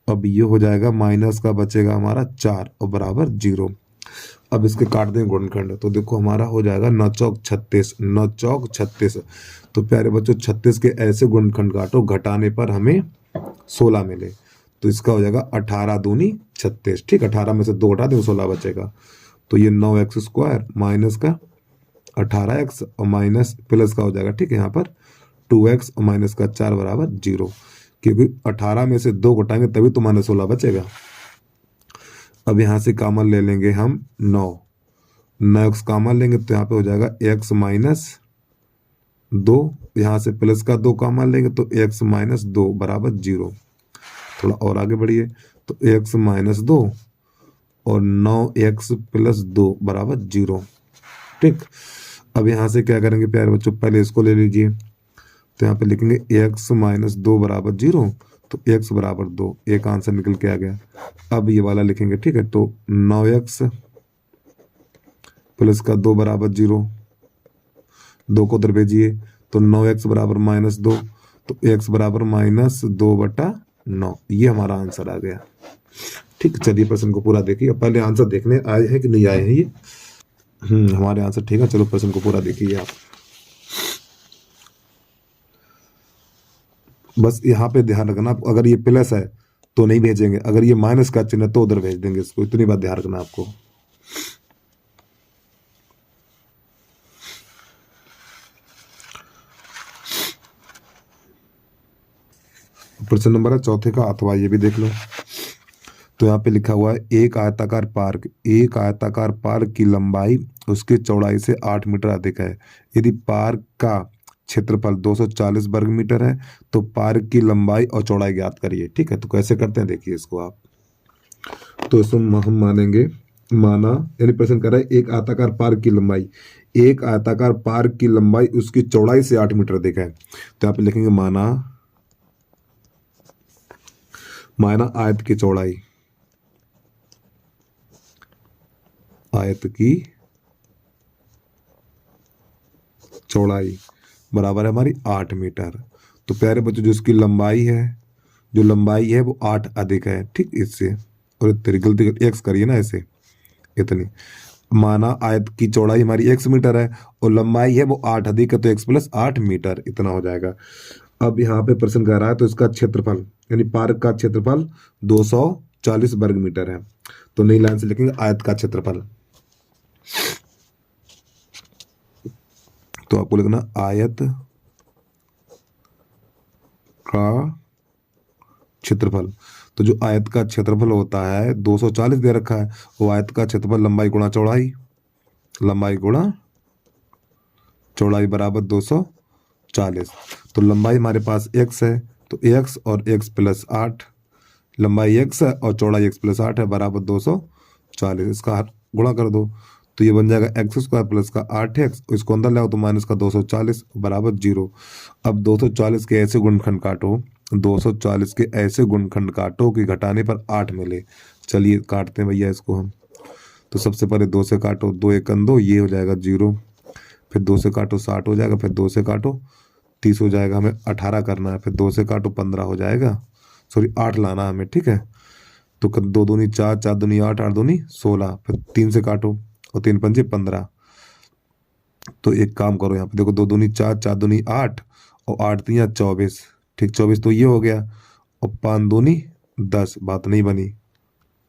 अब ये हो जाएगा माइनस का बचेगा हमारा 4 और बराबर 0। अब इसके काट दें गुणनखंड, तो देखो हमारा हो जाएगा 9 चौक 36, 9 चौक 36। तो प्यारे बच्चों 36 के ऐसे गुणनखंड काटो घटाने पर हमें 16 मिले, तो इसका हो जाएगा 18 दूनी 36। ठीक, 18 में से 2 घटा दें 16 बचेगा, तो ये 9x² माइनस का 18x और माइनस प्लस का हो जाएगा। ठीक है, यहाँ पर 2x और माइनस का 4 बराबर 0, क्योंकि 18 में से 2 घटाएंगे तभी तो -16 बचेगा। अब यहाँ से कॉमन ले लेंगे हम 9, 9 एक्स कॉमन लेंगे तो यहाँ पे हो जाएगा एक्स माइनस 2, यहाँ से प्लस का 2 कॉमन लेंगे तो एक्स माइनस 2 बराबर 0। थोड़ा और आगे बढ़िए तो एक्स माइनस 2 और 9 एक्स प्लस 2 बराबर 0। ठीक, अब यहाँ से क्या करेंगे प्यारे बच्चों, पहले इसको ले लीजिए तो यहाँ पे लिखेंगे एक्स माइनस 2 बराबर 0, तो एक्स बराबर 2, एक आंसर निकल के आ गया। अब ये वाला लिखेंगे, ठीक है, तो 9 एक्स प्लस का 2 बराबर 0, 2 को उधर भेजिए तो 9 एक्स बराबर माइनस 2, तो एक्स बराबर माइनस 2/9, ये हमारा आंसर आ गया। ठीक, चलिए प्रश्न को पूरा देखिए। पहले आंसर देखने आए हैं कि नहीं आए हैं ये, हमारे आंसर ठीक है। चलो प्रश्न को पूरा देखिए आप। बस यहाँ पे ध्यान रखना, अगर ये प्लस है तो नहीं भेजेंगे, अगर ये माइनस का चिन्ह है तो उधर भेज देंगे इसको, इतनी बात ध्यान रखना आपको। प्रश्न नंबर है चौथे का, अथवा ये भी देख लो। तो यहाँ पे लिखा हुआ है एक आयताकार पार्क की लंबाई उसकी चौड़ाई से 8 मीटर अधिक है। यदि पार्क का क्षेत्रफल 240 वर्ग मीटर है तो पार्क की लंबाई और चौड़ाई ज्ञात करिए। ठीक है, तो कैसे करते हैं देखिए इसको आप। तो इसमें हम मानेंगे, माना यानी प्रश्न कर रहा है एक आयताकार पार्क की लंबाई उसकी चौड़ाई से 8 मीटर अधिक है। तो यहाँ पे लिखेंगे माना आयत की चौड़ाई बराबर है हमारी 8 मीटर। तो प्यारे बच्चों जो लंबाई है वो 8 अधिक है, ठीक, इससे, और तेरी गलती एक्स करिए ना ऐसे, इतनी। माना आयत की चौड़ाई हमारी x मीटर है और लंबाई है वो 8 अधिक है, तो x प्लस 8 मीटर इतना हो जाएगा। अब यहाँ पे प्रश्न कर रहा है तो इसका क्षेत्रफल यानी पार्क का क्षेत्रफल 240 वर्ग मीटर है। तो नई लाइन से लिखेंगे आयत का क्षेत्रफल। तो आपको लिखना आयत का क्षेत्रफल। तो जो आयत का क्षेत्रफल होता है 240 दे रखा है, वो आयत का क्षेत्रफल लंबाई गुणा चौड़ाई बराबर 240। तो लंबाई हमारे पास x है तो x और x प्लस 8, लंबाई x है और चौड़ाई x प्लस 8 है बराबर 240। इसका गुणा कर दो तो ये बन जाएगा एक्स स्क्वायर प्लस का 8x, इसको अंदर लाओ तो माइनस का 240 बराबर 0। अब 240 के ऐसे गुणनखंड काटो 240 के ऐसे गुणनखंड काटो कि घटाने पर 8 मिले। चलिए काटते हैं भैया इसको हम। तो सबसे पहले 2 से काटो, 2 1 2, ये हो जाएगा 0। फिर 2 से काटो 60 हो जाएगा, फिर 2 से काटो 30 हो जाएगा, हमें 18 करना है। फिर 2 से काटो 15 हो जाएगा, सॉरी 8 लाना है हमें, ठीक है। तो 2 दूनी 4, 4 दूनी 8, 8 दूनी 16। फिर 3 से काटो और 3 पंजे 15। तो एक काम करो यहाँ पे देखो, 2 दूनी 4, 4 दूनी 8 और 8 तियाँ 24, ठीक, 24 तो ये हो गया, और 5 दूनी 10, बात नहीं बनी।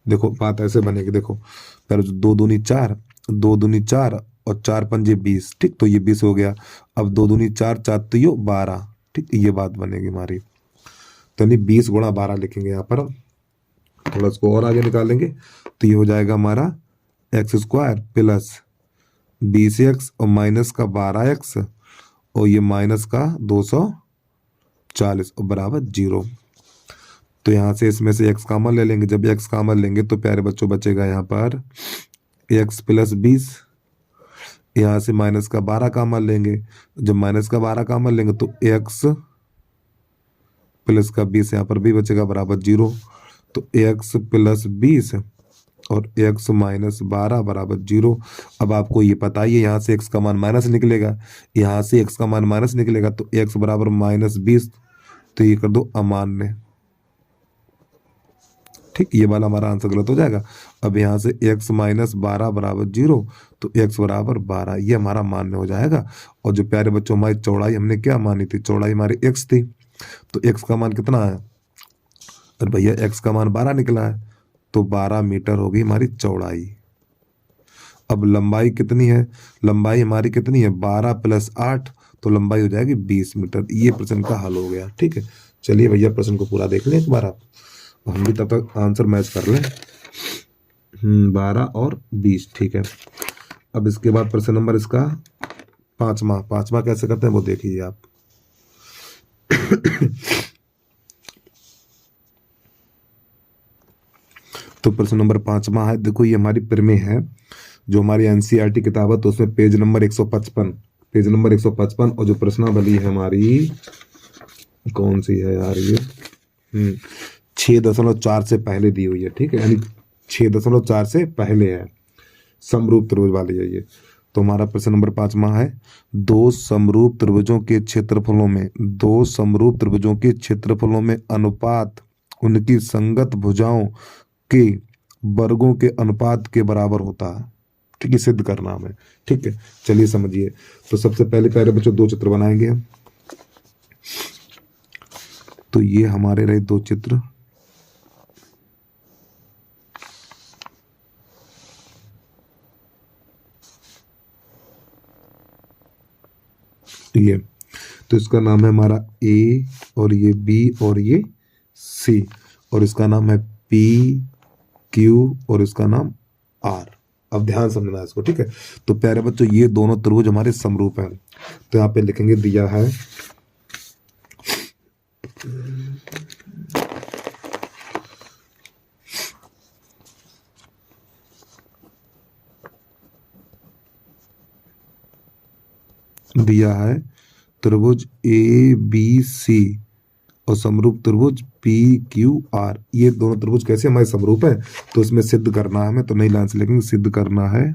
देखो बात ऐसे बनेगी, देखो पहले 2 दूनी 4, 2 दूनी 4 और 4 पंजे 20, ठीक, तो ये 20 हो गया। अब 2 दूनी 4, 4 तो ये 12, ठीक, ये बात बनेगी हमारी। तो यानी 20 गुणा 12 लिखेंगे यहाँ पर। थोड़ा इसको और आगे निकालेंगे तो ये हो जाएगा हमारा एक्स स्क्वायर प्लस 20x और माइनस का 12x और ये माइनस का 240 और बराबर 0। तो यहाँ से इसमें से x कॉमन ले लेंगे। जब x कॉमन लेंगे तो प्यारे बच्चों बचेगा यहाँ पर x प्लस 20, यहाँ से माइनस का 12 कॉमन लेंगे। जब माइनस का 12 कॉमन लेंगे तो x प्लस का 20 यहाँ पर भी बचेगा बराबर 0। तो x प्लस 20 और x माइनस 12 बराबर 0। अब आपको ये पता ही है यहाँ से x का मान माइनस निकलेगा, यहाँ से x का मान माइनस निकलेगा, तो x बराबर माइनस 20, तो ये कर दो अमान्य, ठीक, ये वाला हमारा आंसर गलत हो जाएगा। अब यहाँ से x माइनस 12 बराबर 0, तो x बराबर 12, ये हमारा मान्य हो जाएगा। और जो प्यारे बच्चों हमारी चौड़ाई हमने क्या मानी थी, चौड़ाई हमारी x थी, तो x का मान कितना है, और भैया x का मान 12 निकला है, तो 12 मीटर होगी हमारी चौड़ाई। अब लंबाई कितनी है, लंबाई हमारी कितनी है 12 प्लस 8, तो लंबाई हो जाएगी 20 मीटर। ये प्रश्न का हल हो गया, ठीक है। चलिए भैया प्रश्न को पूरा देख लें एक बार आप, हम भी तब तक आंसर मैच कर लें। 12 और 20, ठीक है। अब इसके बाद प्रश्न नंबर इसका पांचवा कैसे करते हैं वो देखिए आप। तो प्रश्न नंबर 5वां है, देखो ये हमारी प्रमेय है जो हमारी एनसीईआरटी किताब है, तो उसमें पेज नंबर 155 और जो प्रश्नावली है हमारी कौन सी है यार ये 6.4 से पहले दी हुई है, ठीक है, यानी 6.4 से पहले है, समरूप त्रिभुज वाली है ये। तो हमारा प्रश्न नंबर 5वां है, दो समरूप त्रिभुजों के क्षेत्रफलों में अनुपात उनकी संगत भुजाओं के वर्गों के अनुपात के बराबर होता है, ठीक है, सिद्ध करना हमें, ठीक है। चलिए समझिए। तो सबसे पहले प्यारे बच्चों दो चित्र बनाएंगे हम। तो ये हमारे रहे दो चित्र, ये तो इसका नाम है हमारा ए और ये बी और ये सी, और इसका नाम है पी क्यू और इसका नाम आर। अब ध्यान समझना है इसको, ठीक है। तो प्यारे बच्चों ये दोनों त्रिभुज हमारे समरूप हैं, तो यहाँ पे लिखेंगे दिया है त्रिभुज ए बी सी और समरूप त्रिभुज पी क्यू आर। ये दोनों त्रिभुज कैसे हमारे समरूप है, तो इसमें सिद्ध करना है हमें, तो नई लाइन से लिखेंगे सिद्ध करना है।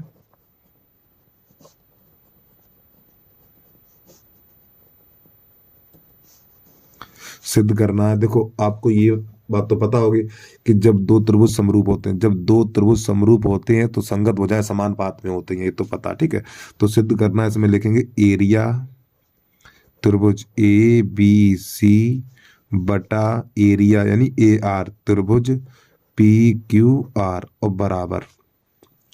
सिद्ध करना है, देखो आपको ये बात तो पता होगी कि जब दो त्रिभुज समरूप होते हैं तो संगत भुजाएं समानुपात में होती हैं, ये तो पता, ठीक है। तो सिद्ध करना है, इसमें लिखेंगे एरिया त्रिभुज ए बी सी बटा एरिया यानी ए आर त्रिभुज पी क्यू आर और बराबर।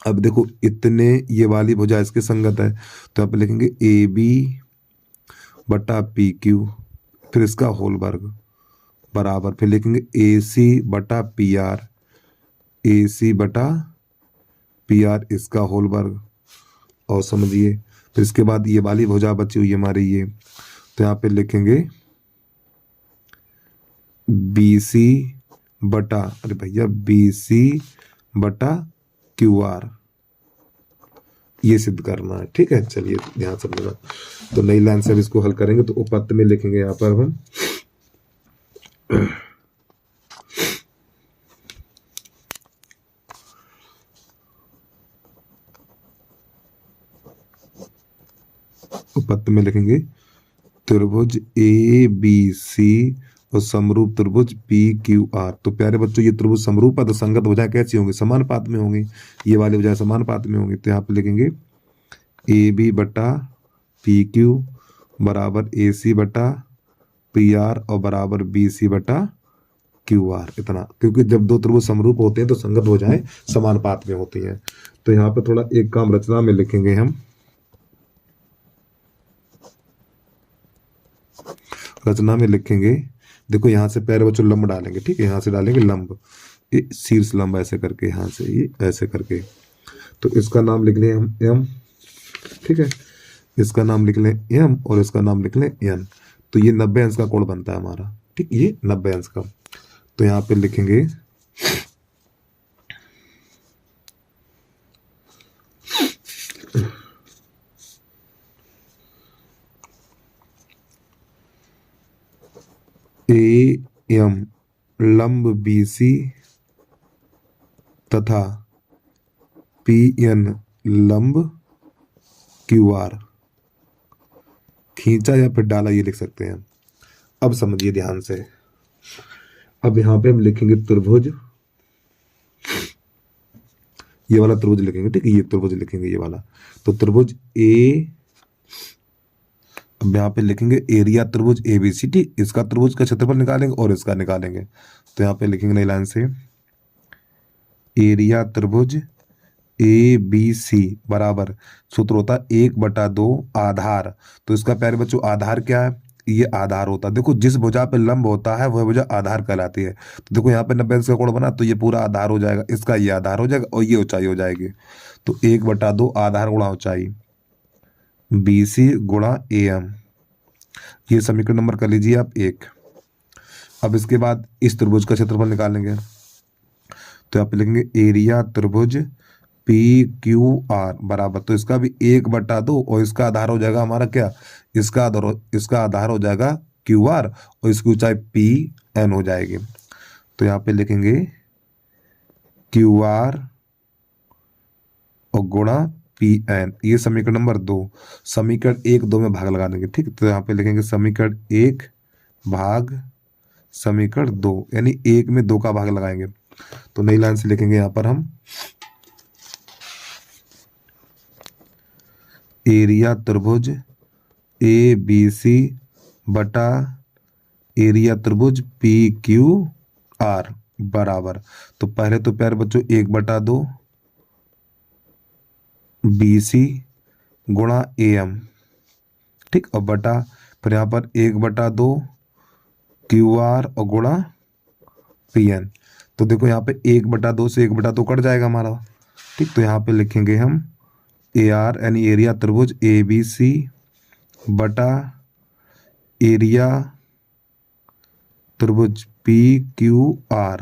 अब देखो इतने ये वाली भुजा इसके संगत है, तो आप लिखेंगे ए बी बटा पी क्यू, फिर इसका होल वर्ग बराबर, फिर लिखेंगे ए सी बटा पी आर, ए सी बटा पी आर इसका होल वर्ग। और समझिए फिर इसके बाद ये वाली भुजा बची हुई हमारी ये, तो यहाँ पे लिखेंगे बी सी बटा, अरे भैया बी सी बटा क्यू आर, ये सिद्ध करना है, ठीक है। चलिए ध्यान समझना। तो नई लाइन से अब इसको हल करेंगे, तो उपपत्ति में लिखेंगे यहाँ पर हम उपपत्ति में लिखेंगे त्रिभुज ए बी सी और समरूप त्रिभुज पी क्यू आर। तो प्यारे बच्चों ये त्रिभुज समरूप है, तो संगत भुजाएं कैसी होंगी, समानुपात में होंगी, ये वाली भुजाएं समानुपात में होंगी। तो यहाँ पे लिखेंगे ए बी बटा पी क्यू बराबर ए सी बटा पी आर और बराबर बी सी बटा क्यू आर, इतना, क्योंकि जब दो त्रिभुज समरूप होते हैं तो संगत भुजाएं समानुपात में होती हैं। तो यहाँ पे थोड़ा एक काम रचना में लिखेंगे हम, रचना में लिखेंगे, देखो यहाँ से प्यारे बच्चों लंब डालेंगे, ठीक है, यहाँ से डालेंगे लंब, ये शीर्ष लंब ऐसे करके, यहाँ से ये ऐसे करके, तो इसका नाम लिख लें हम एम, ठीक है, इसका नाम लिख लें एम और इसका नाम लिख लें एन। तो ये 90 अंश का कोण बनता है हमारा, ठीक, ये 90 अंश का। तो यहाँ पे लिखेंगे ए एम लंब बी सी तथा पी एन लंब क्यू आर, खींचा या फिर डाला ये लिख सकते हैं। अब समझिए ध्यान से, अब यहां पे हम लिखेंगे त्रिभुज, ये वाला त्रिभुज लिखेंगे, ठीक है, ये त्रिभुज लिखेंगे ये वाला। तो त्रिभुज ए, अब यहाँ पे लिखेंगे एरिया त्रिभुज ए बी सी, ठीक, इसका त्रिभुज का क्षेत्रफल निकालेंगे और इसका निकालेंगे। तो यहाँ पे लिखेंगे नई लाइन से एरिया त्रिभुज ए बी सी बराबर, सूत्र होता है 1/2 आधार। तो इसका प्यारे बच्चों आधार क्या है, ये आधार होता है। देखो जिस भुजा पे लंब होता है वह भुजा आधार कहलाती है। तो देखो यहाँ पे 90 अंश का कोण बना तो ये पूरा आधार हो जाएगा, इसका ये आधार हो जाएगा और ये ऊंचाई हो जाएगी। तो 1/2 आधार गुणा ऊंचाई BC गुणा AM, ये समीकरण नंबर कर लीजिए आप 1। अब इसके बाद इस त्रिभुज का क्षेत्रफल निकालेंगे। तो यहाँ पे लिखेंगे एरिया त्रिभुज PQR बराबर, तो इसका भी 1/2 और इसका आधार हो जाएगा हमारा क्या, इसका आधार हो जाएगा QR और इसकी ऊंचाई PN हो जाएगी। तो यहाँ पे लिखेंगे QR और गुणा PN, ये समीकरण नंबर 2। समीकरण 1 2 में भाग लगा देंगे, ठीक। तो यहाँ पे लिखेंगे समीकरण 1 भाग समीकरण 2, यानी 1 में 2 का भाग लगाएंगे। तो नई लाइन से लिखेंगे यहाँ पर हम एरिया त्रिभुज ABC बटा एरिया त्रिभुज PQR बराबर, तो पहले तो प्यारे बच्चों 1/2 BC गुणा AM, ठीक, और बटा फिर यहाँ पर 1/2 QR और गुणा PN। तो देखो यहाँ पे 1/2 से 1/2 कट जाएगा हमारा, ठीक। तो यहाँ पे लिखेंगे हम AR यानी एरिया त्रिभुज ABC बटा एरिया त्रिभुज PQR,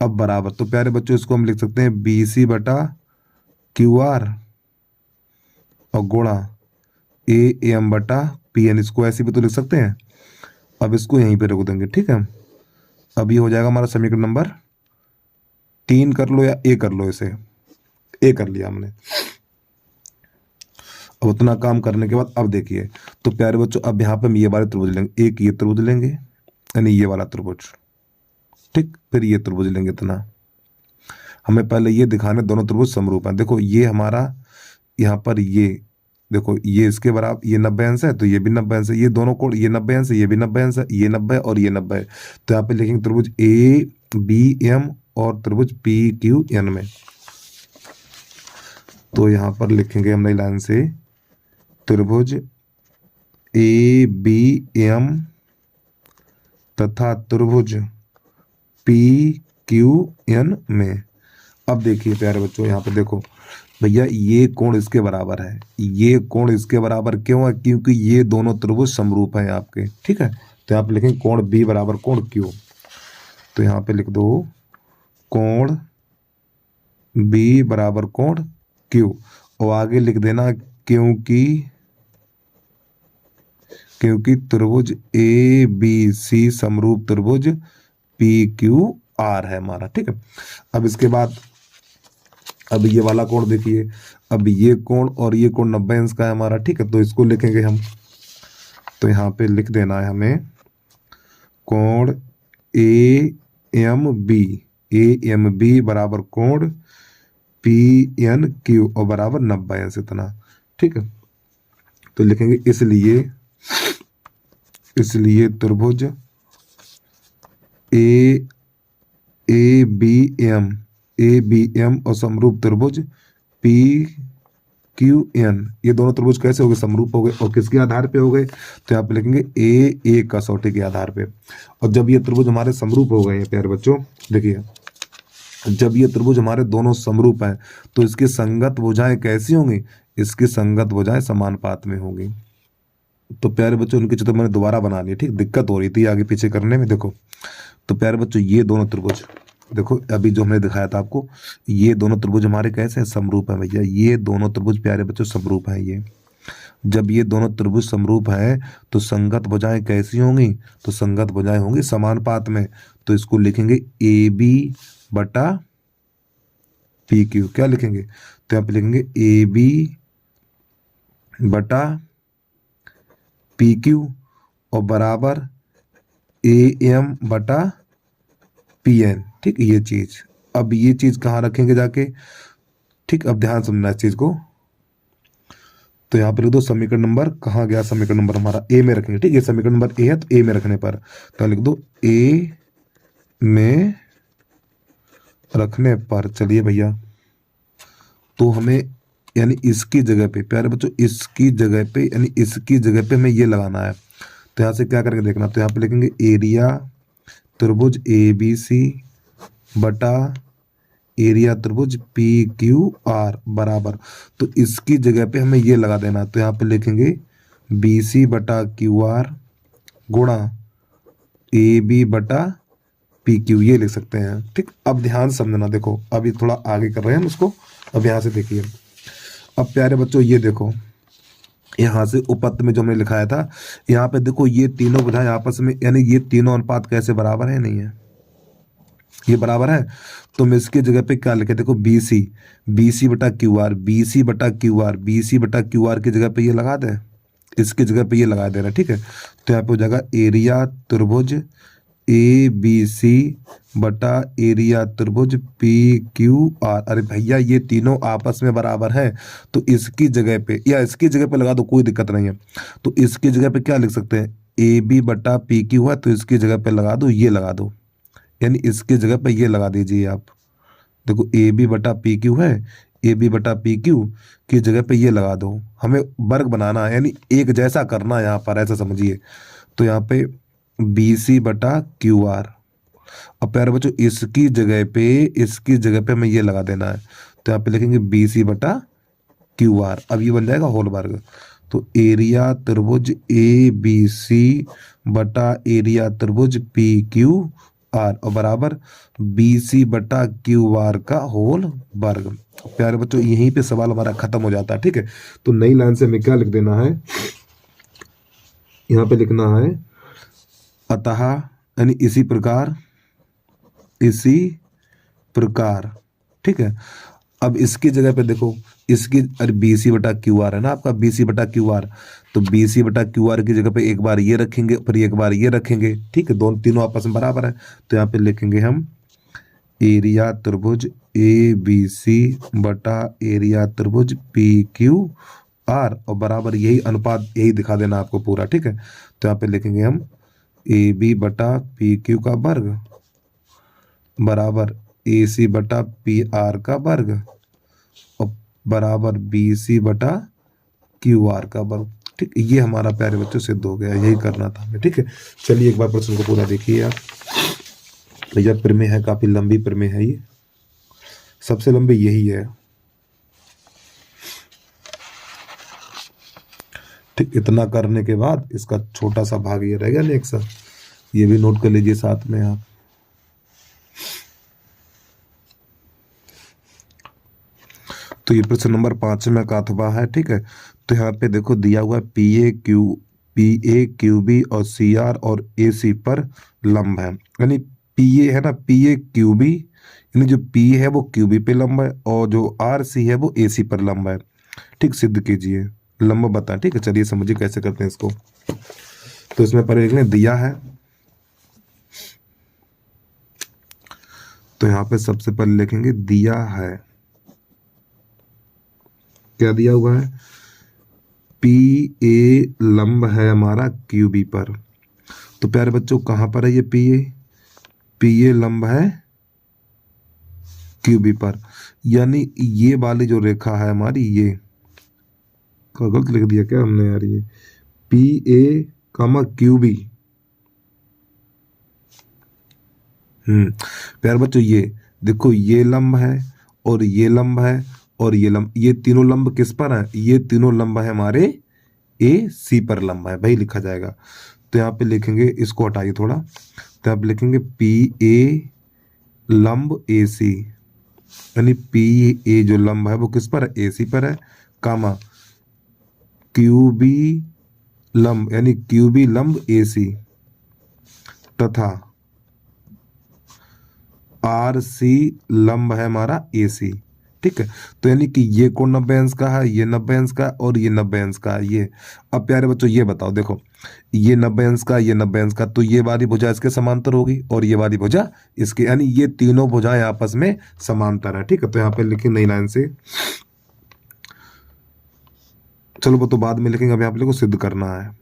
अब बराबर, तो प्यारे बच्चों इसको हम लिख सकते हैं BC बटा QR और गुणा AM बटा PN, इसको ऐसे भी तो लिख सकते हैं। अब इसको यहीं पे रख देंगे, ठीक है। अब ये हो जाएगा हमारा समीकरण नंबर 3 कर लो या A कर लो, इसे A कर लिया हमने। अब उतना काम करने के बाद अब देखिए, तो प्यारे बच्चों अब यहाँ पे हम ये वाले त्रिभुज लेंगे, एक ये त्रिभुज लेंगे यानी ये वाला त्रिभुज, ठीक, फिर ये त्रिभुज लेंगे। इतना हमें पहले ये दिखाने दोनों त्रिभुज समरूप हैं। देखो ये हमारा यहाँ पर ये देखो ये इसके बराबर, ये 90 अंश है तो ये भी 90 अंश है, ये दोनों कोण, ये 90 अंश है ये भी 90 अंश है, ये 90 और ये 90 है। तो यहाँ पे लिखेंगे त्रिभुज ABM और त्रिभुज PQN में। तो यहाँ पर लिखेंगे हम नई लाइन से त्रिभुज ABM तथा त्रिभुज PQN में। अब देखिए प्यारे बच्चों यहाँ पे देखो भैया ये कोण इसके बराबर है, ये कोण इसके बराबर क्यों है, क्योंकि ये दोनों त्रिभुज समरूप हैं आपके, ठीक है। तो यहाँ पे लिखेंगे कोण B बराबर कोण Q, तो यहाँ पे लिख दो कोण B बराबर कोण Q और आगे लिख देना क्योंकि त्रिभुज ABC समरूप त्रिभुज PQR है हमारा, ठीक है। अब इसके बाद अब ये वाला कोण देखिए, अब ये कोण और ये कोण 90 अंश का है हमारा, ठीक है। तो इसको लिखेंगे हम, तो यहाँ पे लिख देना है हमें कोण AMB बराबर कोण PNQ और बराबर 90 अंश इतना, ठीक है। तो लिखेंगे इसलिए त्रिभुज ABM और समरूप त्रिभुज PQN, ये दोनों त्रिभुज कैसे हो गए, समरूप हो गए और किसके आधार पे हो गए, तो यहाँ पे लिखेंगे A कसौटी के आधार पे। और जब ये त्रिभुज हमारे समरूप हो गए हैं प्यारे बच्चों, देखिए जब ये त्रिभुज हमारे दोनों समरूप हैं तो इसकी संगत भुजाएं कैसी होंगी, इसकी संगत भुजाएं समानुपात में होंगी। तो प्यारे बच्चों उनके चित्र मैंने दोबारा बना लिया, ठीक, दिक्कत हो रही थी आगे पीछे करने में। देखो तो प्यारे बच्चों ये दोनों त्रिभुज, देखो अभी जो हमने दिखाया था आपको, ये दोनों त्रिभुज हमारे कैसे हैं, समरूप हैं भैया। ये दोनों त्रिभुज प्यारे बच्चों समरूप हैं। ये जब ये दोनों त्रिभुज समरूप हैं तो संगत भुजाएं कैसी होंगी, तो संगत भुजाएं होंगी समानुपात में। तो इसको लिखेंगे AB बटा PQ, क्या लिखेंगे, तो यहाँ पे लिखेंगे AB बटा PQ और बराबर AM बटा PN, ठीक, ये चीज। अब ये चीज कहाँ रखेंगे जाके, ठीक, अब ध्यान समझना इस चीज को। तो यहाँ पे लिख दो समीकरण नंबर, कहाँ गया समीकरण नंबर हमारा, A में रखेंगे, ठीक है। समीकरण नंबर A है तो A में रखने पर तो लिख दो A में रखने पर, चलिए भैया, तो हमें यानी इसकी जगह पे प्यारे बच्चों, इसकी जगह पे यानी इसकी जगह पे हमें ये लगाना है। तो यहाँ से क्या करके देखना, तो यहाँ पे लिखेंगे एरिया त्रिभुज ए बी सी बटा एरिया त्रिभुज पी क्यू आर बराबर, तो इसकी जगह पे हमें ये लगा देना, तो यहाँ पे लिखेंगे बी सी बटा क्यू आर गुणा ए बी बटा पी क्यू, ये लिख सकते हैं। ठीक, अब ध्यान समझना, देखो अभी थोड़ा आगे कर रहे हैं हम इसको। अब यहाँ से देखिए, अब प्यारे बच्चों ये देखो, यहाँ से उपपत्ति में जो हमने लिखाया था, यहाँ पे देखो ये तीनों भुजाएं आपस में, यानी ये तीनों अनुपात कैसे बराबर है, नहीं है, ये बराबर है। तो हम इसकी जगह पे क्या लिखे, देखो बी सी बटा क्यू आर, बी सी बटा क्यू आर, बी सी बटा क्यू आर की जगह पे ये लगा दें, इसकी जगह पे ये लगा देना। ठीक है, तो यहाँ पे हो जाएगा एरिया त्रिभुज ए बी सी बटा एरिया त्रिभुज पी क्यू आर। अरे भैया ये तीनों आपस में बराबर हैं, तो इसकी जगह पे या इसकी जगह पे लगा दो, कोई दिक्कत नहीं है। तो इसकी जगह पे क्या लिख सकते हैं, ए बी बटा पी क्यू है, तो इसकी जगह पे लगा दो, ये लगा दो, यानी इसकी जगह पे ये लगा दीजिए आप। देखो ए बी बटा पी क्यू है, ए बी बटा पी क्यू की जगह पे ये लगा दो, हमें वर्ग बनाना है, यानी एक जैसा करना है यहाँ पर, ऐसा समझिए। तो यहाँ पे बी सी बटा क्यू आर, अब प्यारे बच्चों इसकी जगह पे हमें ये लगा देना है, तो यहाँ पे लिखेंगे बी सी बटा क्यू आर, अब ये बन जाएगा होल वर्ग। तो एरिया त्रिभुज ए बी सी बटा एरिया त्रिभुज पी क्यू आर और बराबर बी सी बटा क्यू आर का होल वर्ग। प्यारे बच्चों यहीं पे सवाल हमारा खत्म हो जाता है। ठीक है, तो नई लाइन से हमें क्या लिख देना है, यहाँ पे लिखना है अतः, यानी इसी प्रकार। ठीक है, अब इसकी जगह पे देखो, इसकी अरे बी सी बटा क्यू आर है ना आपका, बी सी बटा क्यू आर, तो बी सी बटा क्यू आर की जगह पे एक बार ये रखेंगे, फिर एक बार ये रखेंगे। ठीक है, दोनों तीनों आपस में बराबर है, तो यहाँ पे लिखेंगे हम एरिया त्रिभुज ए बी सी बटा एरिया त्रिभुज पी क्यू आर और बराबर यही अनुपात, यही दिखा देना आपको पूरा। ठीक है, तो यहाँ पे लिखेंगे हम ए बी बटा पी क्यू का वर्ग बराबर ए सी बटा पी आर का वर्ग और बराबर बी सी बटा क्यू आर का वर्ग। ठीक, ये हमारा प्यारे बच्चों सिद्ध हो गया, यही करना था हमें। ठीक है, चलिए एक बार प्रश्न को पूरा देखिए आप। भैया प्रमेय है, काफी लंबी प्रमेय है, ये सबसे लंबी यही है। ठीक, इतना करने के बाद इसका छोटा सा भाग ये रहेगा नेक्स्ट, ये भी नोट कर लीजिए साथ में आप। तो ये प्रश्न नंबर 5 में का अथवा है। ठीक है, तो यहाँ पे देखो दिया हुआ पी ए क्यू बी और सी आर और ए सी पर लंब है, यानी पी ए है ना, पी ए क्यू बी, यानी जो पी है वो क्यू बी पे लंब है और जो आर सी है वो ए सी पर लंब है। ठीक, सिद्ध कीजिए, लंब बताएं। ठीक है, चलिए समझिए कैसे करते हैं इसको। तो इसमें पर लिखने दिया है, तो यहाँ पे सबसे पहले लिखेंगे दिया है, क्या दिया हुआ है, पी ए लंब है हमारा क्यू बी पर। तो प्यारे बच्चों कहां पर है ये पी ए लंब है क्यू बी पर, यानी ये वाली जो रेखा है हमारी, ये गलत लिख दिया क्या हमने यार, ये p a comma q b. प्यारे बच्चों ये देखो, ये लंब है और ये लंब है और ये लंब, ये तीनों लंब किस पर है, ये तीनों लंब है हमारे ए सी पर लंब है, भाई लिखा जाएगा। तो यहाँ पे लिखेंगे, इसको हटाइए थोड़ा, तो यहाँ पे लिखेंगे पी ए लंब ए सी, यानी पी ए जो लंब है वो किस पर है, ए सी पर है, कामा क्यू बी लंब, यानी क्यू बी लंब ए सी तथा आर सी लंब है हमारा ए सी। ठीक है, तो यानी कि ये कोण 90 अंश का है, ये 90 अंश का और ये 90 अंश का है ये। अब प्यारे बच्चों ये बताओ, देखो ये 90 अंश का, ये 90 अंश का, तो ये वाली भुजा इसके समांतर होगी और ये वाली भुजा इसके, यानी ये तीनों भुजाएं आपस में समांतर है। ठीक है, तो यहाँ पे लिखिए नई लाइन से, चलो वो तो बाद में लिखेंगे, अब यहाँ पे को सिद्ध करना है।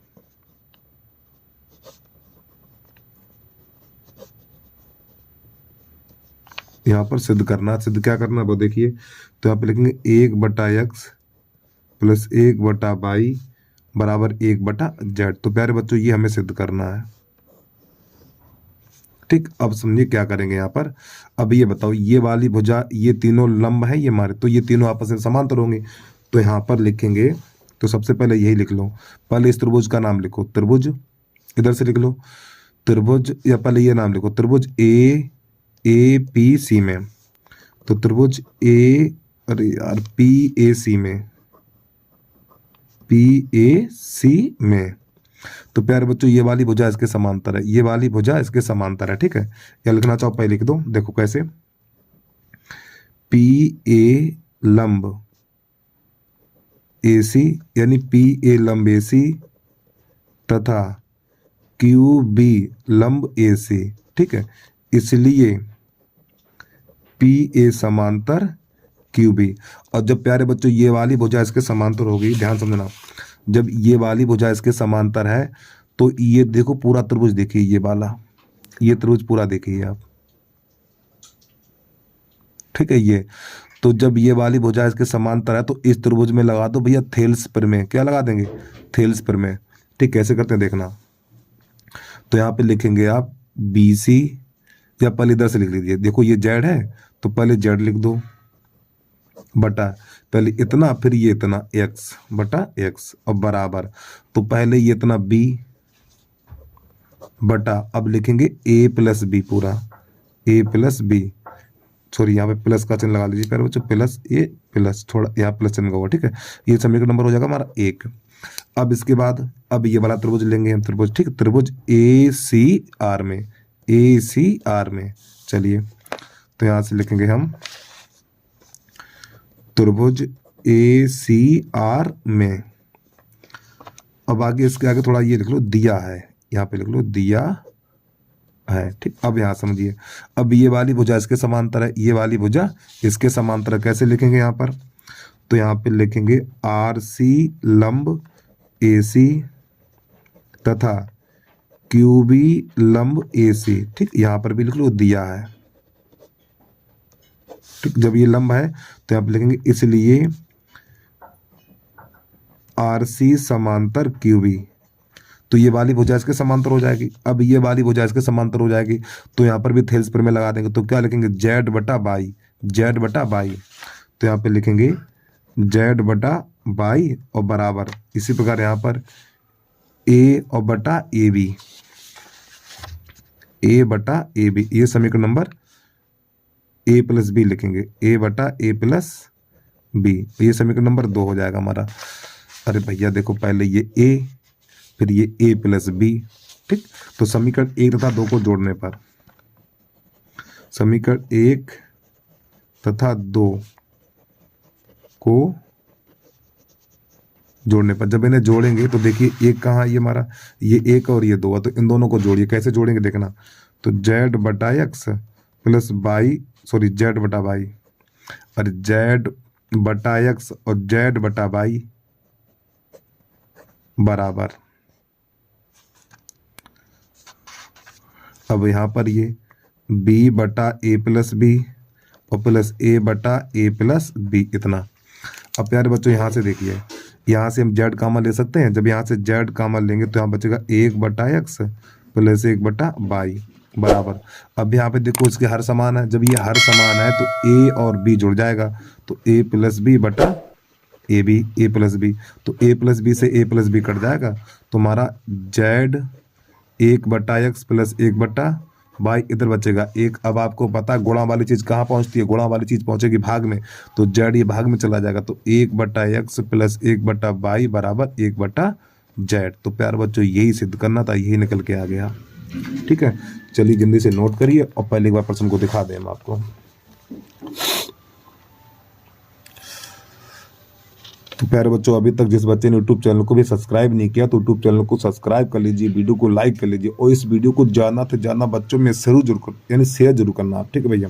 यहाँ पर सिद्ध करना, सिद्ध क्या करना है वो देखिए, तो यहाँ पे लिखेंगे 1/x + 1/y बराबर 1/z। तो प्यारे बच्चों ये हमें सिद्ध करना है। ठीक, अब समझिए क्या करेंगे यहाँ पर। अब ये बताओ, ये वाली भुजा, ये तीनों लंब है ये हमारे, तो ये तीनों आपस में समांतर होंगे। तो यहाँ पर लिखेंगे, तो सबसे पहले यही लिख लो। पहले इस त्रिभुज का नाम लिखो, त्रिभुज, इधर से लिख लो त्रिभुज, या पहले ये नाम लिखो, त्रिभुज ए पी सी में। तो त्रिभुज अरे यार पी ए सी में। तो प्यारे बच्चों ये वाली भुजा इसके समांतर है, ये वाली भुजा इसके समांतर है। ठीक है, या लिखना चाहो पहले लिख दो, देखो कैसे। पी ए लंब ए सी, यानी पी ए लंब ए सी तथा क्यू बी लंब ए सी। ठीक है, इसलिए पी ए समांतर क्यू बी। और जब प्यारे बच्चों ये वाली भुजा इसके समांतर होगी, ध्यान समझना, जब ये वाली भुजा इसके समांतर है तो ये देखो पूरा त्रिभुज देखिए, ये वाला, ये त्रिभुज पूरा देखिए आप। ठीक है, ये तो जब ये वाली भुजा इसके समांतर है तो इस त्रिभुज में लगा दो भैया थेल्स प्रमेय। क्या लगा देंगे? थेल्स प्रमेय। ठीक, कैसे करते हैं देखना। तो यहाँ पे लिखेंगे आप बी सी, या पहले इधर से लिख लीजिए, देखो ये जेड है तो पहले जेड लिख दो बटा, पहले इतना फिर ये इतना एक्स बटा एक्स, और बराबर, तो पहले ये इतना बी बटा, अब लिखेंगे ए प्लस बी पूरा, ए प्लस बी, सॉरी यहाँ पे प्लस का चिन्ह लगा लीजिए प्यारे बच्चों, प्लस ए प्लस, थोड़ा यहाँ प्लस चिन्ह होगा। ठीक है, ये समीकरण नंबर हो जाएगा हमारा 1। अब इसके बाद अब ये वाला त्रिभुज लेंगे हम, त्रिभुज, ठीक, त्रिभुज ए सी आर में, ए सी आर में। चलिए तो यहाँ से लिखेंगे हम त्रिभुज ए सी आर में। अब आगे इसके आगे थोड़ा ये लिख लो दिया है, यहाँ पे लिख लो दिया है। ठीक, अब यहाँ समझिए, अब ये वाली भुजा इसके समांतर है, ये वाली भुजा इसके समांतर है। कैसे लिखेंगे यहाँ पर? तो यहाँ पे लिखेंगे आर सी लंब ए सी तथा क्यू बी लंब ए सी। ठीक, यहाँ पर भी लिख लो दिया है। ठीक, जब ये लंब है तो यहाँ पे लिखेंगे इसलिए आर सी समांतर क्यू बी। तो ये वाली भुजा इसके समांतर हो जाएगी। अब ये वाली भुजा इसके समांतर हो जाएगी तो यहाँ पर भी थेल्स प्रमेय लगा देंगे। तो क्या लिखेंगे? जेड बटा बाई, जेड बटा बाई। तो यहाँ पे लिखेंगे जेड बटा बाई और बराबर, इसी प्रकार यहाँ पर ए और बटा ए बी, ए बटा ए बी, ये समीकरण नंबर ए प्लस बी लिखेंगे, ए बटा ए प्लस बी, ये समीकरण नंबर 2 हो जाएगा हमारा। अरे भैया देखो, पहले ये ए फिर ये ए प्लस बी। ठीक, तो समीकरण 1 तथा 2 को जोड़ने पर, समीकरण 1 तथा 2 को जोड़ने पर, जब इन्हें जोड़ेंगे तो देखिए एक कहाँ ये हमारा, ये 1 और ये 2 है, तो इन दोनों को जोड़िए। कैसे जोड़ेंगे देखना। तो जेड बटा x plus by, sorry Z बटा बाई, और जेड बटा एक्स और जेड बटा बाई बराबर, अब यहाँ पर ये b बटा ए प्लस बी और प्लस ए बटा ए प्लस बी, इतना। अब प्यारे बच्चों यहाँ से देखिए, यहाँ से हम z कामन ले सकते हैं। जब यहाँ से z कामन लेंगे तो यहाँ बचेगा 1 बटा एक्स प्लस 1 बटा बाई बराबर। अब यहाँ पे देखो इसके हर समान है, जब ये हर समान है तो a और b जुड़ जाएगा, तो a प्लस बी बटा A B, A plus B, तो a प्लस बी से a प्लस बी कट जाएगा, तो हमारा z 1 बटा एक्स प्लस 1 बटा बाई इधर बचेगा 1। अब आपको पता है गुणा वाली चीज़ कहाँ पहुँचती है? गुणा वाली चीज़ पहुँचेगी भाग में, तो जेड ये भाग में चला जाएगा, तो 1 बटा एक्स प्लस 1 बटा बाई बराबर 1 बटा जेड। तो प्यार बच्चों यही सिद्ध करना था, यही निकल के आ गया। ठीक है, चलिए जल्दी से नोट करिए और पहले एक बार प्रश्न को दिखा दें हम आपको। तो प्यारे बच्चों, अभी तक जिस बच्चे ने यूट्यूब चैनल को भी सब्सक्राइब नहीं किया तो यूट्यूब चैनल को सब्सक्राइब कर लीजिए, वीडियो को लाइक कर लीजिए और इस वीडियो को ज़्यादा से ज़्यादा बच्चों में यानी शेयर जरूर करना आप। ठीक है भैया,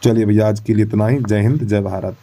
चलिए भैया आज के लिए इतना ही। जय हिंद, जय भारत।